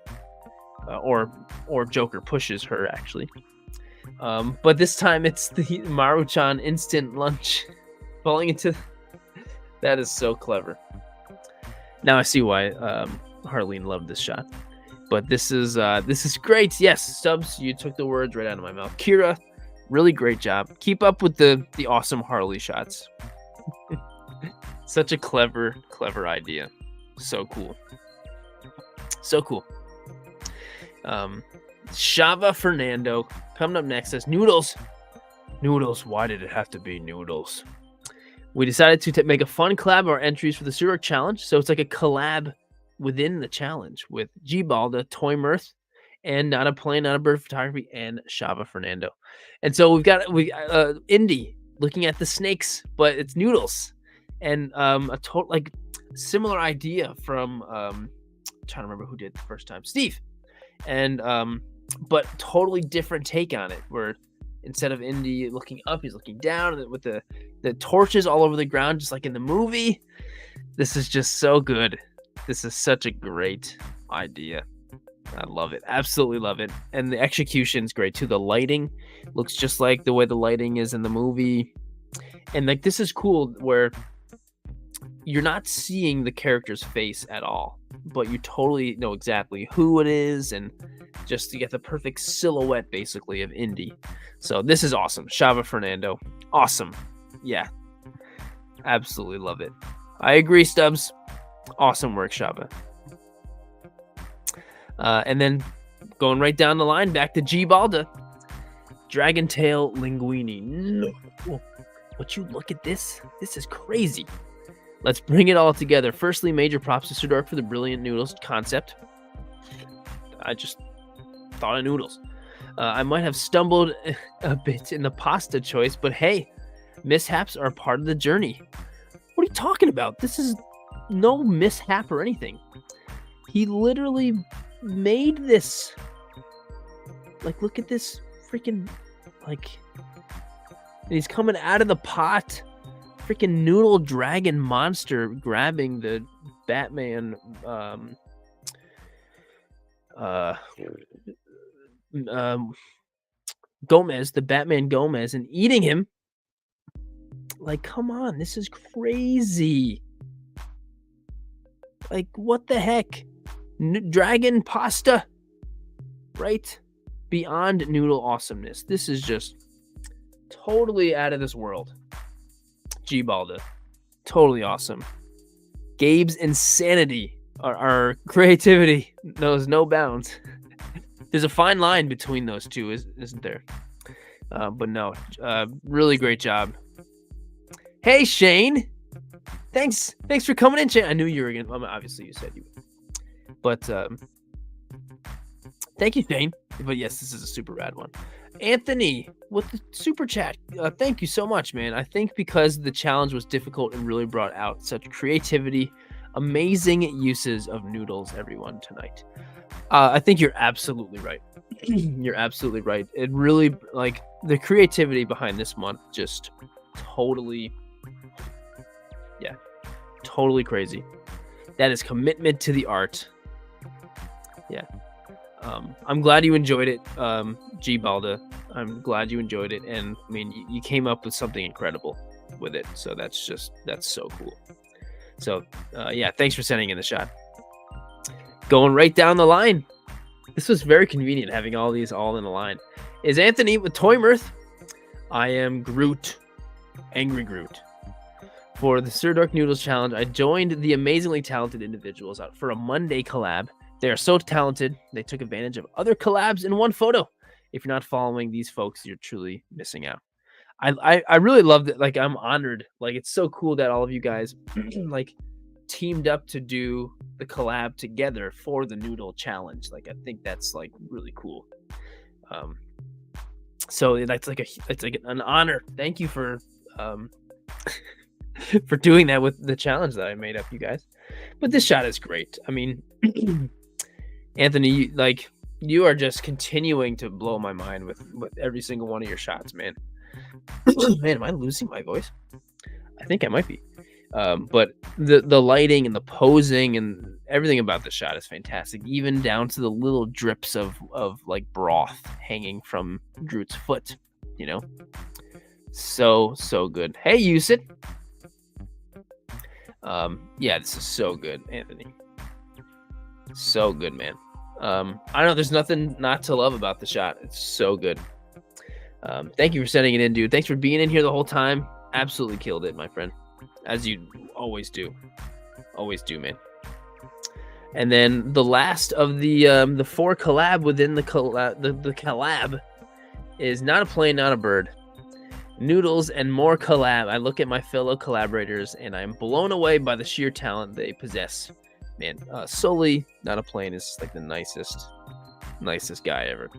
or Joker pushes her actually. But this time it's the Maruchan instant lunch falling into. That is so clever. Now I see why Harleen loved this shot. But this is great. Yes, Stubbs, you took the words right out of my mouth. Kira, really great job. Keep up with the awesome Harley shots. Such a clever idea. So cool. So cool. Shava Fernando coming up next says, Noodles, why did it have to be noodles? We decided to make a fun collab of our entries for the Sirdork challenge. So it's like a collab within the challenge with G Balda, Toy Mirth, and Not a Plane, Not a Bird Photography, and Shava Fernando. And so we've got Indy looking at the snakes, but it's noodles. And a total like similar idea from I'm trying to remember who did it the first time. Steve. And but totally different take on it, where instead of Indy looking up, he's looking down with the torches all over the ground, just like in the movie. This is just so good. This is such a great idea. I love it. Absolutely love it. And the execution's great too. The lighting looks just like the way the lighting is in the movie. And like this is cool where you're not seeing the character's face at all, but you totally know exactly who it is, and just to get the perfect silhouette basically of Indy. So this is awesome. Shava Fernando. Awesome. Yeah. Absolutely love it. I agree, Stubbs. Awesome work, Shava. And then going right down the line, back to G Balda. Dragon Tail Linguini. No. Would you look at this? This is crazy. Let's bring it all together. Firstly, major props to Sirdork for the brilliant noodles concept. I just thought of noodles. I might have stumbled a bit in the pasta choice, but hey, mishaps are part of the journey. What are you talking about? This is no mishap or anything. He literally made this. Like, look at this freaking, like, and he's coming out of the pot. Freaking noodle dragon monster grabbing the Batman Gomez, the Batman Gomez, and eating him. Like, come on, this is crazy. Like, what the heck? Dragon pasta, right? Beyond noodle awesomeness. This is just totally out of this world. G Balda, totally awesome. Gabe's insanity, our creativity knows no bounds. There's a fine line between those two, isn't there? But no, really great job. Hey Shane, thanks for coming in, Shane. I knew you were gonna. Obviously, you said you would. But thank you, Shane. But yes, this is a super rad one. Anthony with the super chat. Thank you so much, man. I think because the challenge was difficult and really brought out such creativity, amazing uses of noodles, everyone, tonight. I think you're absolutely right. You're absolutely right. It really, like, the creativity behind this month just totally, yeah, totally crazy. That is commitment to the art. Yeah. I'm glad you enjoyed it, G Balda. I'm glad you enjoyed it, and I mean, you came up with something incredible with it. So that's so cool. So yeah, thanks for sending in the shot. Going right down the line, This was very convenient having all these all in a line. Is Anthony with Toy Mirth? I am Groot. Angry Groot. For the Sirdork Noodles Challenge, I joined the amazingly talented individuals out for a Monday collab. They are so talented, they took advantage of other collabs in one photo. If you're not following these folks, you're truly missing out. I really loved it. Like, I'm honored. Like, it's so cool that all of you guys like teamed up to do the collab together for the Noodle Challenge. Like, I think that's like really cool. So that's like an honor. Thank you for for doing that with the challenge that I made up, you guys. But this shot is great. I mean, Anthony, you are just continuing to blow my mind with every single one of your shots, man. Man, am I losing my voice? I think I might be. But the lighting and the posing and everything about the shot is fantastic, even down to the little drips of like broth hanging from Groot's foot, you know? So good. Hey, Yusit. Yeah, this is so good, Anthony. So good, man. I don't know, there's nothing not to love about the shot. It's so good. Thank you for sending it in, dude. Thanks for being in here the whole time. Absolutely killed it, my friend. As you always do. Always do, man. And then the last of the 4 collab within the collab is Not a Plane, Not a Bird. Noodles and more collab. I look at my fellow collaborators and I'm blown away by the sheer talent they possess. Man, Sully, Not a Plane is like the nicest guy ever.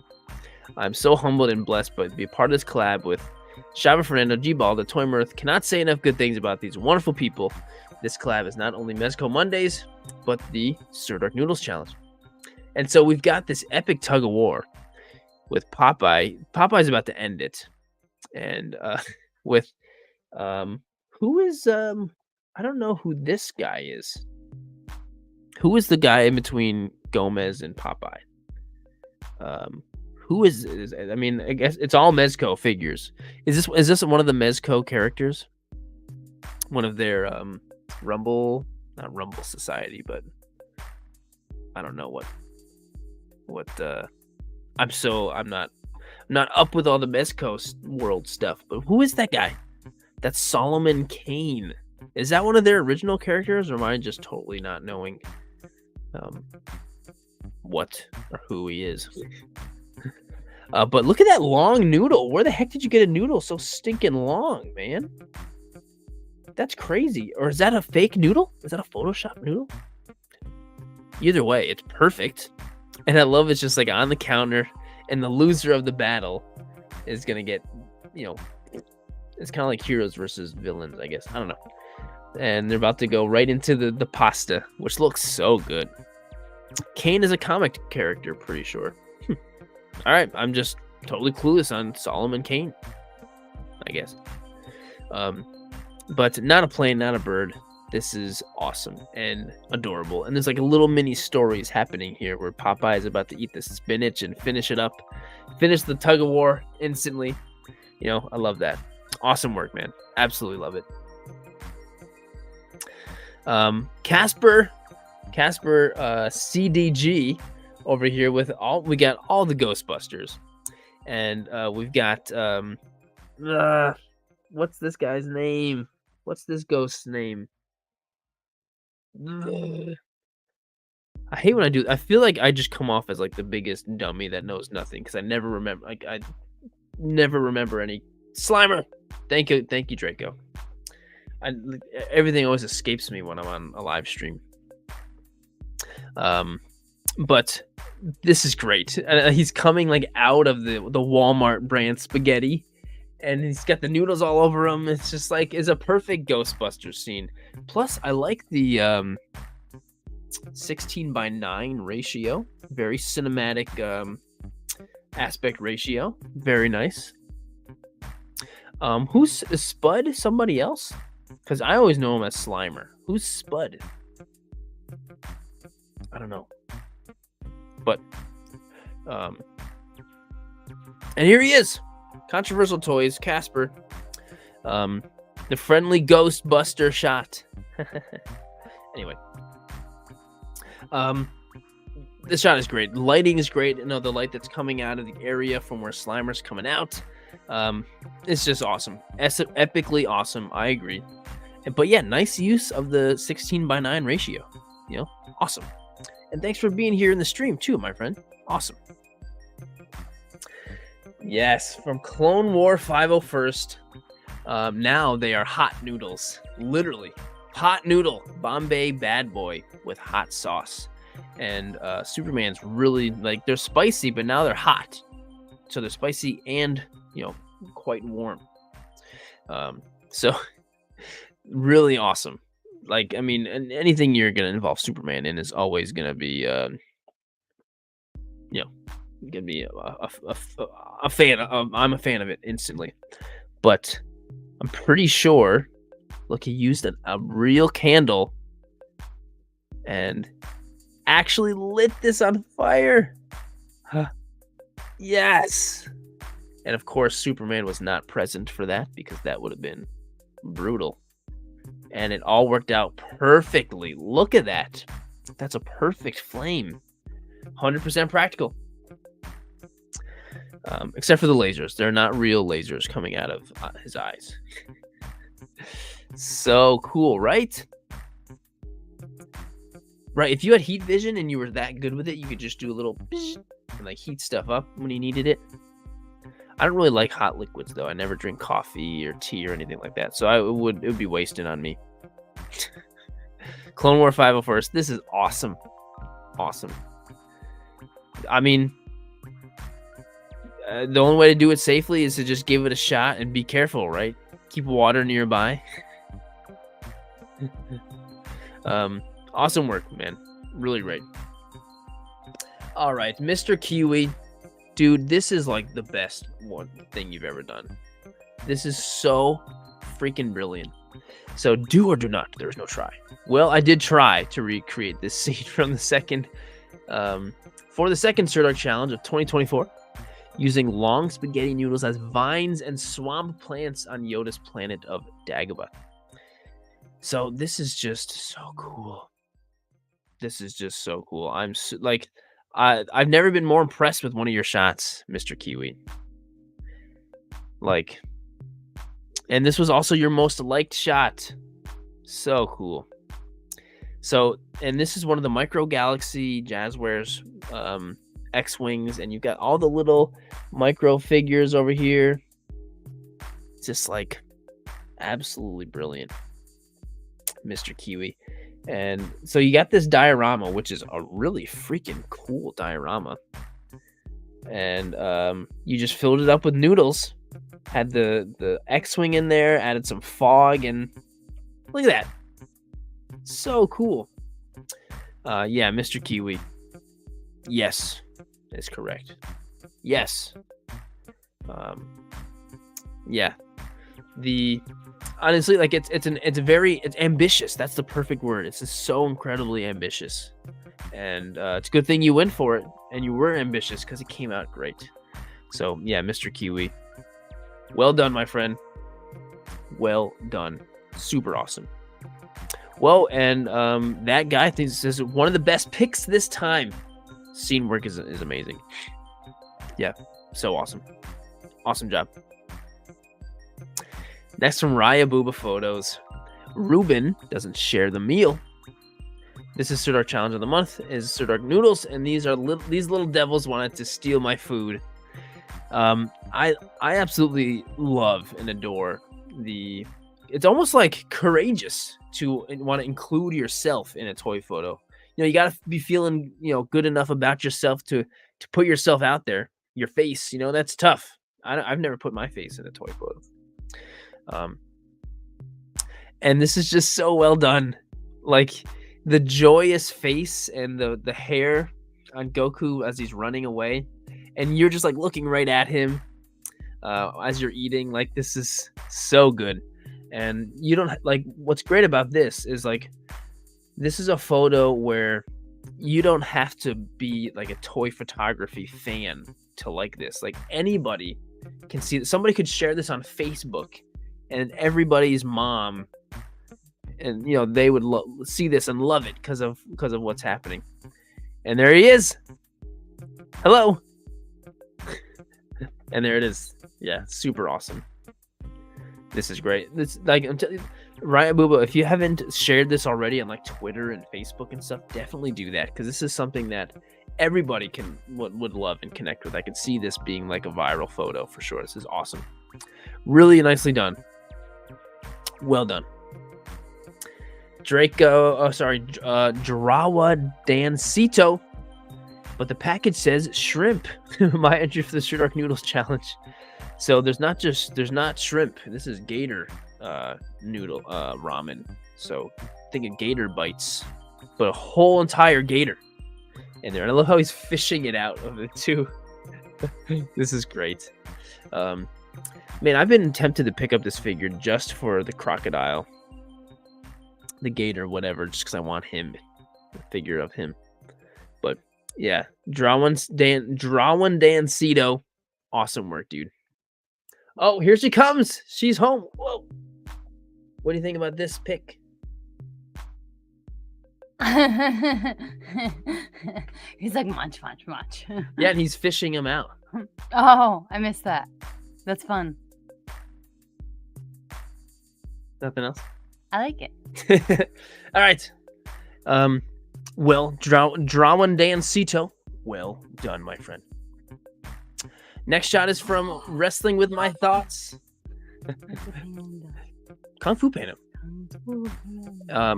I'm so humbled and blessed to be a part of this collab with Shaba Fernando, G-Ball, the Toy Mirth. Cannot say enough good things about these wonderful people. This collab is not only Mezco Mondays, but the Sirdork Noodles Challenge. And so we've got this epic tug of war with Popeye. Popeye's about to end it. And with who is I don't know who this guy is. Who is the guy in between Gomez and Popeye? Who is I mean, I guess it's all Mezco figures. Is this one of the Mezco characters? One of their not Rumble Society, but I don't know what I'm not up with all the Mezco world stuff, but who is that guy? That's Solomon Kane. Is that one of their original characters, or am I just totally not knowing what or who he is? But look at that long noodle. Where the heck did you get a noodle so stinking long, man? That's crazy. Or is that a fake noodle? Is that a Photoshop noodle? Either way, it's perfect. And I love it's just like on the counter, and the loser of the battle is going to get, it's kind of like heroes versus villains, I guess. I don't know. And they're about to go right into the pasta, which looks so good. Kane is a comic character, pretty sure. All right, I'm just totally clueless on Solomon Kane, I guess. But Not a Plane, Not a Bird. This is awesome and adorable. And there's like a little mini stories happening here where Popeye is about to eat the spinach and finish it up. Finish the tug of war instantly. I love that. Awesome work, man. Absolutely love it. Casper CDG over here with we got all the Ghostbusters. And we've got what's this guy's name? What's this ghost's name? I hate when I do. I feel like I just come off as like the biggest dummy that knows nothing because I never remember. I never remember any Slimer. Thank you, Draco. Everything always escapes me when I'm on a live stream. But this is great. He's coming like out of the Walmart brand spaghetti, and he's got the noodles all over him. It's just like it's a perfect Ghostbusters scene. Plus, I like the 16:9 ratio. Very cinematic aspect ratio. Very nice. Who's Spud? Somebody else? Because I always know him as Slimer. Who's Spud? I don't know. But and here he is. Controversial Toys, Casper. The friendly Ghostbuster shot. Anyway. This shot is great. The lighting is great. You know, the light that's coming out of the area from where Slimer's coming out. It's just awesome. Epically awesome. I agree. But yeah, nice use of the 16:9 ratio. You know, awesome. And thanks for being here in the stream too, my friend. Awesome. Yes, from Clone War 501st. Now they are hot noodles. Literally. Hot noodle. Bombay bad boy with hot sauce. And Superman's really, like, they're spicy, but now they're hot. So they're spicy and, you know, quite warm. So really awesome. Like, I mean, anything you're going to involve Superman in is always going to be, you know, gonna be a fan. I'm a fan of it instantly. But I'm pretty sure, look, he used a real candle and actually lit this on fire. Huh. Yes. And of course, Superman was not present for that because that would have been brutal. And it all worked out perfectly. Look at that. That's a perfect flame. 100% practical. Except for the lasers. They're not real lasers coming out of his eyes. So cool, right? Right, if you had heat vision and you were that good with it, you could just do a little and like heat stuff up when you needed it. I don't really like hot liquids though. I never drink coffee or tea or anything like that. So it would be wasted on me. Clone War 501st. This is awesome. Awesome. I mean, the only way to do it safely is to just give it a shot and be careful, right? Keep water nearby. Awesome work, man. Really great. All right, Mr. Kiwi. Dude, this is like the best thing you've ever done. This is so freaking brilliant. So do or do not. There is no try. Well, I did try to recreate this scene from the second, for the second Sirdork challenge of 2024, using long spaghetti noodles as vines and swamp plants on Yoda's planet of Dagobah. So this is just so cool. This is just so cool. I'm like, I've never been more impressed with one of your shots, Mr. Kiwi. Like, and this was also your most liked shot. So cool. So, and this is one of the Micro Galaxy Jazzwares X-Wings, and you've got all the little micro figures over here. Just like absolutely brilliant, Mr. Kiwi. And so you got this diorama, which is a really freaking cool diorama. And you just filled it up with noodles. Had the X-Wing in there, added some fog, and look at that. So cool. Yeah, Mr. Kiwi. Yes, is correct. Yes. Yeah. Honestly, like it's ambitious. That's the perfect word. It's just so incredibly ambitious, and it's a good thing you went for it and you were ambitious because it came out great. So yeah, Mr. Kiwi, well done, my friend. Well done. Super awesome. Well, and that guy thinks this is one of the best picks this time. Scene work is amazing. Yeah, so awesome. Awesome job. Next from Raya Booba Photos. Ruben doesn't share the meal. This is Sirdork Challenge of the Month. Is Sirdork Noodles, and these little devils wanted to steal my food. I absolutely love and adore it's almost like courageous to want to include yourself in a toy photo. You know, you got to be feeling, you know, good enough about yourself to put yourself out there. Your face, you know, that's tough. I've never put my face in a toy photo. And this is just so well done. Like the joyous face and the hair on Goku as he's running away, and you're just like looking right at him as you're eating. Like, this is so good. And you don't like, what's great about this is like, this is a photo where you don't have to be like a toy photography fan to like this. Like, anybody can see that. Somebody could share this on Facebook, and everybody's mom, and you know, they would see this and love it because of what's happening. And there he is. Hello. And there it is. Yeah, super awesome. This is great. This like I'm telling you, Ryan Booba, if you haven't shared this already on like Twitter and Facebook and stuff, definitely do that because this is something that everybody would love and connect with. I can see this being like a viral photo for sure. This is awesome. Really nicely done. Well done. Drawa Dancito. But the package says shrimp. My entry for the Sirdork Noodles Challenge. So there's not shrimp. This is gator noodle ramen. So think of gator bites, but a whole entire gator in there. And I love how he's fishing it out of it too. This is great. Man, I've been tempted to pick up this figure just for the crocodile, the gator, whatever, just because I want him, the figure of him. But yeah, Drawan Dancito, awesome work, dude. Oh, here she comes. She's home. Whoa. What do you think about this pick? He's like, munch, munch, munch. Yeah, and he's fishing him out. Oh, I missed that. That's fun. Nothing else? I like it. All right. Well, Drawan Dancito. Well done, my friend. Next shot is from Wrestling with My Thoughts. Kung Fu Panda.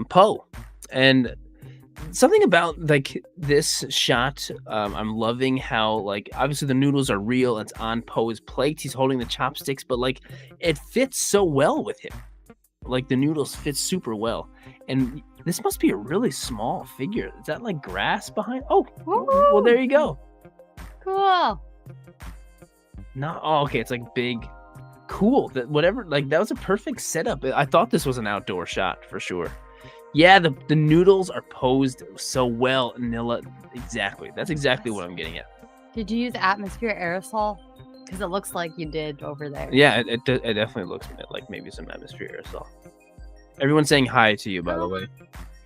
Poe. And something about like this shot, I'm loving how like obviously the noodles are real. It's on Poe's plate. He's holding the chopsticks, but like it fits so well with him. Like the noodles fit super well. And this must be a really small figure. Is that like grass behind? Oh, well, there you go. Cool. No, oh, okay, it's like big, cool. That whatever, like that was a perfect setup. I thought this was an outdoor shot for sure. Yeah, the noodles are posed so well, Nilla. Exactly, that's exactly what I'm getting at. Did you use atmosphere aerosol? Because it looks like you did over there. Yeah, it definitely looks like maybe some atmosphere aerosol. Everyone's saying hi to you, by the way.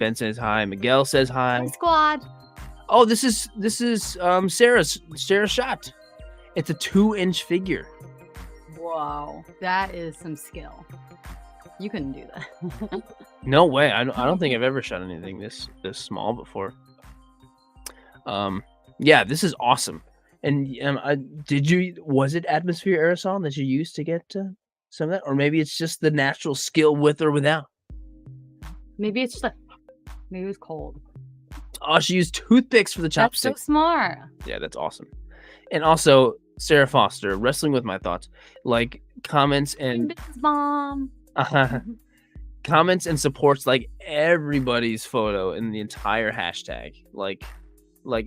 Ben says hi. Miguel says hi. Hi, squad. Oh, this is Sarah's shot. It's a 2-inch figure. Whoa, that is some skill. You couldn't do that. No way. I don't think I've ever shot anything this small before. Yeah, this is awesome. And was it atmosphere aerosol that you used to get some of that, or maybe it's just the natural skill with or without? Maybe it's just maybe it was cold. Oh, she used toothpicks for the chopsticks. That's so smart. Yeah, that's awesome. And also, Sarah Foster, Wrestling with My Thoughts, like comments and Mom. Comments and supports like everybody's photo in the entire hashtag, like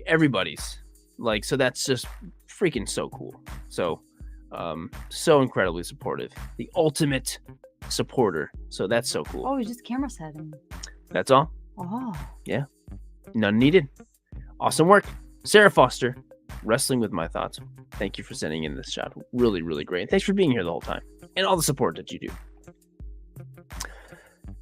everybody's, like, so that's just freaking so cool. So, so incredibly supportive, the ultimate supporter. So that's so cool. Oh, you just camera setting. That's all. Oh, yeah, none needed. Awesome work, Sarah Foster. Wrestling with My Thoughts. Thank you for sending in this shot. Really, really great. And thanks for being here the whole time and all the support that you do.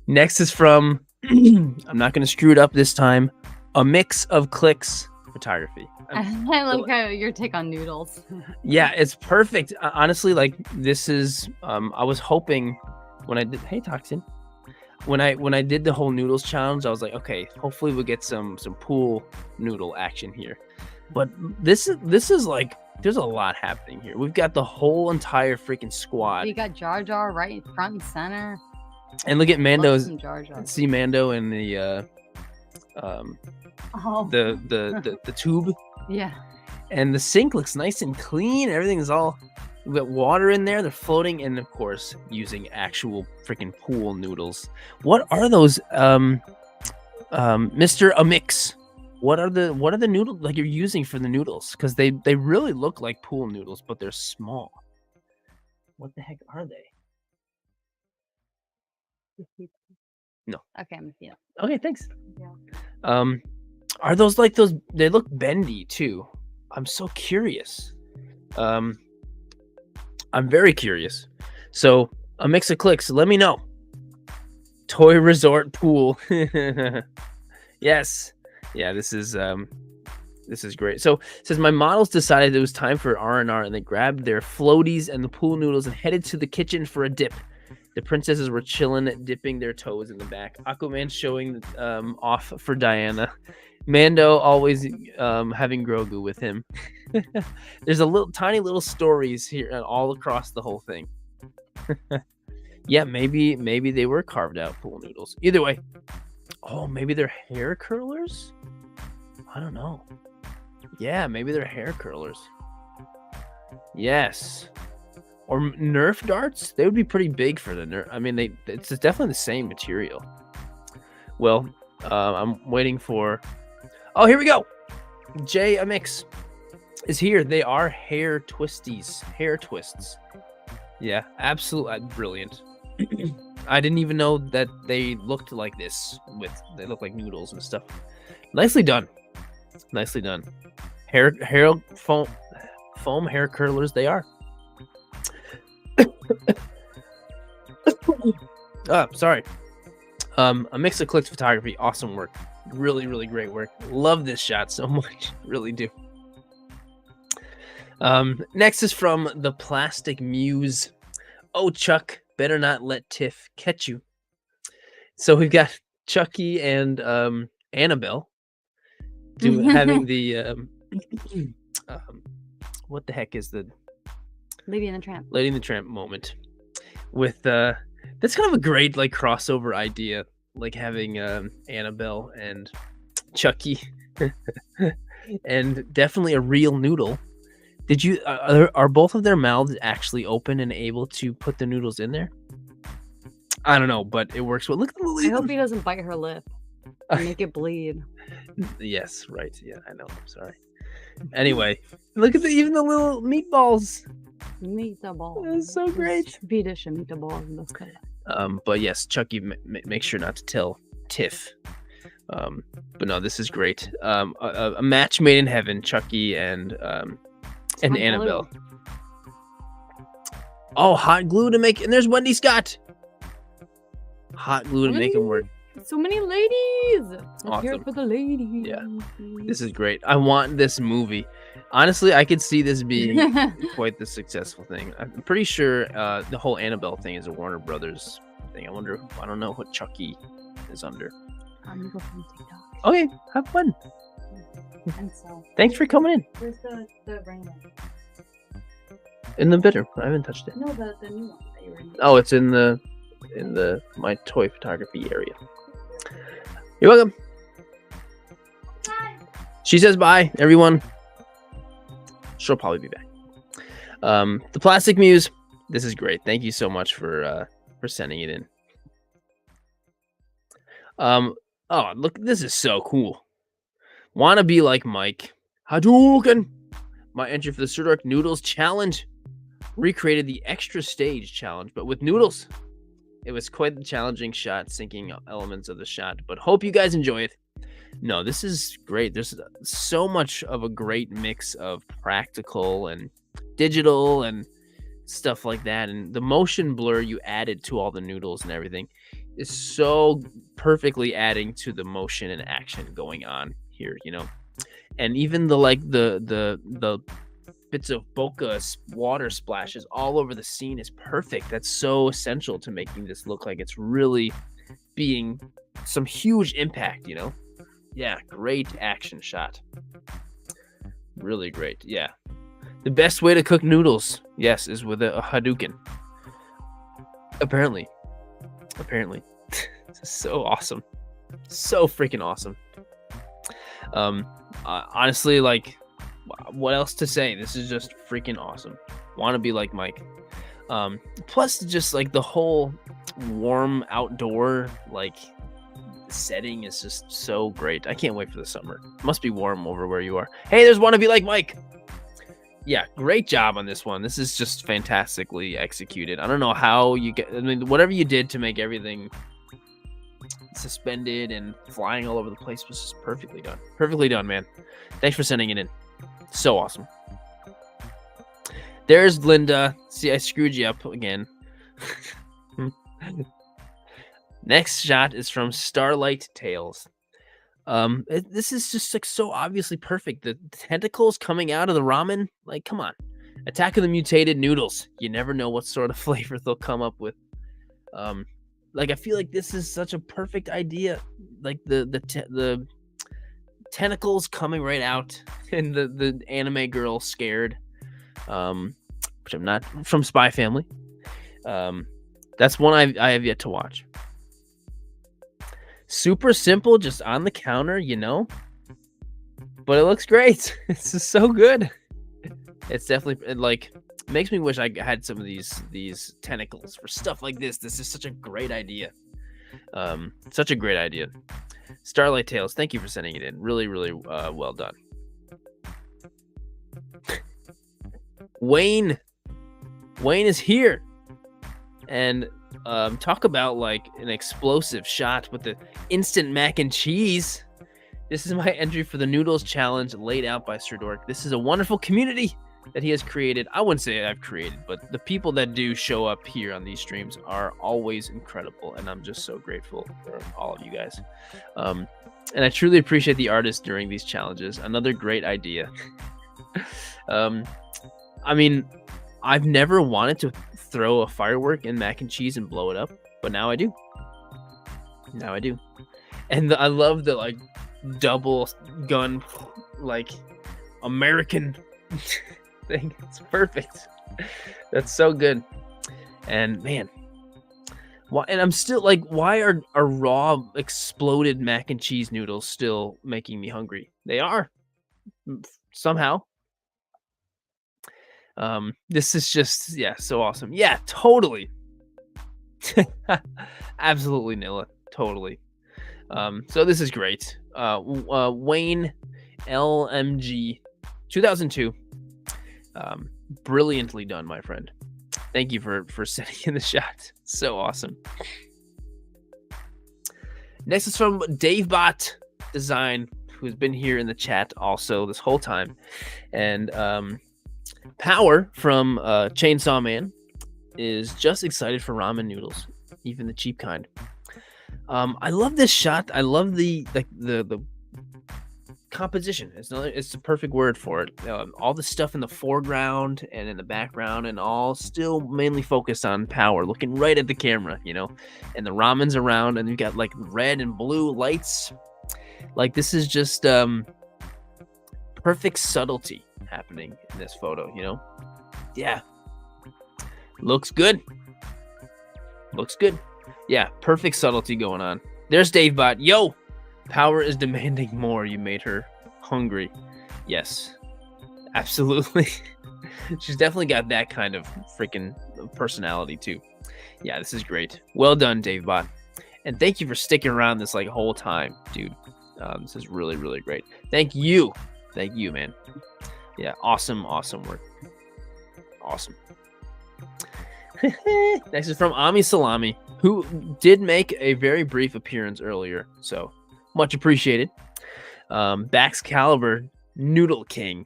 Next is from, I'm not going to screw it up this time, A Mix of Clicks Photography. I like how your take on noodles. Yeah, it's perfect. Honestly, like this is, I was hoping when I did, hey Toxin, when I did the whole noodles challenge, I was like, okay, hopefully we'll get some pool noodle action here. But this is like, there's a lot happening here. We've got the whole entire freaking squad. You got Jar Jar right front and center. And look at Mando's. Jar Jar. See Mando in the the tube. Yeah. And the sink looks nice and clean. Everything's all, we've got water in there. They're floating, and of course, using actual freaking pool noodles. What are those, Mr. Amix? What are the noodles like you're using for the noodles? Because they really look like pool noodles, but they're small. What the heck are they? No. Okay, I'm with you. Okay, thanks. Yeah. Are those like those? They look bendy too. I'm so curious. I'm very curious. So A Mix of Clicks. Let me know. Toy Resort Pool. Yes. Yeah, this is This is great. So it says my models decided it was time for R&R, and they grabbed their floaties and the pool noodles and headed to the kitchen for a dip. The princesses were chilling, dipping their toes in the back. Aquaman showing off for Diana. Mando always having Grogu with him. There's tiny little stories here all across the whole thing. Yeah, maybe they were carved out pool noodles. Either way. Oh, maybe they're hair curlers? I don't know. Yeah, maybe they're hair curlers. Yes. Or Nerf darts? They would be pretty big for the Nerf. I mean, it's definitely the same material. Well, I'm waiting for... Oh, here we go. JMX is here. They are hair twisties. Hair twists. Yeah, absolutely brilliant. I didn't even know that they looked like this. They look like noodles and stuff. Nicely done. Nicely done. Hair foam hair curlers they are. Sorry. A mix of clicked photography. Awesome work. Really, really great work. Love this shot so much. Really do. Next is from the Plastic Muse. Oh, Chuck, better not let Tiff catch you. So we've got Chucky and Annabelle having the what the heck is the Lady and the Tramp? Lady and the Tramp moment with that's kind of a great like crossover idea, like having Annabelle and Chucky, and definitely a real noodle. Did you are both of their mouths actually open and able to put the noodles in there? I don't know, but it works well. Look at the I hope he doesn't bite her lip and make it bleed. Yes, right. Yeah, I know. I'm sorry. Anyway, look at even the little meatballs. Meatballs. That's so great. Swedish meatballs. But yes, Chucky, make sure not to tell Tiff. But no, this is great. A match made in heaven. Chucky and Annabelle. Glue. Oh, hot glue to make, and there's Wendy Scott. Hot glue to make them work. So many ladies. Awesome. Here for the ladies. Yeah, this is great. I want this movie. Honestly, I could see this being quite the successful thing. I'm pretty sure the whole Annabelle thing is a Warner Brothers thing. I don't know what Chucky is under. I'm gonna go from TikTok. Okay, have fun. And so, Thanks for coming in. where's the rainbow? In the bitter. I haven't touched it. No, the new one that you were in. Oh, it's in the my toy photography area. You're welcome. Hi. She says bye, everyone. She'll probably be back. The Plastic Muse. This is great. Thank you so much for sending it in. Oh, look, this is so cool. Wanna be like Mike. Hadouken! My entry for the Sirdork Noodles Challenge. Recreated the extra stage challenge, but with noodles. It was quite the challenging shot, syncing elements of the shot, but hope you guys enjoy it. No, this is great. There's so much of a great mix of practical and digital and stuff like that. And the motion blur you added to all the noodles and everything is so perfectly adding to the motion and action going on here, you know. And even the bits of bokeh water splashes all over the scene is perfect. That's so essential to making this look like it's really being some huge impact, you know. Yeah, great action shot. Really great. Yeah. The best way to cook noodles, yes, is with a Hadouken. Apparently. This is so awesome. So freaking awesome. Honestly, like, what else to say? This is just freaking awesome. Want to be like Mike. Plus, just like the whole warm outdoor like setting is just so great. I can't wait for the summer. Must be warm over where you are. Hey, there's Want to Be Like Mike. Yeah, great job on this one. This is just fantastically executed. I don't know how you get. I mean, whatever you did to make everything suspended and flying all over the place was just perfectly done. Perfectly done, man. Thanks for sending it in. So awesome. There's Linda. See, I screwed you up again. Next shot is from Starlight Tales. This is just like so obviously perfect. The tentacles coming out of the ramen, like come on. Attack of the Mutated Noodles. You never know what sort of flavor they'll come up with. Um, like I feel like this is such a perfect idea. Like the tentacles coming right out, and the anime girl scared. Which I'm not, from Spy Family. That's one I have yet to watch. Super simple, just on the counter, but it looks great. This is so good. It's definitely like makes me wish I had some of these tentacles for stuff like this. This is such a great idea. Such a great idea. Starlight Tales, thank you for sending it in. Really, really well done. Wayne is here, and talk about like an explosive shot with the instant mac and cheese. This is my entry for the noodles challenge laid out by Sirdork. This is a wonderful community that he has created. I wouldn't say I've created, but the people that do show up here on these streams are always incredible, and I'm just so grateful for all of you guys. And I truly appreciate the artists during these challenges. Another great idea. I mean, I've never wanted to throw a firework in mac and cheese and blow it up, but now I do. And I love the like double gun, like American thing. It's perfect. That's so good. And man, why? And I'm still like, why are raw exploded mac and cheese noodles still making me hungry? They are somehow. This is just, yeah, so awesome. Yeah, totally. Absolutely, Nilla. Totally. So this is great. Wayne LMG 2002. Brilliantly done, my friend. Thank you for sending in the shot. So awesome. Next is from DaveBot Design, who's been here in the chat also this whole time. And Power from Chainsaw Man is just excited for ramen noodles, even the cheap kind. I love this shot. I love the composition. It's the perfect word for it. All the stuff in the foreground and in the background, and all still mainly focused on Power, looking right at the camera, and the ramen's around, and you've got like red and blue lights. Like this is just perfect subtlety happening in this photo, Yeah. Looks good. Yeah, perfect subtlety going on. There's DaveBot. Yo, Power is demanding more. You made her hungry. Yes, absolutely. She's definitely got that kind of freaking personality too. Yeah, this is great. Well done, DaveBot. And thank you for sticking around this like whole time, dude. This is really, really great. Thank you, man. Yeah, awesome work. Awesome. Next is from Ami Salami, who did make a very brief appearance earlier, so much appreciated. Bax Caliber Noodle King.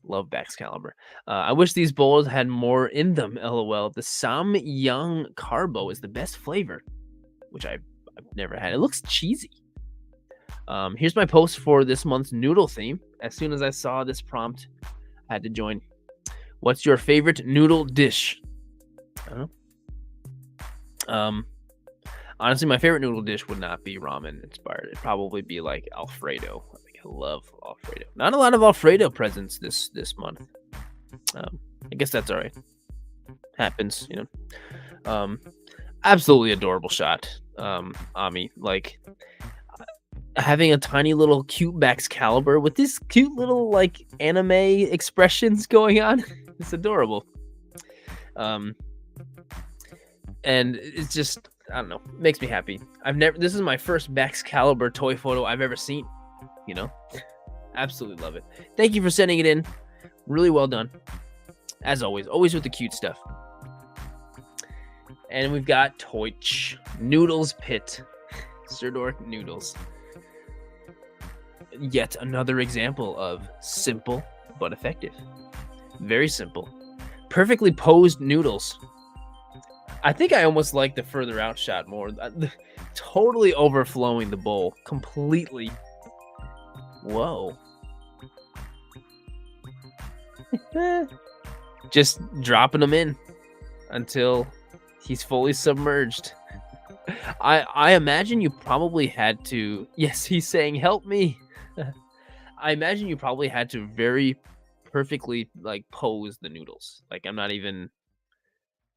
Love Bax Caliber. I wish these bowls had more in them, lol. The Samyang Carbo is the best flavor, which I've never had. It looks cheesy. Here's my post for this month's noodle theme. As soon as I saw this prompt, I had to join. What's your favorite noodle dish? I don't know. Honestly, my favorite noodle dish would not be ramen inspired. It'd probably be like Alfredo. I love Alfredo. Not a lot of Alfredo presents this month. I guess that's all right. Happens, Absolutely adorable shot. Ami, like having a tiny little cute Bax Caliber with this cute little like anime expressions going on. It's adorable. And it's just, I don't know, makes me happy. This is my first Bax Caliber toy photo I've ever seen, Absolutely love it. Thank you for sending it in. Really well done. As always with the cute stuff. And we've got Toich Noodles Pit. Sirdork Noodles. Yet another example of simple but effective. Very simple. Perfectly posed noodles. I think I almost like the further out shot more. Totally overflowing the bowl completely. Whoa. Just dropping him in until he's fully submerged. I imagine you probably had to. Yes, he's saying, "Help me." I imagine you probably had to very perfectly like pose the noodles. Like I'm not even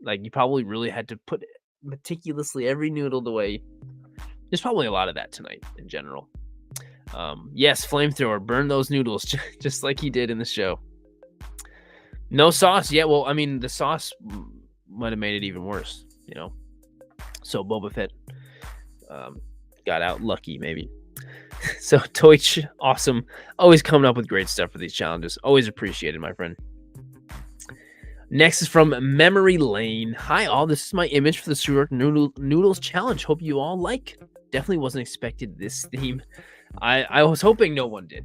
like you probably really had to put meticulously every noodle the way. There's probably a lot of that tonight in general. Yes, flamethrower, burn those noodles just like he did in the show. No sauce. Yeah, well, I mean, the sauce might have made it even worse, you know. So Boba Fett got out lucky, maybe. So Toich, awesome. Always coming up with great stuff for these challenges. Always appreciated, my friend. Next is from Memory Lane. Hi, all. This is my image for the Sirdork Noodles Challenge. Hope you all like. Definitely wasn't expected this theme. I was hoping no one did.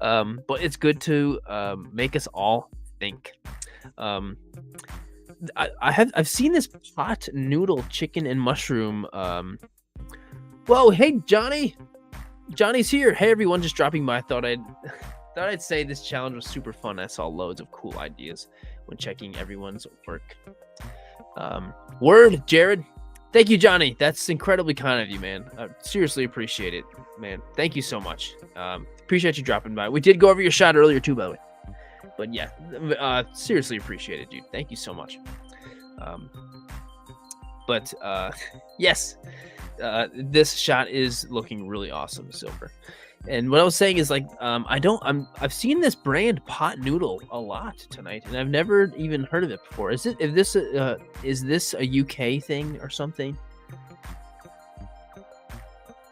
But it's good to make us all think. I've seen this pot noodle chicken and mushroom. Whoa, hey Johnny, Johnny's here. Hey everyone, just dropping by. Thought I'd say this challenge was super fun. I saw loads of cool ideas when checking everyone's work. Word, Jared. Thank you, Johnny. That's incredibly kind of you, man. I seriously appreciate it, man. Thank you so much. Appreciate you dropping by. We did go over your shot earlier too, by the way. But yeah, seriously appreciate it, dude. Thank you so much. Yes, this shot is looking really awesome, Silver. And what I was saying is like, I've seen this brand pot noodle a lot tonight, and I've never even heard of it before. Is this a UK thing or something?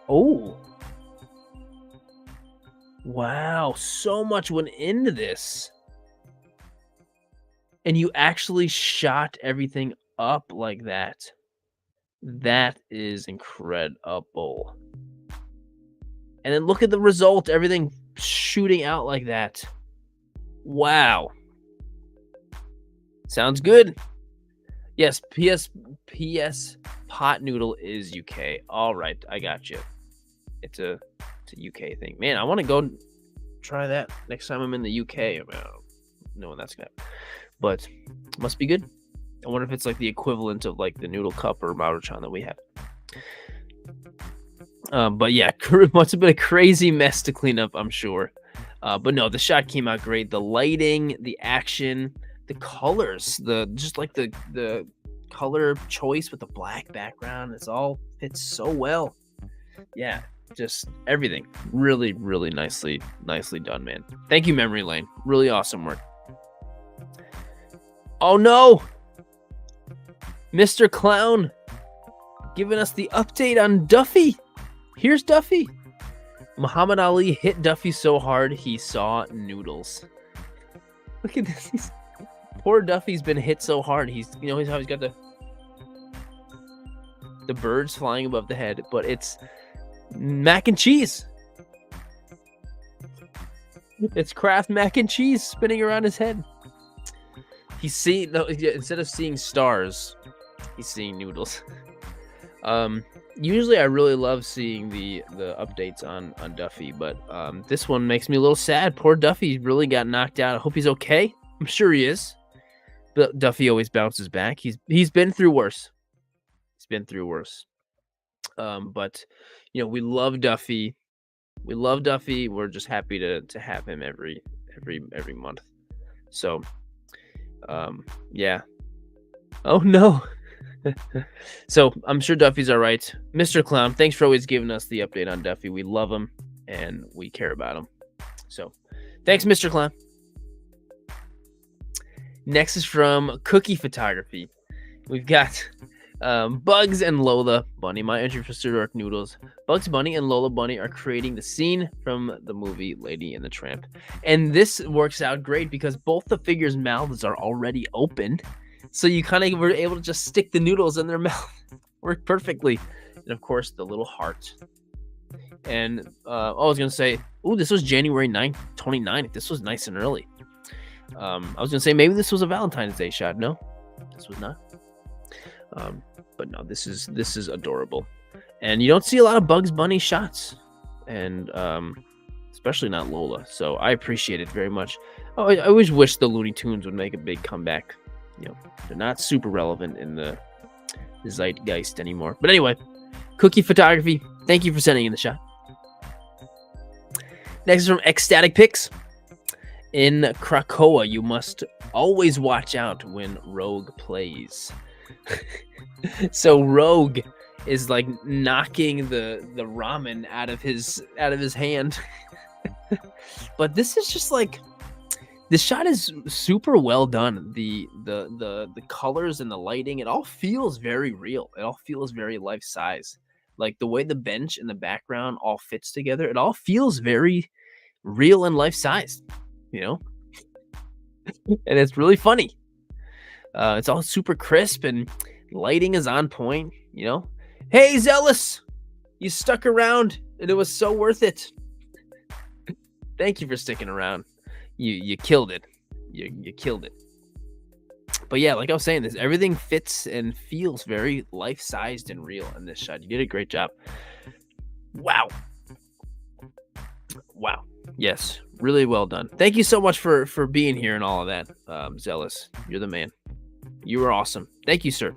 Oh, wow! So much went into this, and you actually shot everything up like that. That is incredible. And then look at the result, everything shooting out like that. Wow. Sounds good. Yes, PS pot noodle is UK. All right, I got you. It's a UK thing. Man, I want to go try that next time I'm in the UK. I don't know when that's going to happen. But it must be good. I wonder if it's like the equivalent of like the noodle cup or Maruchan that we have. But yeah, must have been a crazy mess to clean up, I'm sure. But no, the shot came out great. The lighting, the action, the colors, the color choice with the black background, it's all fits so well. Yeah, just everything really, really nicely done, man. Thank you, Memory Lane. Really awesome work. Oh no, Mr. Clown giving us the update on Duffy. Here's Duffy. Muhammad Ali hit Duffy so hard he saw noodles. Look at this. Poor Duffy's been hit so hard. He's got the birds flying above the head, but it's mac and cheese. It's Kraft mac and cheese spinning around his head. Instead of seeing stars, he's seeing noodles. Usually I really love seeing the updates on Duffy, but this one makes me a little sad. Poor Duffy really got knocked out. I hope he's okay. I'm sure he is. But Duffy always bounces back. He's been through worse. But we love Duffy. We're just happy to have him every month. So yeah. Oh no. So I'm sure Duffy's all right. Mr. Clown, thanks for always giving us the update on Duffy. We love him and we care about him. So thanks, Mr. Clown. Next is from Cookie Photography. We've got Bugs and Lola Bunny. My entry for Sirdork Noodles. Bugs Bunny and Lola Bunny are creating the scene from the movie Lady and the Tramp. And this works out great because both the figures' mouths are already open. So you kind of were able to just stick the noodles in their mouth. Worked perfectly. And of course, the little heart. And I was going to say, this was January 9th, 29th. This was nice and early. I was going to say, maybe this was a Valentine's Day shot. No, this was not. But no, this is adorable. And you don't see a lot of Bugs Bunny shots. and especially not Lola. So I appreciate it very much. Oh, I always wish the Looney Tunes would make a big comeback. You know, they're not super relevant in the zeitgeist anymore. But anyway, Cookie Photography, thank you for sending in the shot. Next is from Ecstatic Pics. In Krakoa, you must always watch out when Rogue plays. So Rogue is like knocking the ramen out of his hand. But this is just like, this shot is super well done. The colors and the lighting, it all feels very real. It all feels very life size. Like the way the bench and the background all fits together, it all feels very real and life sized, you know? And it's really funny. It's all super crisp and lighting is on point, you know? Hey, Zealous, you stuck around and it was so worth it. Thank you for sticking around. You killed it. You killed it. But yeah, like I was saying, this everything fits and feels very life-sized and real in this shot. You did a great job. Wow. Yes, really well done. Thank you so much for being here and all of that, Zealous. You're the man. You were awesome. Thank you, sir.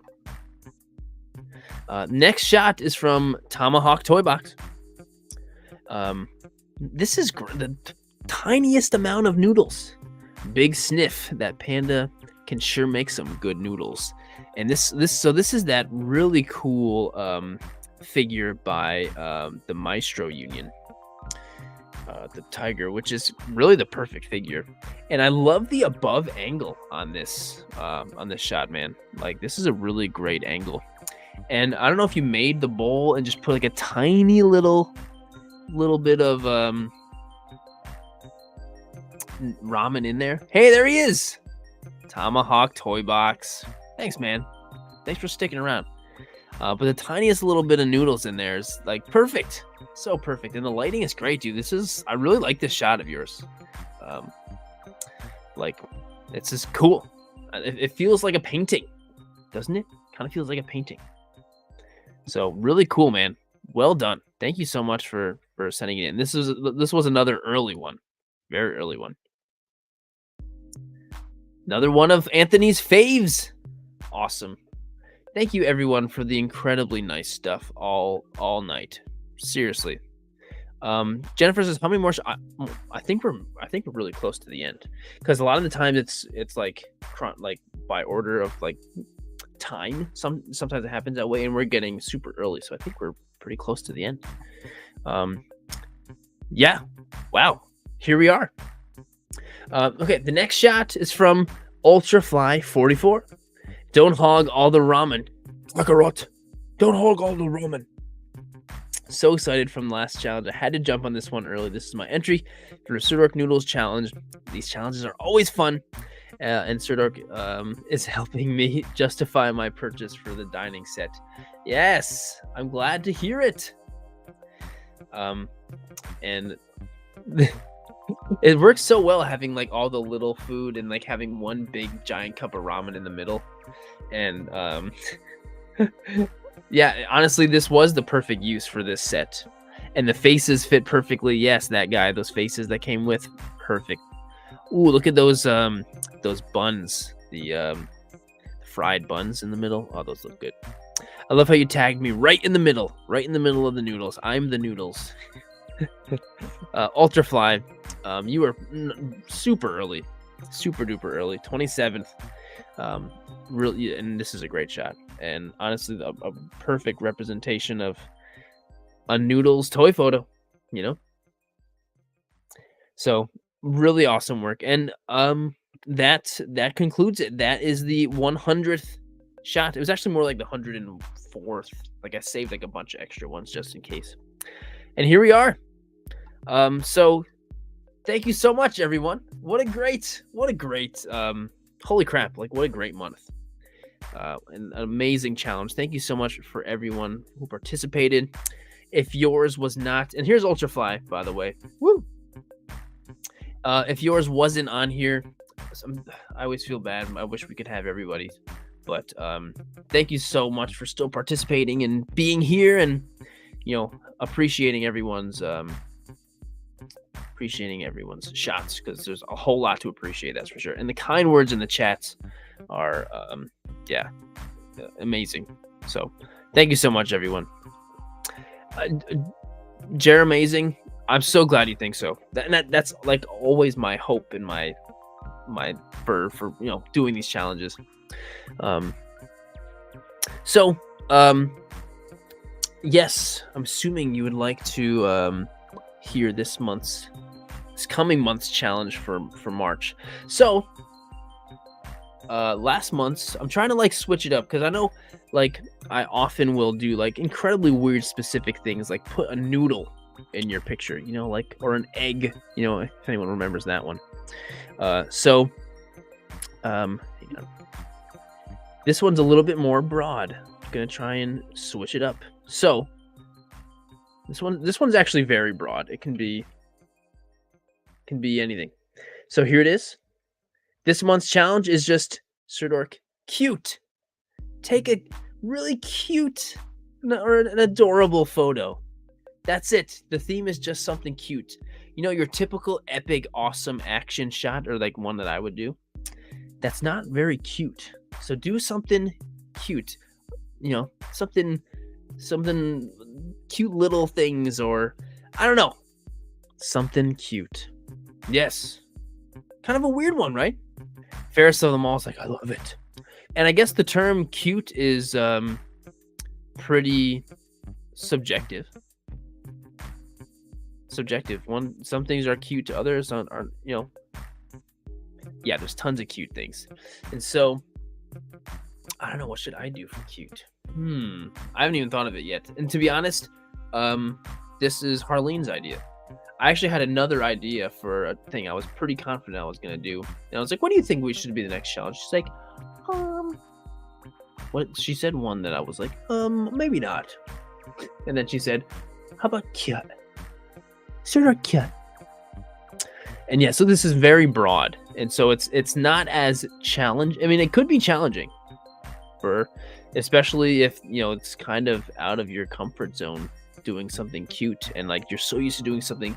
Next shot is from Tomahawk Toy Box. This is the tiniest amount of noodles. Big sniff. That panda can sure make some good noodles. And this is that really cool figure by the Maestro Union. The tiger, which is really the perfect figure. And I love the above angle on this shot, man. Like, this is a really great angle. And I don't know if you made the bowl and just put like a tiny little bit of ramen in there. Hey, there he is. Tomahawk Toy Box. Thanks, man. Thanks for sticking around. But the tiniest little bit of noodles in there is like perfect. So perfect. And the lighting is great, dude. I really like this shot of yours. Like, it's just cool. It feels like a painting, doesn't it? Kind of feels like a painting. So really cool, man. Well done. Thank you so much for sending it in. This was another early one. Very early one. Another one of Anthony's faves. Awesome. Thank you, everyone, for the incredibly nice stuff all night. Seriously. Jennifer says, "How many more?" I think we're really close to the end, because a lot of the time it's like by order of like time. Sometimes it happens that way, and we're getting super early, so I think we're pretty close to the end. Yeah. Wow. Here we are. Okay, the next shot is from Ultrafly 44. Don't hog all the ramen. Kakarot. Don't hog all the ramen. So excited from the last challenge. I had to jump on this one early. This is my entry for the Sirdork Noodles Challenge. These challenges are always fun. And Sirdork is helping me justify my purchase for the dining set. Yes, I'm glad to hear it. And it works so well having like all the little food and like having one big giant cup of ramen in the middle. And yeah, honestly, this was the perfect use for this set. And the faces fit perfectly. Yes, that guy, those faces that came with, perfect. Ooh, look at those buns, the fried buns in the middle. Oh, those look good. I love how you tagged me right in the middle of the noodles. I'm the noodles. Ultrafly, you were super early, super duper early, 27th. Really, and this is a great shot, and honestly, a perfect representation of a noodles toy photo, you know. So really awesome work, and that concludes it. That is the 100th shot. It was actually more like the 104th. Like, I saved like a bunch of extra ones just in case. And here we are. So thank you so much, everyone. What a great holy crap, like what a great month. An amazing challenge. Thank you so much for everyone who participated. If yours was not, and here's Ultrafly, by the way. Woo! If yours wasn't on here, I always feel bad. I wish we could have everybody's, but thank you so much for still participating and being here. And appreciating everyone's shots, because there's a whole lot to appreciate, that's for sure. And the kind words in the chats are amazing. So thank you so much, everyone. Jeremazing, I'm so glad you think so. That's like always my hope in my for doing these challenges. Yes, I'm assuming you would like to hear this coming month's challenge for March. So last month's, I'm trying to like switch it up, because I know like I often will do like incredibly weird specific things, like put a noodle in your picture, like, or an egg, if anyone remembers that one. Hang on. This one's a little bit more broad. I'm gonna try and switch it up. So this one's actually very broad. It can be anything. So here it is. This month's challenge is just, Sirdork, cute. Take a really cute or an adorable photo. That's it. The theme is just something cute. Your typical epic, awesome action shot, or like one that I would do, that's not very cute. So do something cute. Something cute little things, or I don't know. Something cute. Yes. Kind of a weird one, right? Ferris of the Mall's like, I love it. And I guess the term cute is pretty subjective. Some things are cute to others aren't, yeah, there's tons of cute things. And so I don't know, what should I do for cute? I haven't even thought of it yet. And to be honest, this is Harleen's idea. I actually had another idea for a thing I was pretty confident I was going to do. And I was like, what do you think should be the next challenge? She's like, what? She said one that I was like, maybe not. And then she said, how about cute? Sirdork cute. And yeah, so this is very broad. And so it's not as challenging. I mean, it could be challenging, especially if, it's kind of out of your comfort zone, doing something cute, and like you're so used to doing something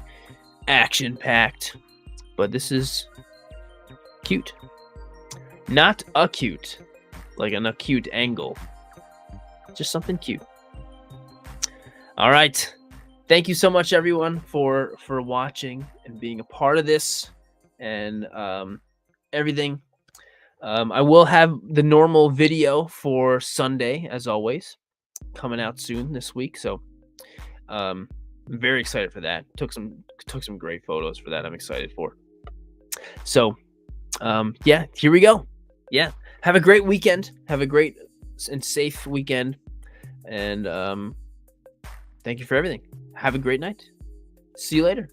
action-packed. But this is cute. Not acute, like an acute angle. Just something cute. All right. Thank you so much, everyone, for watching and being a part of this and everything. I will have the normal video for Sunday, as always, coming out soon this week. So I'm very excited for that. Took some great photos for that. I'm excited for. So yeah, here we go. Yeah, have a great weekend. Have a great and safe weekend. And thank you for everything. Have a great night. See you later.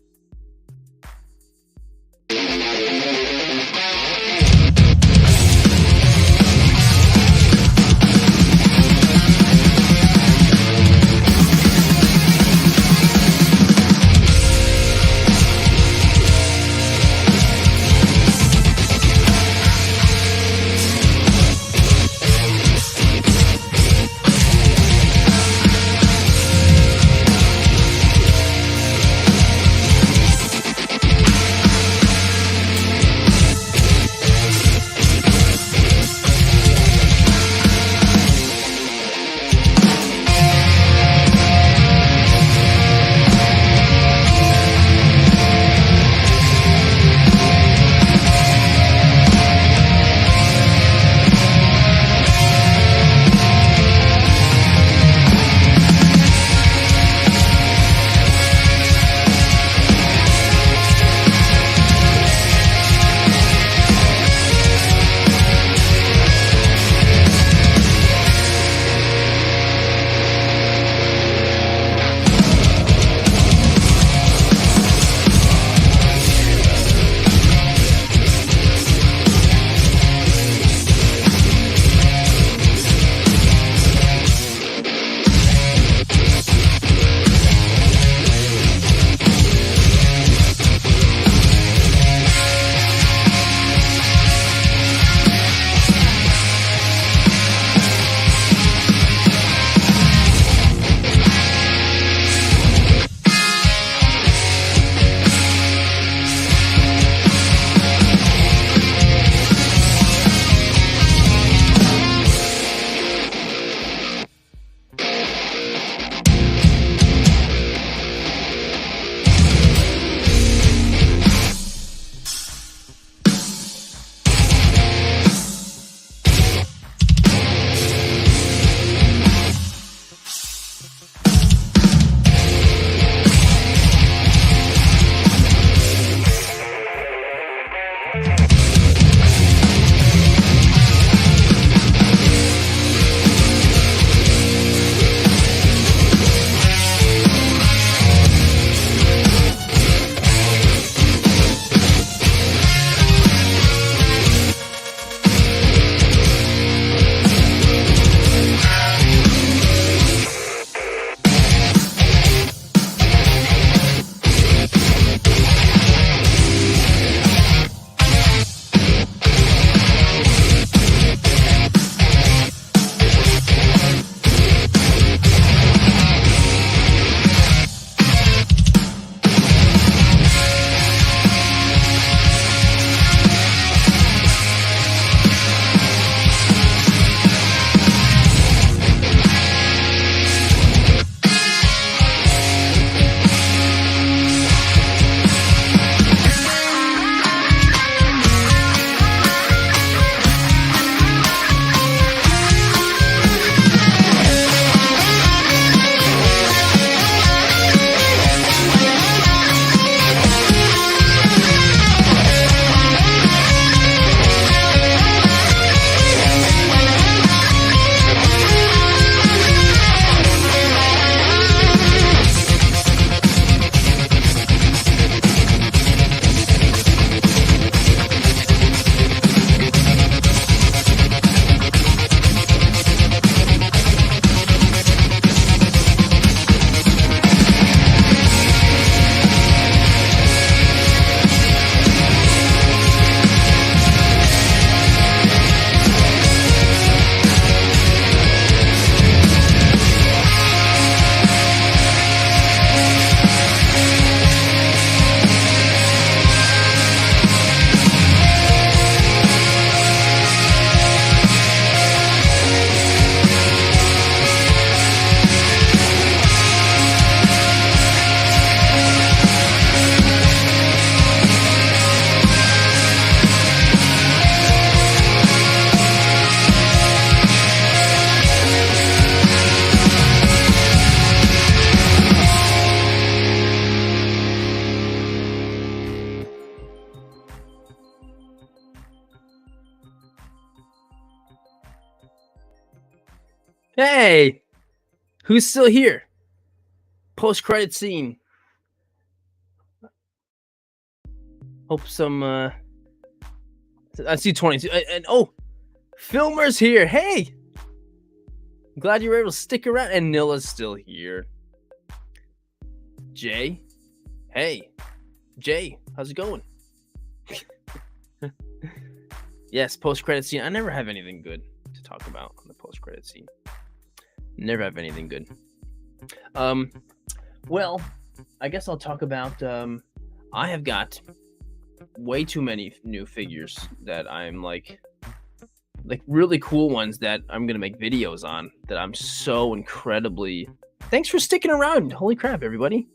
Hey, who's still here? Post-credit scene. Hope some, I see 22. And oh, Filmer's here. Hey, glad you were able to stick around. And Nilla's still here. Jay, hey, Jay, how's it going? Yes, post-credit scene. I never have anything good to talk about on the post-credit scene. Never have anything good. Well, I guess I'll talk about. I have got way too many new figures that I'm like really cool ones that I'm gonna make videos on. That I'm so incredibly. Thanks for sticking around. Holy crap, everybody!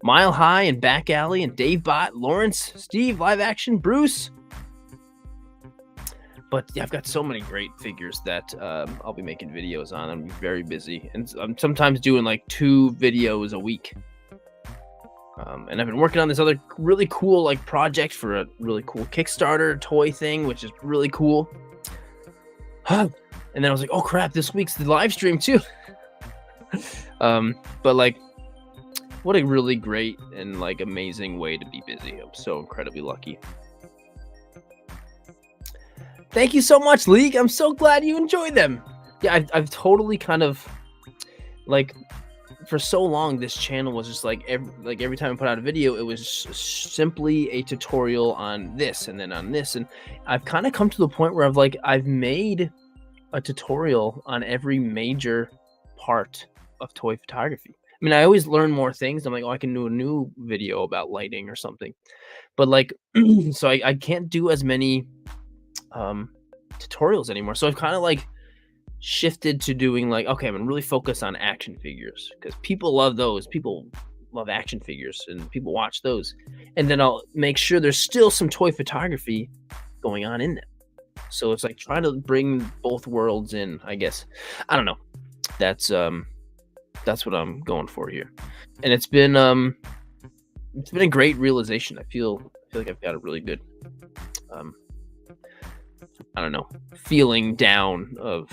Mile High and Back Alley and Dave Bot, Lawrence, Steve, Live Action, Bruce. But yeah, I've got so many great figures that I'll be making videos on. I'm very busy, and I'm sometimes doing like 2 videos a week. And I've been working on this other really cool like project for a really cool Kickstarter toy thing, which is really cool. And then I was like, oh crap, this week's the live stream too. But like, what a really great and like amazing way to be busy. I'm so incredibly lucky. Thank you so much, League. I'm so glad you enjoyed them. Yeah, I've totally kind of like for so long this channel was just like every time I put out a video, it was simply a tutorial on this and then on this, and I've kind of come to the point where I've made a tutorial on every major part of toy photography. I mean, I always learn more things. I'm like, oh, I can do a new video about lighting or something, but like, so I can't do as many tutorials anymore. So I've kind of like shifted to doing like, okay, I'm gonna really focus on action figures because people love those. People love action figures and people watch those. And then I'll make sure there's still some toy photography going on in them. So it's like trying to bring both worlds in, I guess. I don't know. That's what I'm going for here. And it's been a great realization. I feel like I've got a really good I don't know, feeling down of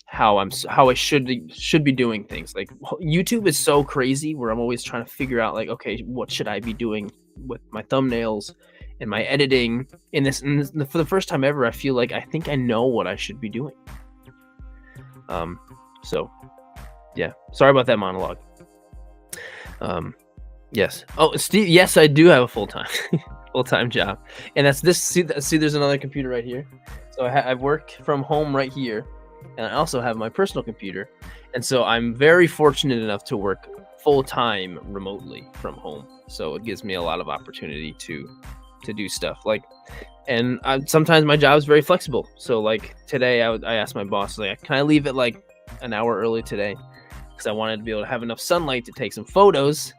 how I should be doing things. Like YouTube is so crazy where I'm always trying to figure out like, okay, what should I be doing with my thumbnails and my editing in this, for the first time ever, I feel like I think I know what I should be doing. So yeah, sorry about that monologue. Yes. Oh, Steve, yes, I do have a full-time job, and that's this. See, there's another computer right here. So I work from home right here, and I also have my personal computer, and so I'm very fortunate enough to work full-time remotely from home. So it gives me a lot of opportunity to do stuff like, and sometimes my job is very flexible. So like today, I asked my boss, like, can I leave it like an hour early today? Because I wanted to be able to have enough sunlight to take some photos,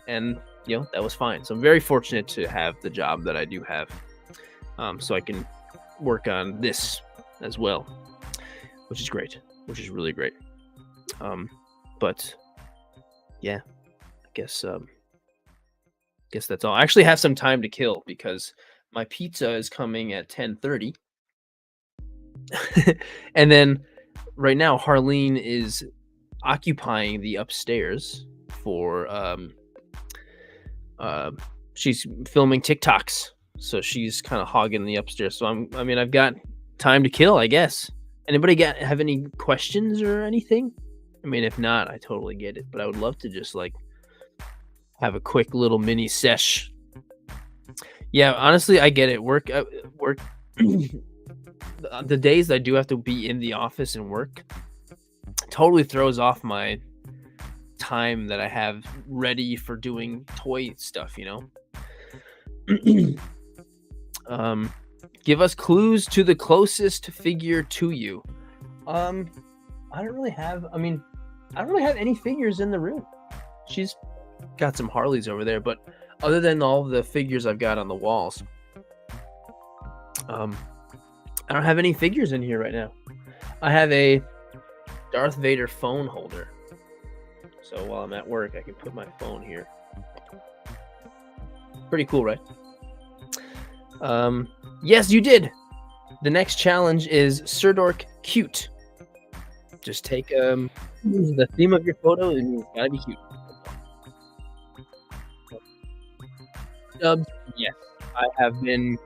and you know, that was fine. So I'm very fortunate to have the job that I do have, so I can work on this as well, which is great, which is really great. But yeah, I guess that's all. I actually have some time to kill because my pizza is coming at 10:30, and then right now Harleen is occupying the upstairs for she's filming TikToks, so she's kind of hogging the upstairs. So I mean I've got time to kill, I guess. Anybody have any questions or anything? I mean, if not, I totally get it, but I would love to just like have a quick little mini sesh. Yeah, honestly, I get it. Work the days I do have to be in the office and work totally throws off my time that I have ready for doing toy stuff, you know. Give us clues to the closest figure to you. I don't really have any figures in the room. She's got some Harleys over there, but other than all the figures I've got on the walls, I don't have any figures in here right now. I have a Darth Vader phone holder, so while I'm at work I can put my phone here. Pretty cool, right? Yes, you did. The next challenge is Sirdork cute. Just take the theme of your photo and it's gotta be cute. Stubs, yes, I have been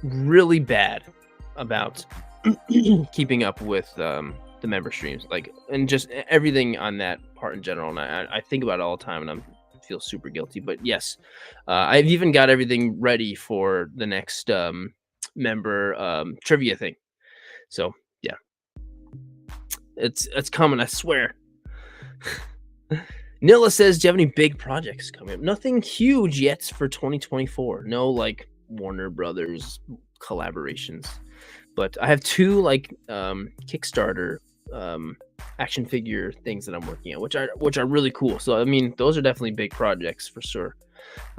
really bad about keeping up with the member streams, like, and just everything on that part in general. And I think about it all the time, and feel super guilty. But yes, I've even got everything ready for the next member trivia thing. So yeah, it's coming. I swear. Nilla says, "Do you have any big projects coming up?" Nothing huge yet for 2024. No, like Warner Brothers collaborations, but I have two like Kickstarter action figure things that I'm working on, which are really cool. So I mean, those are definitely big projects for sure,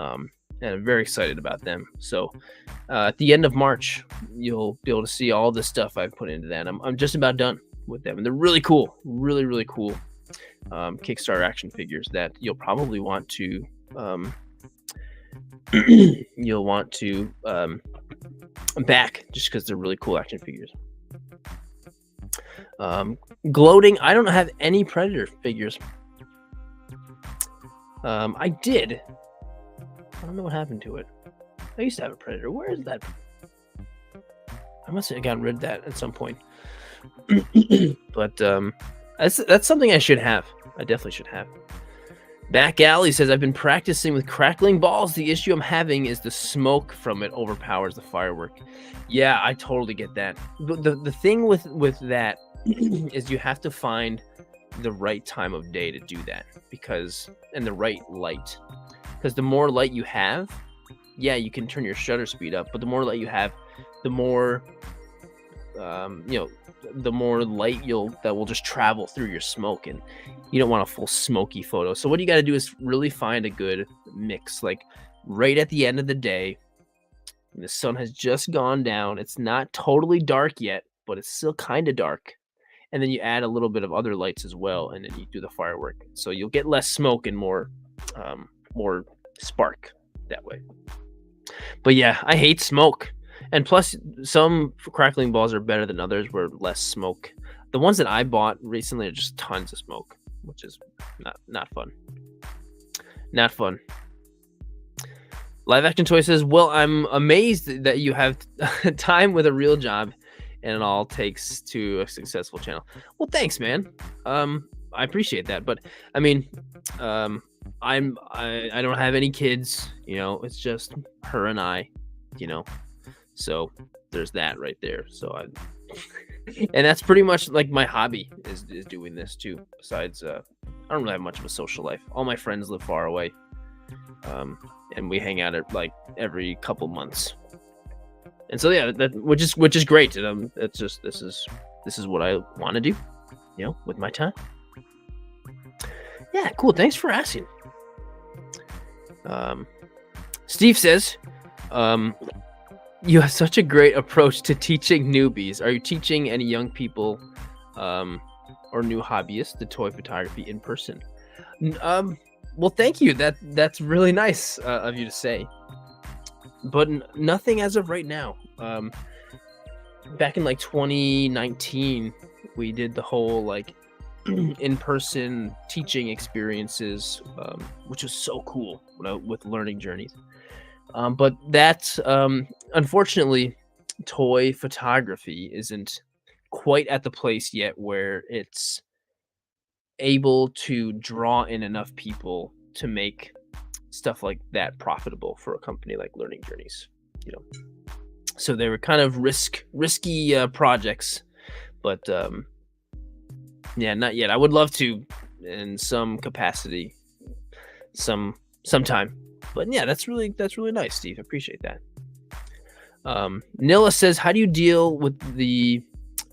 and I'm very excited about them. So at the end of March, you'll be able to see all the stuff I've put into that. I'm just about done with them, and they're really cool, really cool. Kickstarter action figures that you'll probably want to back just because they're really cool action figures. Gloating, I don't have any Predator figures. I did. I don't know what happened to it. I used to have a Predator. Where is that? I must have gotten rid of that at some point. But that's something I should have. I definitely should have. Back Alley says, "I've been practicing with crackling balls. The issue I'm having is the smoke from it overpowers the firework." Yeah, I totally get that. The thing with that is you have to find the right time of day to do that, and the right light. Because the more light you have, yeah, you can turn your shutter speed up, but the more light you have, the more the more light that will just travel through your smoke, and you don't want a full smoky photo. So what you got to do is really find a good mix, like right at the end of the day, when the sun has just gone down. It's not totally dark yet, but it's still kind of dark. And then you add a little bit of other lights as well, and then you do the firework. So you'll get less smoke and more spark that way. But yeah, I hate smoke. And plus, some crackling balls are better than others where less smoke. The ones that I bought recently are just tons of smoke, which is not fun. Not fun. Live Action Toy says, "Well, I'm amazed that you have time with a real job and it all takes to a successful channel." Well, thanks, man. I appreciate that. But I mean, I don't have any kids, it's just her and I, so there's that right there. So and that's pretty much like my hobby is doing this too. Besides, I don't really have much of a social life. All my friends live far away, and we hang out at like every couple months. And so yeah, which is great. It's just this is what I want to do, with my time. Yeah, cool. Thanks for asking. Steve says, "You have such a great approach to teaching newbies. Are you teaching any young people or new hobbyists the toy photography in person?" Well, thank you. That's really nice of you to say. But nothing as of right now. Back in like 2019, we did the whole like in-person teaching experiences, which was so cool with learning journeys. But that, unfortunately, toy photography isn't quite at the place yet where it's able to draw in enough people to make stuff like that profitable for a company like Learning Journeys. So they were kind of risky projects, but yeah, not yet. I would love to, in some capacity, sometime. But yeah, that's really nice, Steve. I appreciate that. Nilla says, "How do you deal with the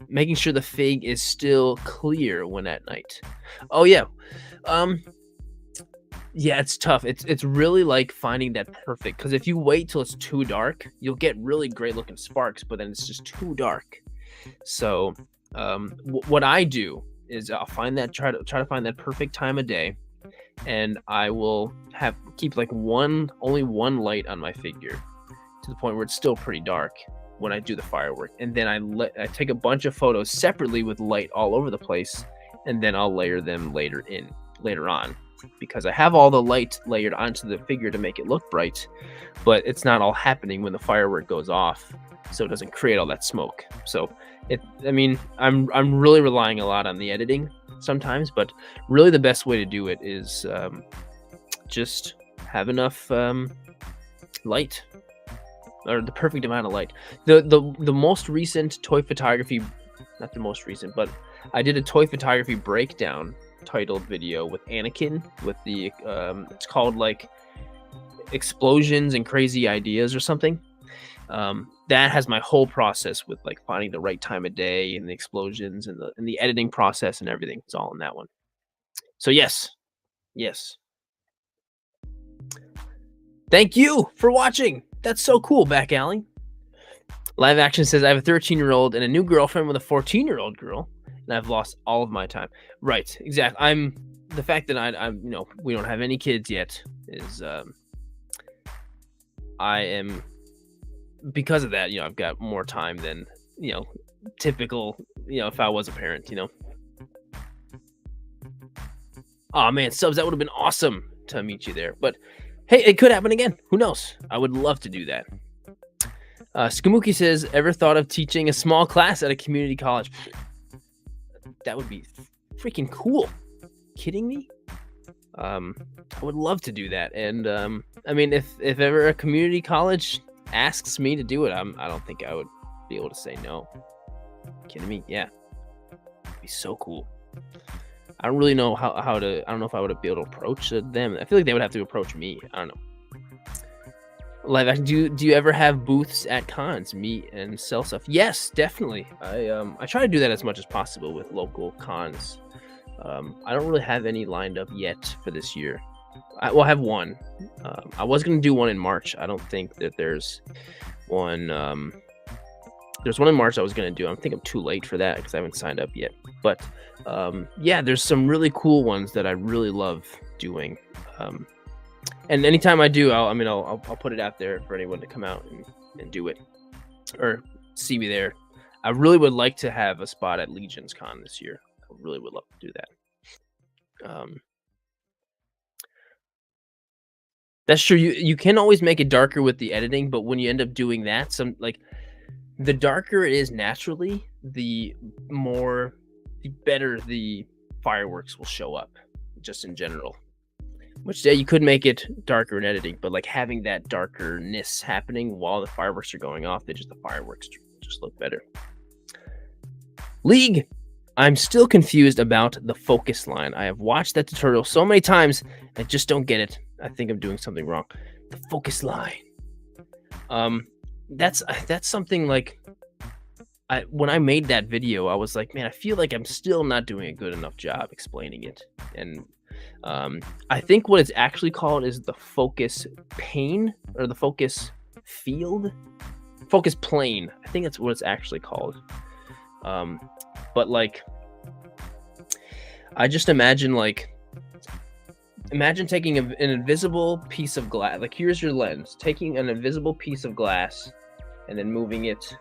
making sure the fig is still clear when at night?" Oh yeah, yeah, it's tough. It's really like finding that perfect, because if you wait till it's too dark, you'll get really great looking sparks, but then it's just too dark. So what I do is I'll try to find that perfect time of day, and I will keep like only one light on my figure to the point where it's still pretty dark, when I do the firework, and then I take a bunch of photos separately with light all over the place, and then I'll layer them later on, because I have all the light layered onto the figure to make it look bright, but it's not all happening when the firework goes off, so it doesn't create all that smoke. So I'm really relying a lot on the editing sometimes, but really the best way to do it is just have enough light, or the perfect amount of light. The most recent toy photography, not the most recent, but I did a toy photography breakdown titled video with Anakin, with the it's called like Explosions and Crazy Ideas or something. That has my whole process with like finding the right time of day and the explosions and the editing process and everything. It's all in that one. So yes. Thank you for watching. That's so cool, Back Alley. Live Action says, I have a 13-year-old and a new girlfriend with a 14-year-old girl, and I've lost all of my time. Right, exactly. The fact that I'm we don't have any kids yet is I am, because of that, I've got more time than, typical, if I was a parent, Oh man, subs, that would have been awesome to meet you there. But hey, it could happen again. Who knows? I would love to do that. Skamuki says, ever thought of teaching a small class at a community college? That would be freaking cool. Kidding me? I would love to do that. And I mean, if ever a community college asks me to do it, I don't think I would be able to say no. Kidding me? Yeah. It'd be so cool. I don't really know how to. I don't know if I would be able to approach them. I feel like they would have to approach me. I don't know. Live Action, do you ever have booths at cons, meet and sell stuff? Yes, definitely. I try to do that as much as possible with local cons. I don't really have any lined up yet for this year. I have one. I was gonna do one in March. I don't think that there's one. There's one in March I was gonna do. I think I'm too late for that because I haven't signed up yet. But yeah, there's some really cool ones that I really love doing. And anytime I do, I'll put it out there for anyone to come out and do it or see me there. I really would like to have a spot at Legion's Con this year. I really would love to do that. That's true. You can always make it darker with the editing, but when you end up doing that, the darker it is naturally, the better the fireworks will show up, just in general. Which, yeah, you could make it darker in editing, but like having that darkerness happening while the fireworks are going off, the fireworks just look better. League, I'm still confused about the focus line. I have watched that tutorial so many times, I just don't get it. I think I'm doing something wrong. The focus line. That's something like, when I made that video, I was like, man, I feel like I'm still not doing a good enough job explaining it. And I think what it's actually called is the focus pane, or the focus field, focus plane. I think that's what it's actually called. But like, I just imagine taking an invisible piece of glass. Like, here's your lens, taking an invisible piece of glass and then moving it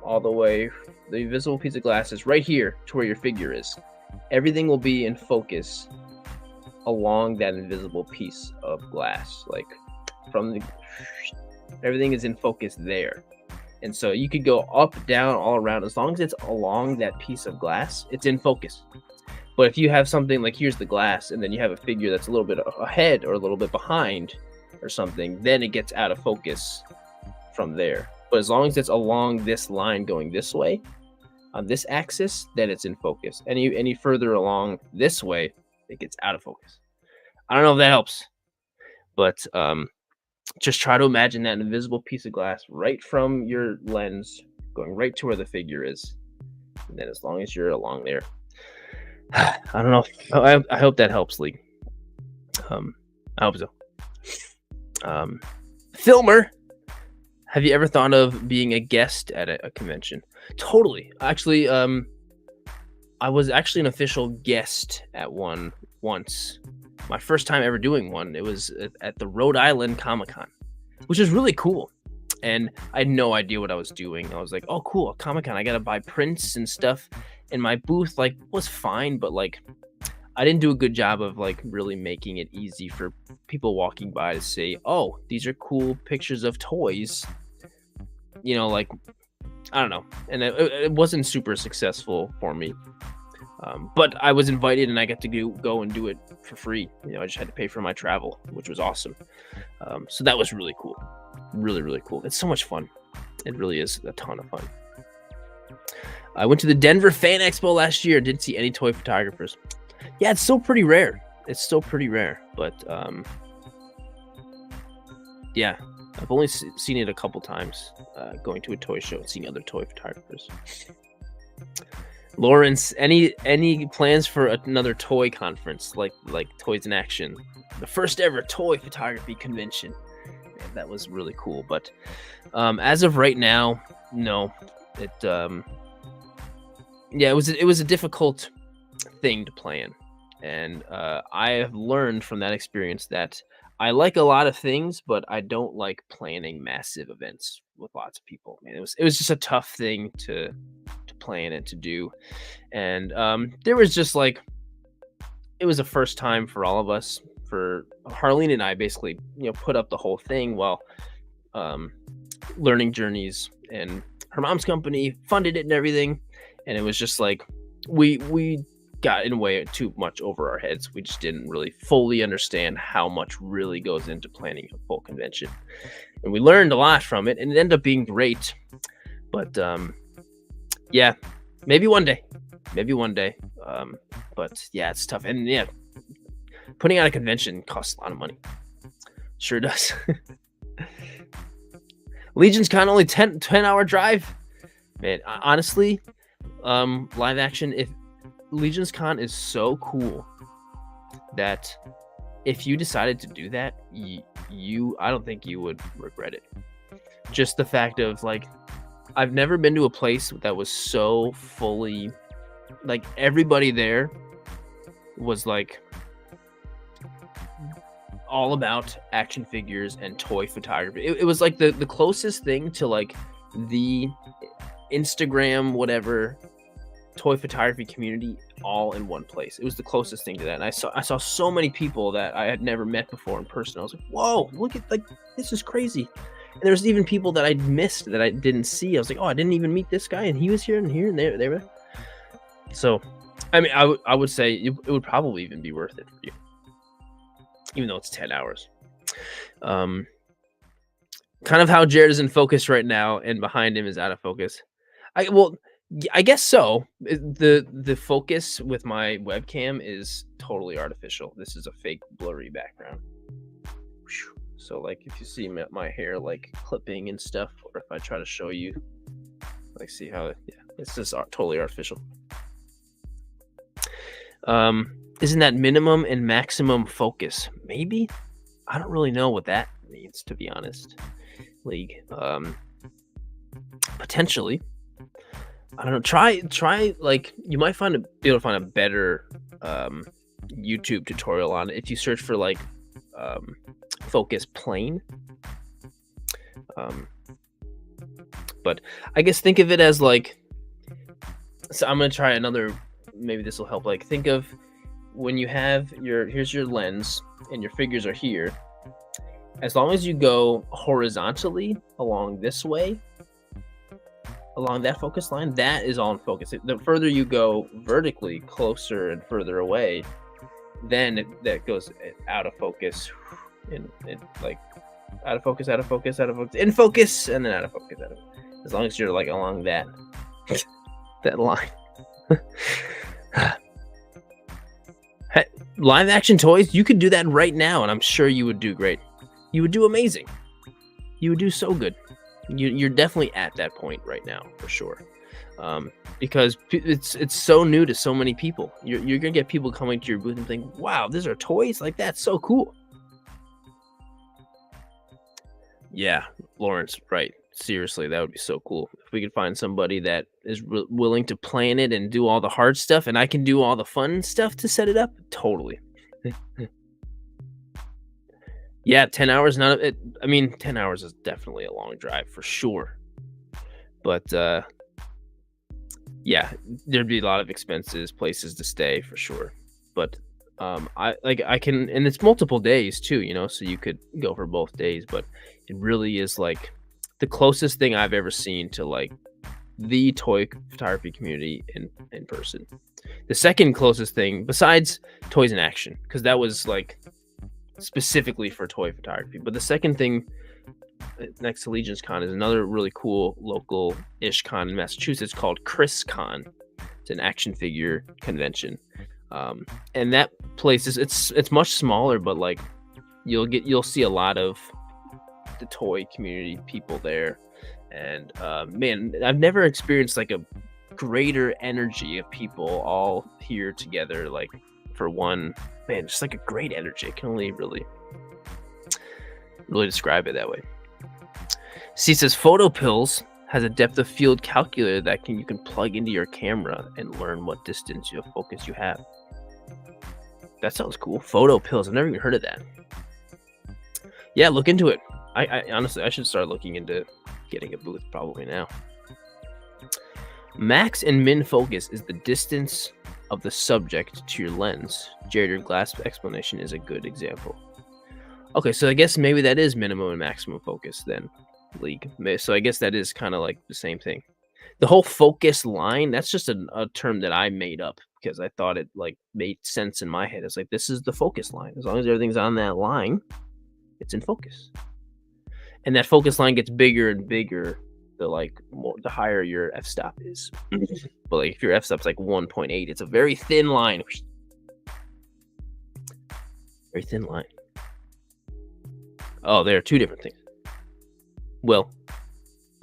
all the way. The invisible piece of glass is right here to where your figure is. Everything will be in focus along that invisible piece of glass, like everything is in focus there. And so you could go up, down, all around. As long as it's along that piece of glass, it's in focus. But if you have something like, here's the glass, and then you have a figure that's a little bit ahead or a little bit behind or something, then it gets out of focus from there. But as long as it's along this line going this way, on this axis, then it's in focus. Any further along this way, it gets out of focus. I don't know if that helps, but just try to imagine that invisible piece of glass right from your lens going right to where the figure is. And then as long as you're along there, I don't know. I hope that helps, League. I hope so. Filmer, have you ever thought of being a guest at a convention? Totally. Actually, I was actually an official guest at one once. My first time ever doing one. It was at the Rhode Island Comic-Con, which is really cool. and I had no idea what I was doing. I was like, "Oh, cool, Comic-Con, I gotta buy prints and stuff." And my booth, like, was fine, but, like, I didn't do a good job of, like, really making it easy for people walking by to say, "Oh, these are cool pictures of toys." Like, I don't know, and it wasn't super successful for me. But I was invited, and I got to go and do it for free. I just had to pay for my travel, which was awesome. So that was really cool. Really, really cool. It's so much fun. It really is a ton of fun. I went to the Denver Fan Expo last year. Didn't see any toy photographers. Yeah, it's still pretty rare. But yeah, I've only seen it a couple times. Going to a toy show and seeing other toy photographers. Lawrence, any plans for another toy conference like Toys in Action, the first ever toy photography convention? Man, that was really cool. But as of right now, no. It was a difficult thing to plan, and I have learned from that experience that I like a lot of things, but I don't like planning massive events with lots of people. Man, it was just a tough thing to plan and to do. And there was just like, it was a first time for all of us. For Harleen and I, basically, put up the whole thing while Learning Journeys and her mom's company funded it and everything. And it was just like, we got in a way too much over our heads. We just didn't really fully understand how much really goes into planning a full convention. And we learned a lot from it, and it ended up being great. But yeah, maybe one day. But yeah, it's tough. And yeah, putting on a convention costs a lot of money. Sure does. Legion's Con, only 10-hour drive. Man, honestly, live action, if Legion's Con is so cool that if you decided to do that, I don't think you would regret it. Just the fact of, like, I've never been to a place that was so fully, like, everybody there was like all about action figures and toy photography. It was like the closest thing to like the Instagram whatever toy photography community all in one place. It was the closest thing to that. And I saw so many people that I had never met before in person. I was like, whoa, look at, like, this is crazy. And there was even people that I'd missed that I didn't see. I was like, oh, I didn't even meet this guy, and he was here and here and there. So, I mean, I would say it would probably even be worth it for you, even though it's 10 hours. Kind of how Jared is in focus right now, and behind him is out of focus. I guess so. The focus with my webcam is totally artificial. This is a fake blurry background. So, like, if you see my hair, like, clipping and stuff, or if I try to show you, like, see how, yeah, it's just totally artificial. Isn't that minimum and maximum focus? Maybe? I don't really know what that means, to be honest. League. Potentially. I don't know. Try, like, you might be able to find a better YouTube tutorial on it if you search for, like, focus plane. But I guess think of it as, like, so I'm gonna try another, maybe this will help. Like, think of when you have here's your lens and your figures are here. As long as you go horizontally along this way, along that focus line, that is all in focus. The further you go vertically, closer and further away, then that goes out of focus, and like out of focus, in focus, and then out of focus, as long as you're, like, along that line. Hey, live action toys, you could do that right now, and I'm sure you would do great. You would do amazing. You would do so good. You're definitely at that point right now, for sure. Because it's so new to so many people. You're gonna get people coming to your booth and think, wow, these are toys? Like, that's so cool. Yeah, Lawrence, right. Seriously, that would be so cool. If we could find somebody that is willing to plan it and do all the hard stuff, and I can do all the fun stuff to set it up, totally. Yeah, 10 hours, not it. I mean, 10 hours is definitely a long drive for sure. But yeah, there'd be a lot of expenses, places to stay for sure. But I can, and it's multiple days too, so you could go for both days. But it really is like the closest thing I've ever seen to like the toy photography community in person. The second closest thing besides Toys in Action, because that was like specifically for toy photography. But the second thing next to Legion's Con is another really cool local-ish con in Massachusetts called Chris Con. It's an action figure convention, and that place is it's much smaller, but like you'll see a lot of the toy community people there, and man, I've never experienced like a greater energy of people all here together, like for one, man, just like a great energy. I can only really describe it that way. See, it says Photo Pills has a depth of field calculator that you can plug into your camera and learn what distance of focus you have. That sounds cool. Photo Pills. I've never even heard of that. Yeah, look into it. I honestly, I should start looking into getting a booth probably now. Max and min focus is the distance of the subject to your lens. Jared, your glass explanation is a good example. Okay, so I guess maybe that is minimum and maximum focus then, League. So I guess that is kind of like the same thing. The whole focus line, that's just a term that I made up because I thought it like made sense in my head. It's like, this is the focus line. As long as everything's on that line, it's in focus. And that focus line gets bigger and bigger the higher your f-stop is. But like if your f-stop's like 1.8, it's a very thin line. Very thin line. Oh, there are two different things. Well,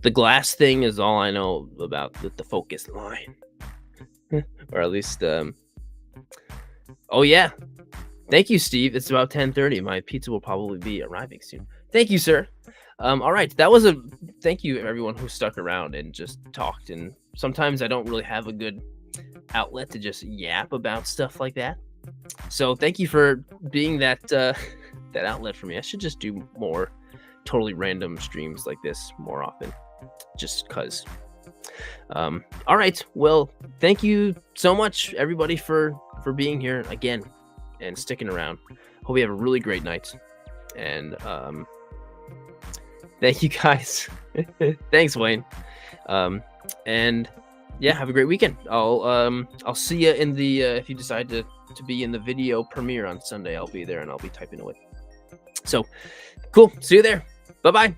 the glass thing is all I know about the focus line. Or at least, oh yeah. Thank you, Steve. It's about 10:30. My pizza will probably be arriving soon. Thank you, sir. All right. Thank you everyone who stuck around and just talked. And sometimes I don't really have a good outlet to just yap about stuff like that. So thank you for being that outlet for me. I should just do more totally random streams like this more often, just cause. All right. Well, thank you so much, everybody, for being here again and sticking around. Hope you have a really great night. And thank you guys. Thanks, Wayne. And yeah, have a great weekend. I'll see you in the if you decide to be in the video premiere on Sunday. I'll be there and I'll be typing away. So cool. See you there. Bye-bye.